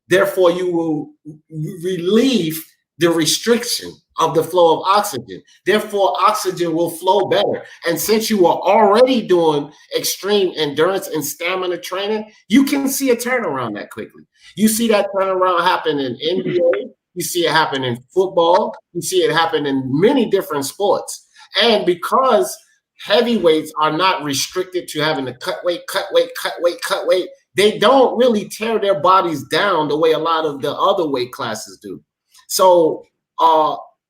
Therefore, you will relieve the restriction of the flow of oxygen. Therefore, oxygen will flow better. And since you are already doing extreme endurance and stamina training, you can see a turnaround that quickly. You see that turnaround happen in NBA. You see it happen in football. You see it happen in many different sports. And because heavyweights are not restricted to having to cut weight, they don't really tear their bodies down the way a lot of the other weight classes do. So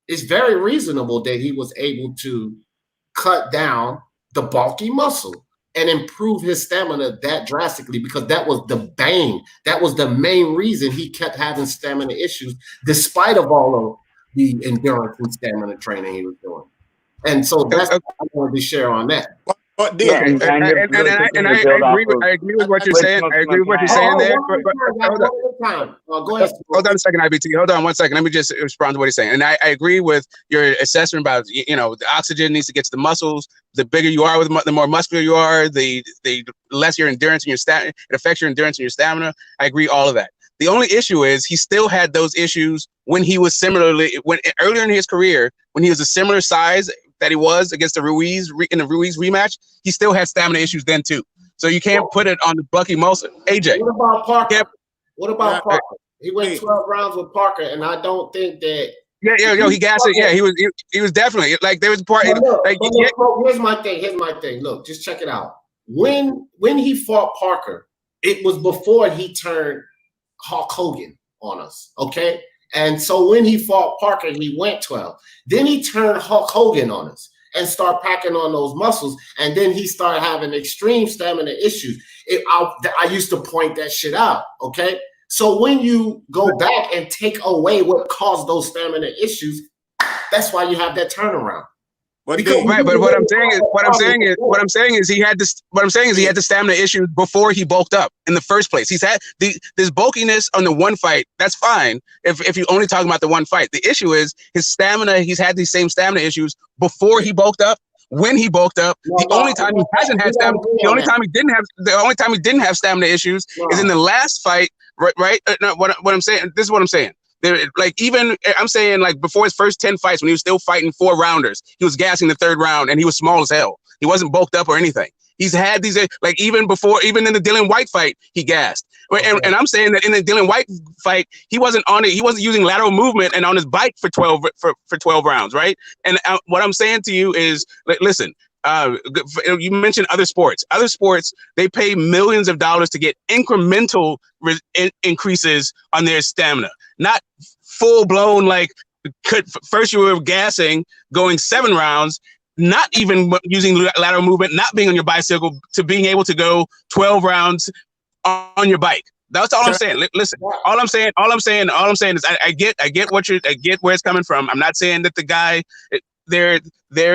it's very reasonable that he was able to cut down the bulky muscle and improve his stamina that drastically, because that was the bane. That was the main reason he kept having stamina issues, despite of all of the endurance and stamina training he was doing. And so that's what I wanted to share on that.
And I agree with what you're saying. I agree with what you're saying there.
Go ahead.
Hold on a second, IBT. Hold on 1 second. Let me just respond to what he's saying. And I agree with your assessment about, the oxygen needs to get to the muscles. The bigger you are, the more muscular you are, the less your endurance and your stamina. It affects your endurance and your stamina. I agree all of that. The only issue is he still had those issues when he was earlier in his career, when he was a similar size that he was against the Ruiz in the Ruiz rematch. He still had stamina issues then too. So you can't put it on the bulky muscle. AJ.
What about Parker? What about Parker? He went 12 rounds with Parker, and I don't think that.
He gassed it. Yeah, he was definitely like there was a part.
Here's my thing. Look, just check it out. When he fought Parker, it was before he turned Hulk Hogan on us. Okay. And so when he fought Parker, he went 12. Then he turned Hulk Hogan on us and started packing on those muscles. And then he started having extreme stamina issues. I used to point that shit out, okay? So when you go back and take away what caused those stamina issues, that's why you have that turnaround.
But what I'm saying is he had the stamina issues before he bulked up in the first place. He's had this bulkiness on the one fight. That's fine if you only talking about the one fight. The issue is his stamina. He's had these same stamina issues before he bulked up. When he bulked up, the only time he hasn't had stamina, the only time he didn't have stamina issues is in the last fight. Right? What I'm saying. This is what I'm saying. I'm saying before his first 10 fights, when he was still fighting 4-rounders, he was gassing the third round and he was small as hell. He wasn't bulked up or anything. He's had these even in the Dillian White fight, he gassed. And I'm saying that in the Dillian White fight, he wasn't using lateral movement and on his bike for 12 rounds, right? And what I'm saying to you is, listen. You mentioned other sports. Other sports, they pay millions of dollars to get incremental increases on their stamina, not full blown first you were gassing, going 7 rounds, not even using lateral movement, not being on your bicycle, to being able to go 12 rounds on your bike. That's all I'm saying. Listen, all I'm saying is I get where it's coming from. I'm not saying that the guy there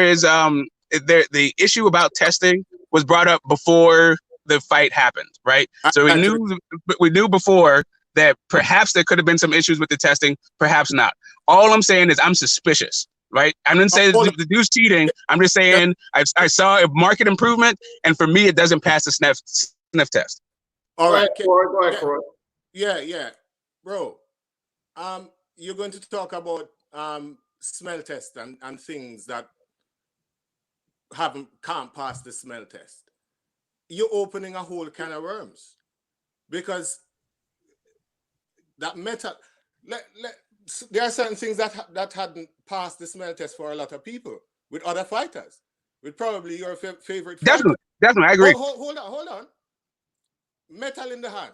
is the issue about testing was brought up before the fight happened, right? So we knew before that perhaps there could have been some issues with the testing, perhaps not. All I'm saying is I'm suspicious, right? I didn't say the dude's cheating. I'm just saying I saw a market improvement, and for me, it doesn't pass the sniff test.
All right,
go ahead, Corey.
Yeah, bro. You're going to talk about smell test and things that can't pass the smell test. You're opening a whole can of worms, because that metal. There are certain things that hadn't passed the smell test for a lot of people with other fighters, with probably your favorite fighter.
Definitely, I agree.
Hold on. Metal in the hand.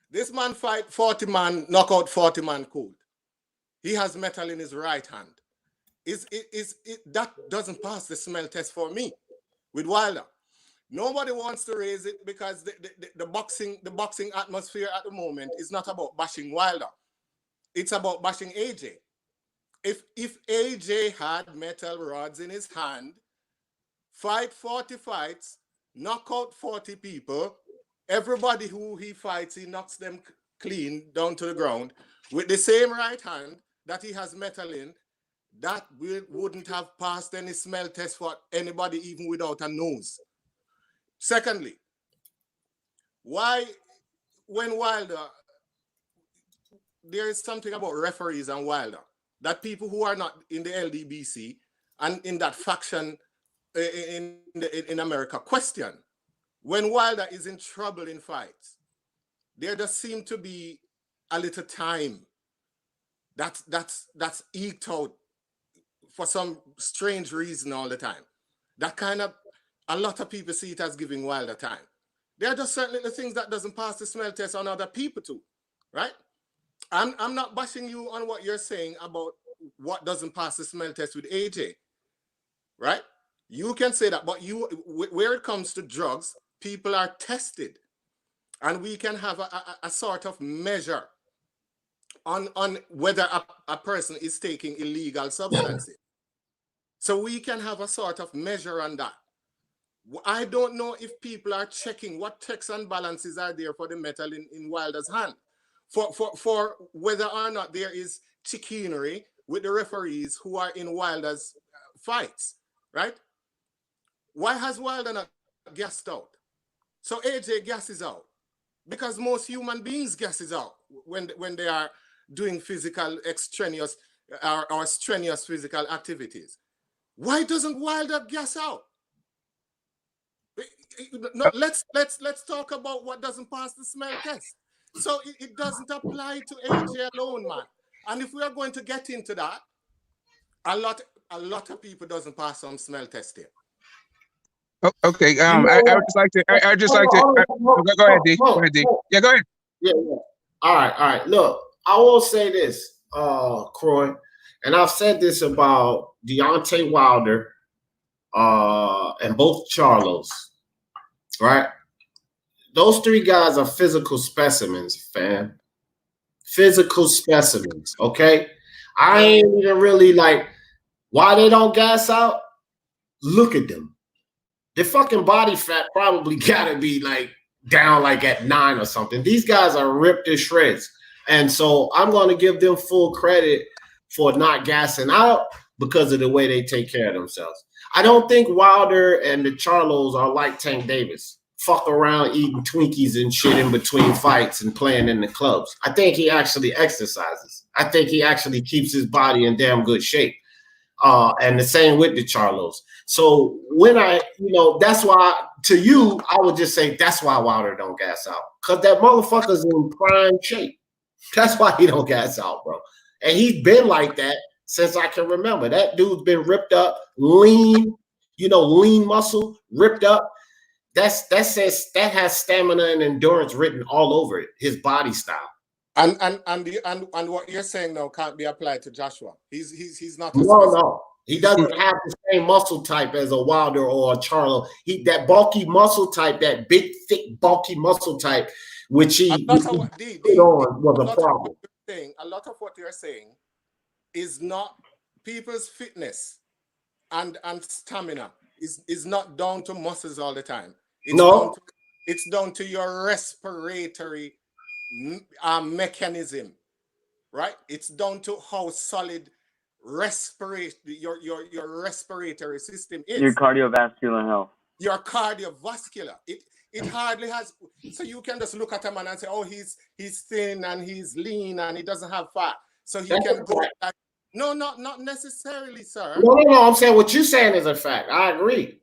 This man fight 40 man, knock out 40 man cold. He has metal in his right hand. That doesn't pass the smell test for me with Wilder. Nobody wants to raise it because the boxing atmosphere at the moment is not about bashing Wilder. It's about bashing AJ. If AJ had metal rods in his hand, fight 40 fights, knock out 40 people, everybody who he fights, he knocks them clean down to the ground with the same right hand that he has metal in, that wouldn't have passed any smell test for anybody, even without a nose. Secondly, why, when Wilder, there is something about referees and Wilder, that people who are not in the LDBC and in that faction in America question, when Wilder is in trouble in fights, there does seem to be a little time that's eked out for some strange reason all the time. That kind of, a lot of people see it as giving Wilder time. There are just certain little things that doesn't pass the smell test on other people too, right? I'm not bashing you on what you're saying about what doesn't pass the smell test with AJ, right? You can say that, but where it comes to drugs, people are tested, and we can have a sort of measure on whether a person is taking illegal substances. So we can have a sort of measure on that. I don't know if people are checking what checks and balances are there for the metal in Wilder's hand, for whether or not there is chicanery with the referees who are in Wilder's fights, right? Why has Wilder not gassed out? So AJ gasses out because most human beings gasses out when they are doing physical extraneous or strenuous physical activities. Why doesn't Wilder gas out? No, let's talk about what doesn't pass the smell test. So it doesn't apply to AJ alone, man. And if we are going to get into that, a lot of people doesn't pass some smell test here.
Oh, okay. I would just like to. Go ahead, D. Go ahead, D. Yeah, go ahead.
Yeah. All right. Look, I will say this, Croy, and I've said this about Deontay Wilder, and both Charlos, right? Those three guys are physical specimens, fam. Physical specimens, okay? I ain't even really like why they don't gas out. Look at them. Their fucking body fat probably gotta be like down like at 9 or something. These guys are ripped to shreds. And so I'm going to give them full credit for not gassing out because of the way they take care of themselves. I don't think Wilder and the Charlos are like Tank Davis. Fuck around eating Twinkies and shit in between fights and playing in the clubs. I think he actually exercises. I think he actually keeps his body in damn good shape. And the same with the Charlos. So when that's why to you, I would just say that's why Wilder don't gas out. Because that motherfucker's in prime shape. That's why he don't gas out, bro. And he's been like that since I can remember. That dude's been ripped up, lean, lean muscle, ripped up. That has stamina and endurance written all over it, his body style. And
what you're saying now can't be applied to Joshua. He's not.
No. He doesn't have the same muscle type as a Wilder or a Charlo. That bulky muscle type, that big, thick, bulky muscle type, which he was a problem.
A lot of what you're saying is not people's fitness and stamina is not down to muscles all the time. It's down to your respiratory mechanism, right? It's down to how solid your respiratory system is.
Your cardiovascular health.
Your cardiovascular. It hardly has. So you can just look at a man and say, oh, he's thin and he's lean and he doesn't have fat. So he can go like, no, not necessarily, sir.
No. I'm saying what you're saying is a fact. I agree.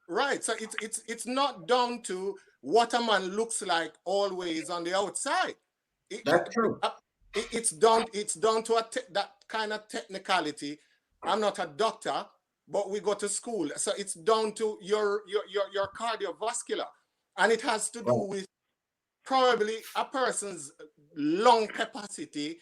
Right. So it's not down to what a man looks like always on the outside.
That's true.
It's down to that kind of technicality. I'm not a doctor, but we go to school, so it's down to your cardiovascular, and it has to do with probably a person's lung capacity.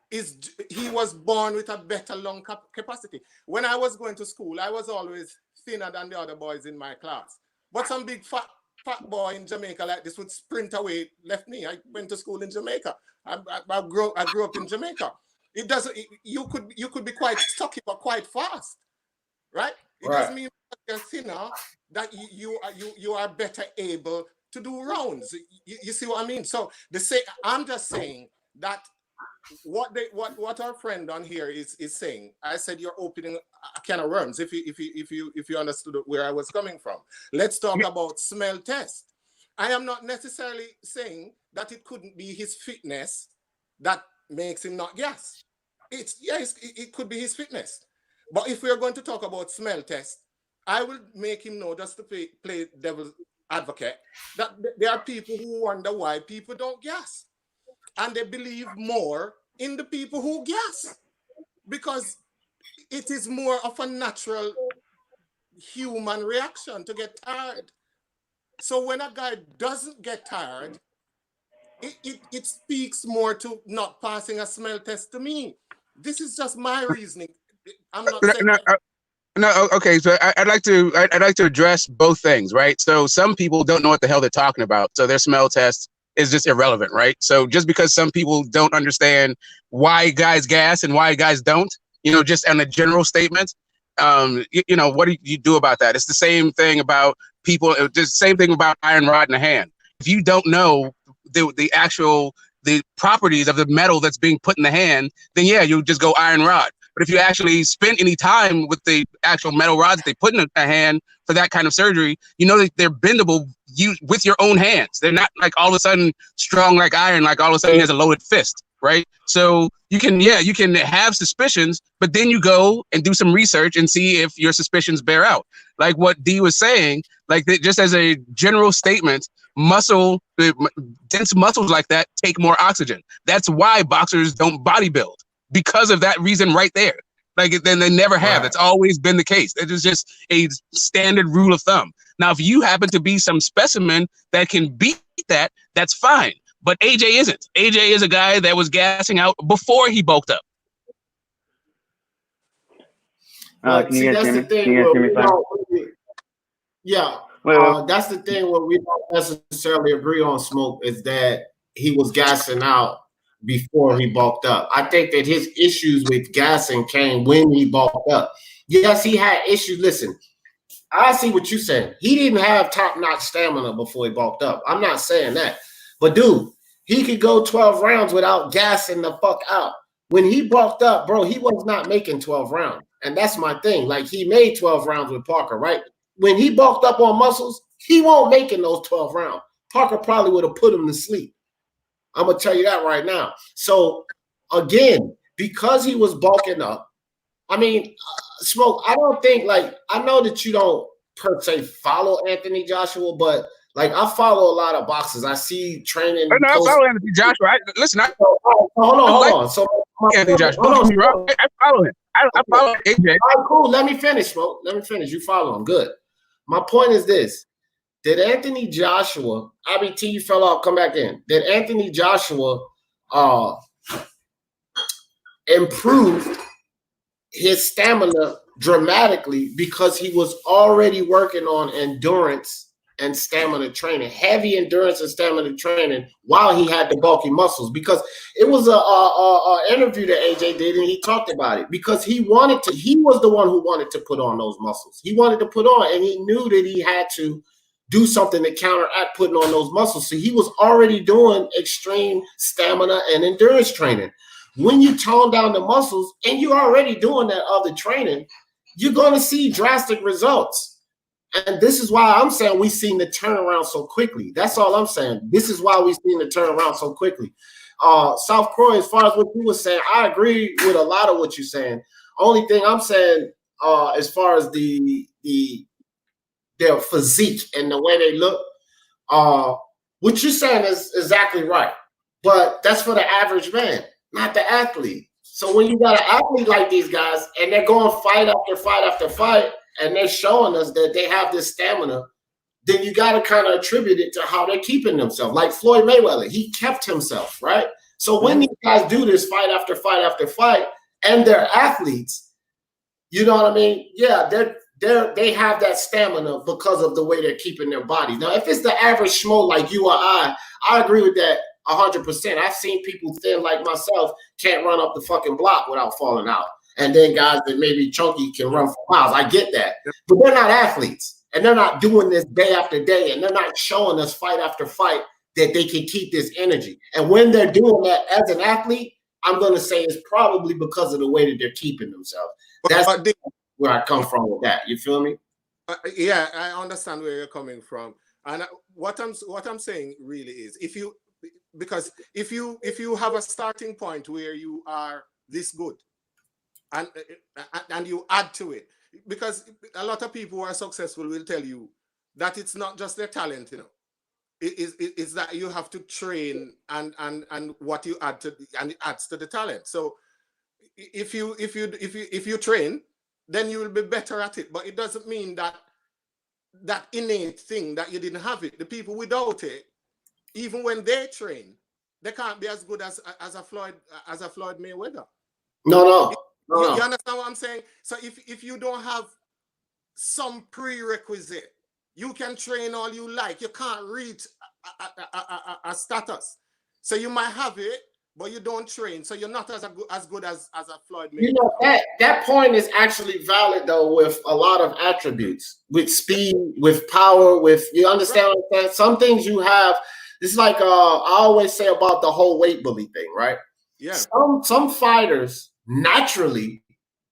He was born with a better lung capacity. When I was going to school, I was always thinner than the other boys in my class, but some big fat boy in Jamaica like this would sprint away, left me. I went to school in Jamaica. I grew up in Jamaica. It doesn't. You could be quite stocky but quite fast, right? It doesn't mean that you're thinner that you are better able to do rounds. You see what I mean? So I'm just saying that what our friend on here is saying. I said you're opening a can of worms. If you understood where I was coming from, let's talk about smell test. I am not necessarily saying that it couldn't be his fitness that makes him not gas. It could be his fitness. But if we are going to talk about smell test, I will make him know, just to play devil's advocate, that there are people who wonder why people don't gas. And they believe more in the people who gas, because it is more of a natural human reaction to get tired. So when a guy doesn't get tired, it speaks more to not passing a smell test to me. This is just my reasoning. I'm not saying
no, okay. So I'd like to address both things, right? So some people don't know what the hell they're talking about, so their smell test is just irrelevant, right? So just because some people don't understand why guys gas and why guys don't, just on a general statement, what do you do about that? It's the same thing about people. It's the same thing about iron rod in the hand. If you don't know the properties of the metal that's being put in the hand, then yeah, you just go iron rod. But if you actually spend any time with the actual metal rods that they put in the hand for that kind of surgery, you know that they're bendable with your own hands. They're not like all of a sudden strong like iron, like all of a sudden he has a loaded fist, right? So you can have suspicions, but then you go and do some research and see if your suspicions bear out. Like what Dee was saying, just as a general statement, dense muscles like that take more oxygen. That's why boxers don't bodybuild, because of that reason right there. Then they never have. That's always been the case. It is just a standard rule of thumb. Now, if you happen to be some specimen that can beat that, that's fine. But AJ isn't. AJ is a guy that was gassing out before he bulked up.
Can you guys hear me fine?
Yeah. That's the thing where we don't necessarily agree on, Smoke, is that he was gassing out before he bulked up. I think that his issues with gassing came when he bulked up. Yes, he had issues. Listen, I see what you're saying. He didn't have top-notch stamina before he bulked up. I'm not saying that. But, dude, he could go 12 rounds without gassing the fuck out. When he bulked up, bro, he was not making 12 rounds. And that's my thing. He made 12 rounds with Parker, right? When he bulked up on muscles, he won't make in those 12 rounds. Parker probably would have put him to sleep. I'm going to tell you that right now. So, again, because he was bulking up, I mean, Smoke, I don't think, I know that you don't per se follow Anthony Joshua, but, I follow a lot of boxers. I see training.
No, I follow Anthony Joshua.
Hold on. So,
Anthony Joshua. I follow him. I follow AJ.
All right, cool. Let me finish, Smoke. Let me finish. You follow him. Good. My point is this. Did Anthony Joshua, IBT, you fell off, come back in. Did Anthony Joshua improve his stamina dramatically because he was already working on endurance and stamina training, heavy endurance and stamina training while he had the bulky muscles? Because it was a interview that AJ did, and he talked about it because he was the one who wanted to put on those muscles. He wanted to put on, and he knew that he had to do something to counteract putting on those muscles. So he was already doing extreme stamina and endurance training. When you tone down the muscles and you're already doing that other training, you're going to see drastic results. And this is why I'm saying we've seen the turnaround so quickly. That's all I'm saying. This is why we've seen the turnaround so quickly. South Croy, as far as what you were saying, I agree with a lot of what you're saying. Only thing I'm saying, as far as their physique and the way they look, what you're saying is exactly right. But that's for the average man, not the athlete. So when you got an athlete like these guys and they're going fight after fight after fight and they're showing us that they have this stamina, then you got to kind of attribute it to how they're keeping themselves. Like Floyd Mayweather, he kept himself, right? So when these guys do this fight after fight after fight and they're athletes, you know what I mean? Yeah, they have that stamina because of the way they're keeping their bodies. Now, if it's the average schmo like you or I agree with that 100%. I've seen people thin like myself can't run up the fucking block without falling out. And then guys that maybe chunky can run for miles. I get that. But they're not athletes. And they're not doing this day after day. And they're not showing us fight after fight that they can keep this energy. And when they're doing that as an athlete, I'm going to say it's probably because of the way that they're keeping themselves. That's where I come from with that. You feel me?
Yeah, I understand where you're coming from. And what I'm saying really is because if you have a starting point where you are this good and you add to it, because a lot of people who are successful will tell you that it's not just their talent, you know. It's that you have to train and what you add to, and it adds to the talent. So if you train, then you will be better at it. But it doesn't mean that innate thing that you didn't have it. The people without it, even when they train, they can't be as good as a Floyd Mayweather.
No.
You understand what I'm saying? So if you don't have some prerequisite, you can train all you like. You can't reach a status. So you might have it, but you don't train. So you're not as good as a Floyd Mayweather.
You know, that point is actually valid though with a lot of attributes, with speed, with power, with, you understand what I'm saying? Some things you have. It's like I always say about the whole weight bully thing, right?
Yeah.
Some fighters naturally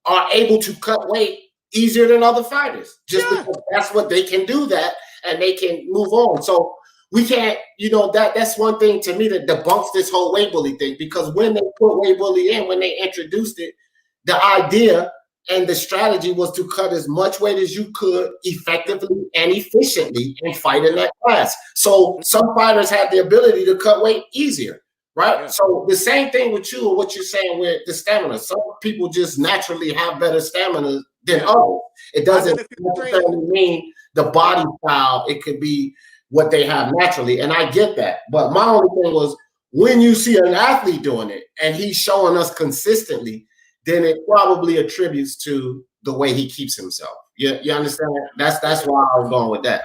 are able to cut weight easier than other fighters, just because that's what they can do that and they can move on. So we can't, you know, that's one thing to me that debunks this whole weight bully thing, because when they put weight bully in, when they introduced it, the idea and the strategy was to cut as much weight as you could effectively and efficiently and fight in that class. So some fighters had the ability to cut weight easier, right? Yeah. So the same thing with you or what you're saying with the stamina. Some people just naturally have better stamina than others. It doesn't necessarily mean the body style. It could be what they have naturally. And I get that. But my only thing was, when you see an athlete doing it and he's showing us consistently, then it probably attributes to the way he keeps himself. You understand? That's why I was going with that.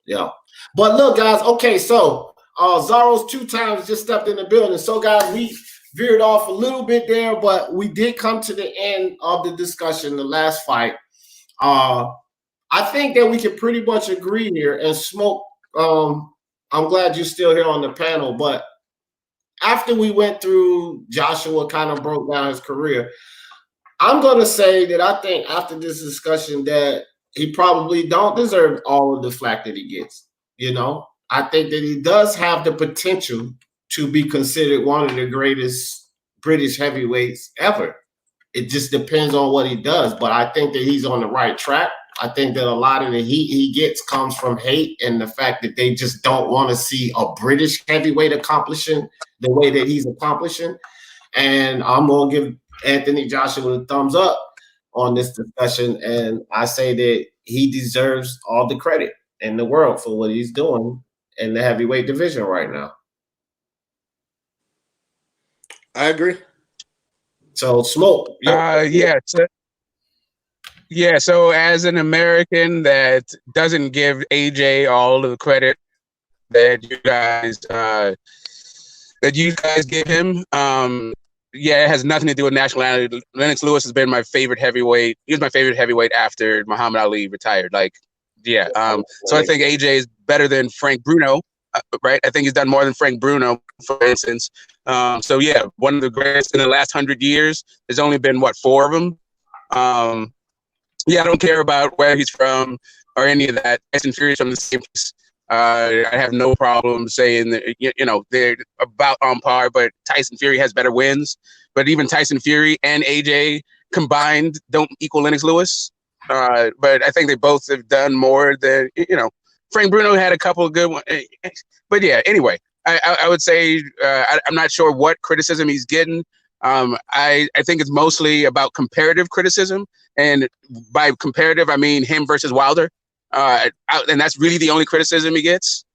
Yeah. But look, guys, okay, so Zaro's 2 times just stepped in the building. So, guys, we veered off a little bit there, but we did come to the end of the discussion, the last fight. I think that we can pretty much agree here. And Smoke, I'm glad you're still here on the panel, but after we went through, Joshua kind of broke down his career, I'm going to say that I think after this discussion that he probably don't deserve all of the flack that he gets. You know, I think that he does have the potential to be considered one of the greatest British heavyweights ever. It just depends on what he does, but I think that he's on the right track. I think that a lot of the heat he gets comes from hate and the fact that they just don't want to see a British heavyweight accomplishing the way that he's accomplishing. And I'm going to give Anthony Joshua a thumbs up on this discussion. And I say that he deserves all the credit in the world for what he's doing in the heavyweight division right now.
I agree.
So, Smoke.
So as an American that doesn't give AJ all of the credit that you guys give him, it has nothing to do with nationality. Lennox Lewis has been my favorite heavyweight. He was my favorite heavyweight after Muhammad Ali retired. Like, Yeah. So I think AJ is better than Frank Bruno, right? I think he's done more than Frank Bruno, for instance. So yeah, one of the greatest in the last 100 years. There's only been what, 4 of them. Yeah, I don't care about where he's from or any of that. Tyson Fury's from the same place. I have no problem saying that, you know, they're about on par, but Tyson Fury has better wins. But even Tyson Fury and AJ combined don't equal Lennox Lewis. But I think they both have done more than, you know, Frank Bruno had a couple of good ones. But yeah, anyway, I would say I'm not sure what criticism he's getting. I think it's mostly about comparative criticism. And by comparative, I mean him versus Wilder. And that's really the only criticism he gets.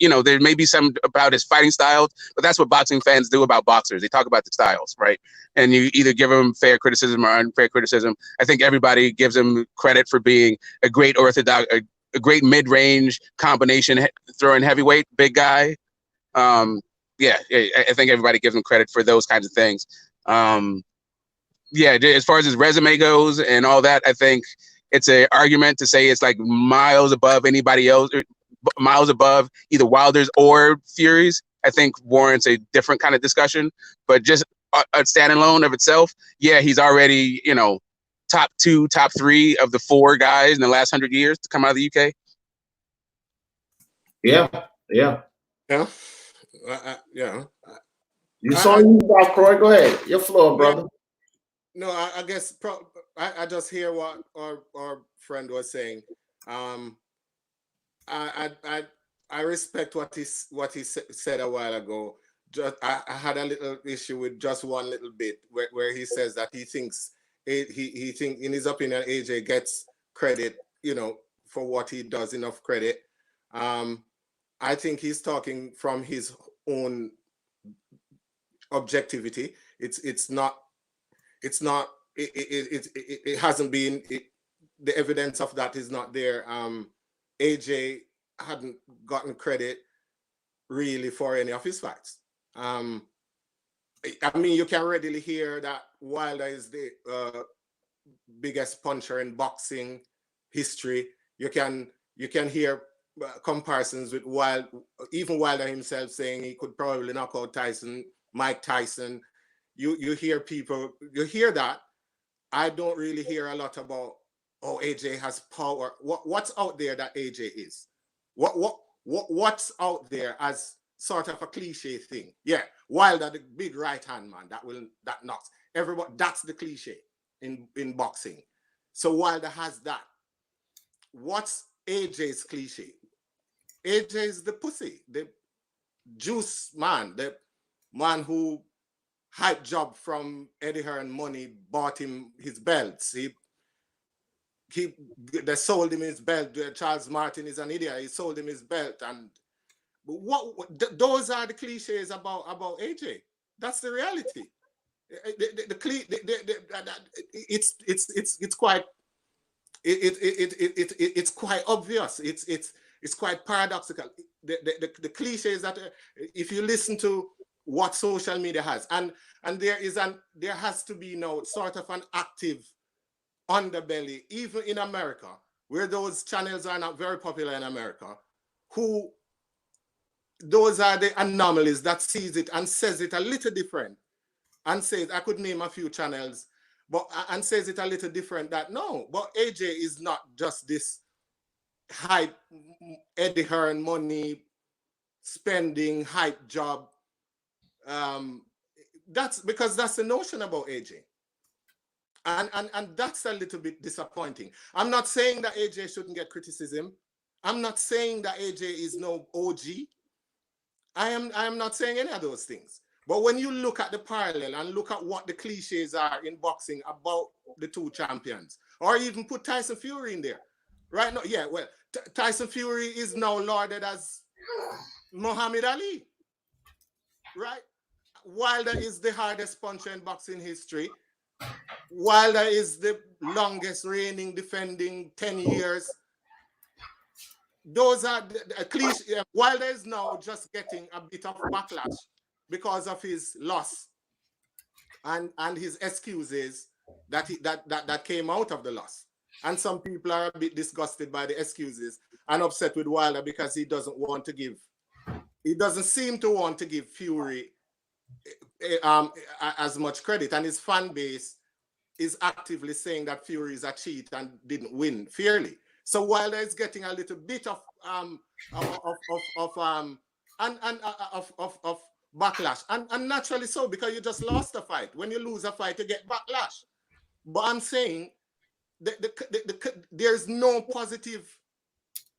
You know, there may be some about his fighting style, but that's what boxing fans do about boxers. They talk about the styles, right? And you either give them fair criticism or unfair criticism. I think everybody gives him credit for being a great orthodox, a great mid-range combination throwing heavyweight, big guy. Yeah, I think everybody gives him credit for those kinds of things. Yeah, as far as his resume goes and all that, I think it's an argument to say it's like miles above anybody else, miles above either Wilder's or Fury's. I think warrants a different kind of discussion. But just standing alone of itself, yeah, he's already, you know, top 2, top 3 of the 4 guys in the last 100 years to come out of the UK.
Yeah.
Yeah.
You saw you, Croy. Go ahead. Your floor, brother.
No, I guess I just hear what our friend was saying. I respect what he said a while ago. I had a little issue with just one little bit where he says that he thinks he think in his opinion AJ gets credit, you know, for what he does, enough credit. I think he's talking from his own objectivity. It hasn't been, the evidence of that is not there. AJ hadn't gotten credit really for any of his fights. I mean, you can readily hear that Wilder is the biggest puncher in boxing history. You can hear comparisons with even Wilder himself saying he could probably knock out Mike Tyson. You hear people, you hear that. I don't really hear a lot about, oh, AJ has power. What's out there that AJ is? What's out there as sort of a cliche thing? Yeah, Wilder, the big right hand man that knocks everybody. That's the cliche in boxing. So Wilder has that. What's AJ's cliche? AJ is the pussy, the juice man, the man who hype job from Eddie Hearn money bought him his belts. They sold him his belt. Charles Martin is an idiot. He sold him his belt, and those are the cliches about AJ. That's the reality. It's quite obvious. It's quite paradoxical. The cliches that if you listen to what social media has, and there has to be now sort of an active underbelly, even in America, where those channels are not very popular in America, those are the anomalies that sees it and says it a little different, and says, I could name a few channels, and says it a little different, that no, but AJ is not just this hype, Eddie Hearn money spending hype job. That's because that's the notion about AJ. And that's a little bit disappointing. I'm not saying that AJ shouldn't get criticism. I'm not saying that AJ is no OG. I am not saying any of those things. But when you look at the parallel and look at what the cliches are in boxing about the two champions, or even put Tyson Fury in there, right now, yeah, well, Tyson Fury is now lauded as Muhammad Ali, right? Wilder is the hardest puncher in boxing history. Wilder is the longest reigning, defending 10 years. Those are the cliché. Wilder is now just getting a bit of backlash because of his loss and his excuses that came out of the loss. And some people are a bit disgusted by the excuses and upset with Wilder because he doesn't seem to want to give Fury as much credit. And his fan base is actively saying that Fury is a cheat and didn't win fairly. So Wilder is getting a little bit of backlash, and naturally so, because you just lost a fight. When you lose a fight, you get backlash. But I'm saying there's no positive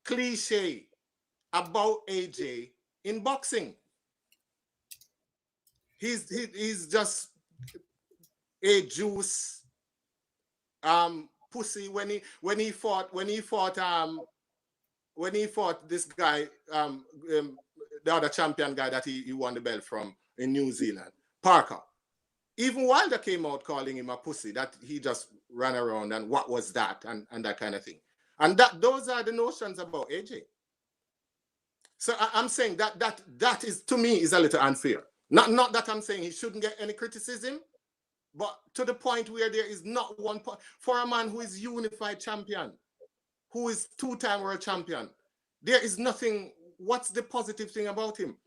cliche about AJ in boxing. He's just a juice pussy when he fought this guy, the other champion guy that he won the belt from in New Zealand, Parker. Even Wilder came out calling him a pussy, that he just ran around and what was that and that kind of thing. And those are the notions about AJ. So I'm saying that is, to me, is a little unfair. Not that I'm saying he shouldn't get any criticism, but to the point where there is not one point for a man who is unified champion, who is two-time world champion. There is nothing. What's the positive thing about him?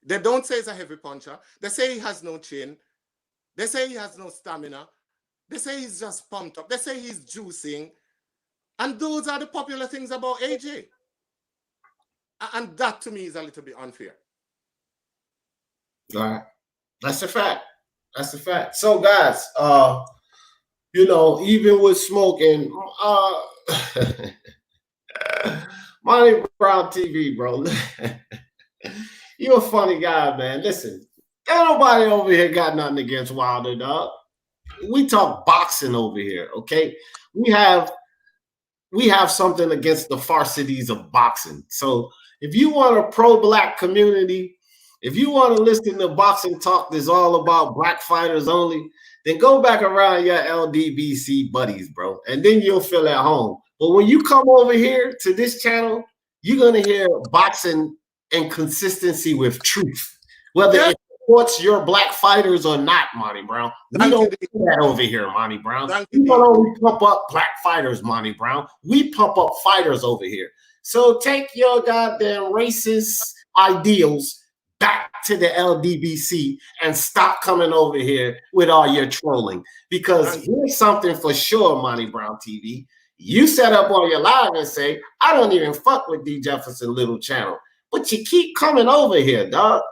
They don't say he's a heavy puncher. They say he has no chin. They say he has no stamina. They say he's just pumped up. They say he's juicing. And those are the popular things about AJ. And that, to me, is a little bit unfair.
All right. That's a fact. That's a fact. So, guys, you know, even with smoking, Monty Brown TV, bro. You're a funny guy, man. Listen, ain't nobody over here got nothing against Wilder, dog. We talk boxing over here, okay? We have something against the farcities of boxing. So if you want a pro-black community, if you want to listen to boxing talk that's all about black fighters only, then go back around your LDBC buddies, bro, and then you'll feel at home. But when you come over here to this channel, you're going to hear boxing and consistency with truth, whether it supports your black fighters or not, Monty Brown. We don't do that over here, Monty Brown. We don't only pump up black fighters, Monty Brown. We pump up fighters over here. So take your goddamn racist ideals back to the LDBC and stop coming over here with all your trolling. Because here's something for sure, Monty Brown TV. You set up on your live and say, I don't even fuck with D. Jefferson Little channel. But you keep coming over here, dog.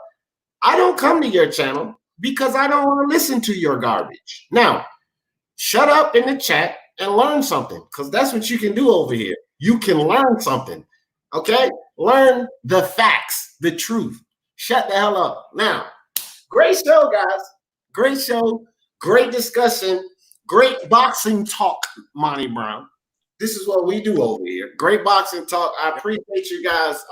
I don't come to your channel because I don't want to listen to your garbage. Now, shut up in the chat and learn something, because that's what you can do over here. You can learn something, okay? Learn the facts, the truth. Shut the hell up. Now, great show, guys. Great show. Great discussion. Great boxing talk, Monty Brown. This is what we do over here. Great boxing talk. I appreciate you guys.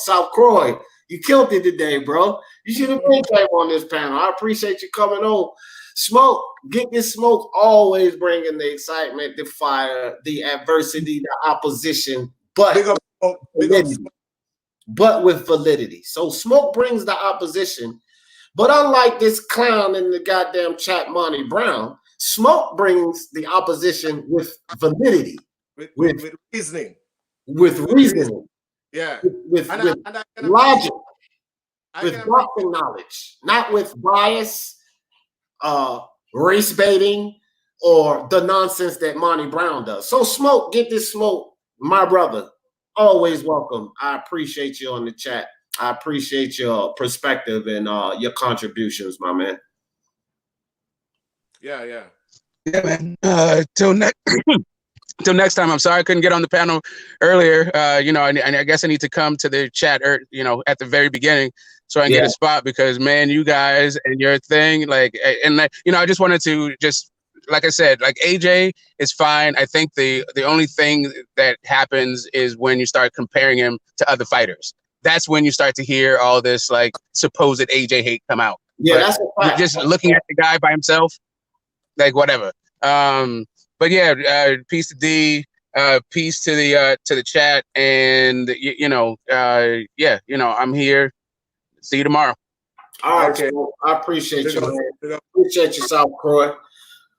South Croy, you killed it today, bro. You should have been on this panel. I appreciate you coming on. Smoke, get this smoke, always bringing the excitement, the fire, the adversity, the opposition, but with validity. So Smoke brings the opposition, but unlike this clown in the goddamn chat, Monty Brown, Smoke brings the opposition with validity. With
reasoning.
With reasoning.
Yeah.
With logic. With boxing knowledge. Not with bias, race baiting, or the nonsense that Monty Brown does. So Smoke, get this smoke. My brother, always welcome. I appreciate you on the chat. I appreciate your perspective and your contributions, my man.
Yeah,
man. Till next time. I'm sorry I couldn't get on the panel earlier. You know, and I guess I need to come to the chat, you know, at the very beginning, so I can get a spot, because man, you guys and your thing, like, and you know, I just wanted to like I said, like AJ is fine. I think the only thing that happens is when you start comparing him to other fighters. That's when you start to hear all this like supposed AJ hate come out.
Yeah,
but
that's a fact.
Just looking at the guy by himself, like whatever. But yeah, peace to D, peace to the chat, and you know, yeah, you know, I'm here. See you tomorrow.
All right, okay. I appreciate you, man. Appreciate you, South Croy.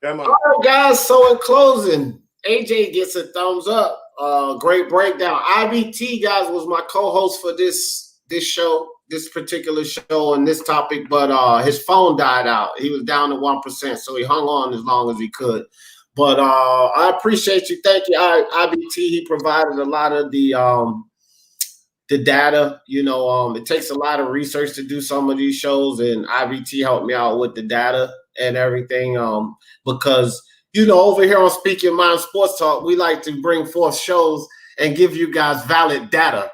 All right, guys. So in closing, AJ gets a thumbs up. Great breakdown. IBT, guys, was my co-host for this show, this particular show and this topic, but his phone died out. He was down to 1%, so he hung on as long as he could. But I appreciate you. Thank you, IBT. He provided a lot of the data. It takes a lot of research to do some of these shows, and IBT helped me out with the data and everything. Because over here on Speak Your Mind Sports Talk, we like to bring forth shows and give you guys valid data,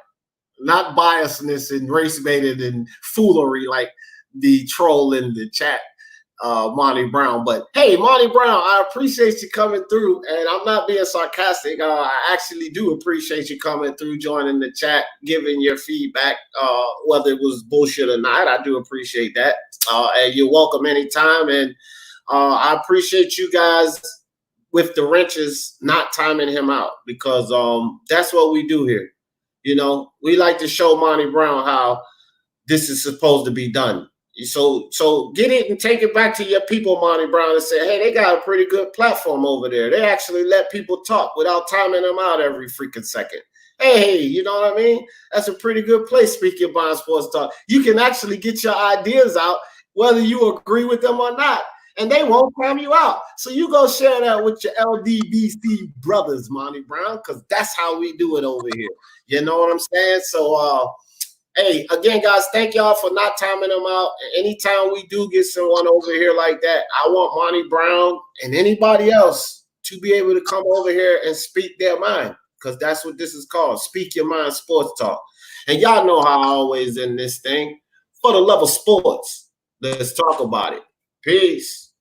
not biasness and race-baited and foolery like the troll in the chat, Monty Brown. But hey, Monty Brown, I appreciate you coming through, and I'm not being sarcastic. I actually do appreciate you coming through, joining the chat, giving your feedback, whether it was bullshit or not. I do appreciate that, and you're welcome anytime. And I appreciate you guys with the wrenches not timing him out, because that's what we do here. We like to show Monty Brown how this is supposed to be done. So get it and take it back to your people, Monty Brown, and say, hey, they got a pretty good platform over there. They actually let people talk without timing them out every freaking second. Hey, you know what I mean? That's a pretty good place, Speak Your Mind Sports Talk. You can actually get your ideas out, whether you agree with them or not, and they won't time you out. So you go share that with your LDBC brothers, Monty Brown, because that's how we do it over here. You know what I'm saying? So, hey, again, guys, thank y'all for not timing them out. Anytime we do get someone over here like that, I want Monty Brown and anybody else to be able to come over here and speak their mind, because that's what this is called, Speak Your Mind Sports Talk. And y'all know how I always end this thing. For the love of sports, let's talk about it. Peace.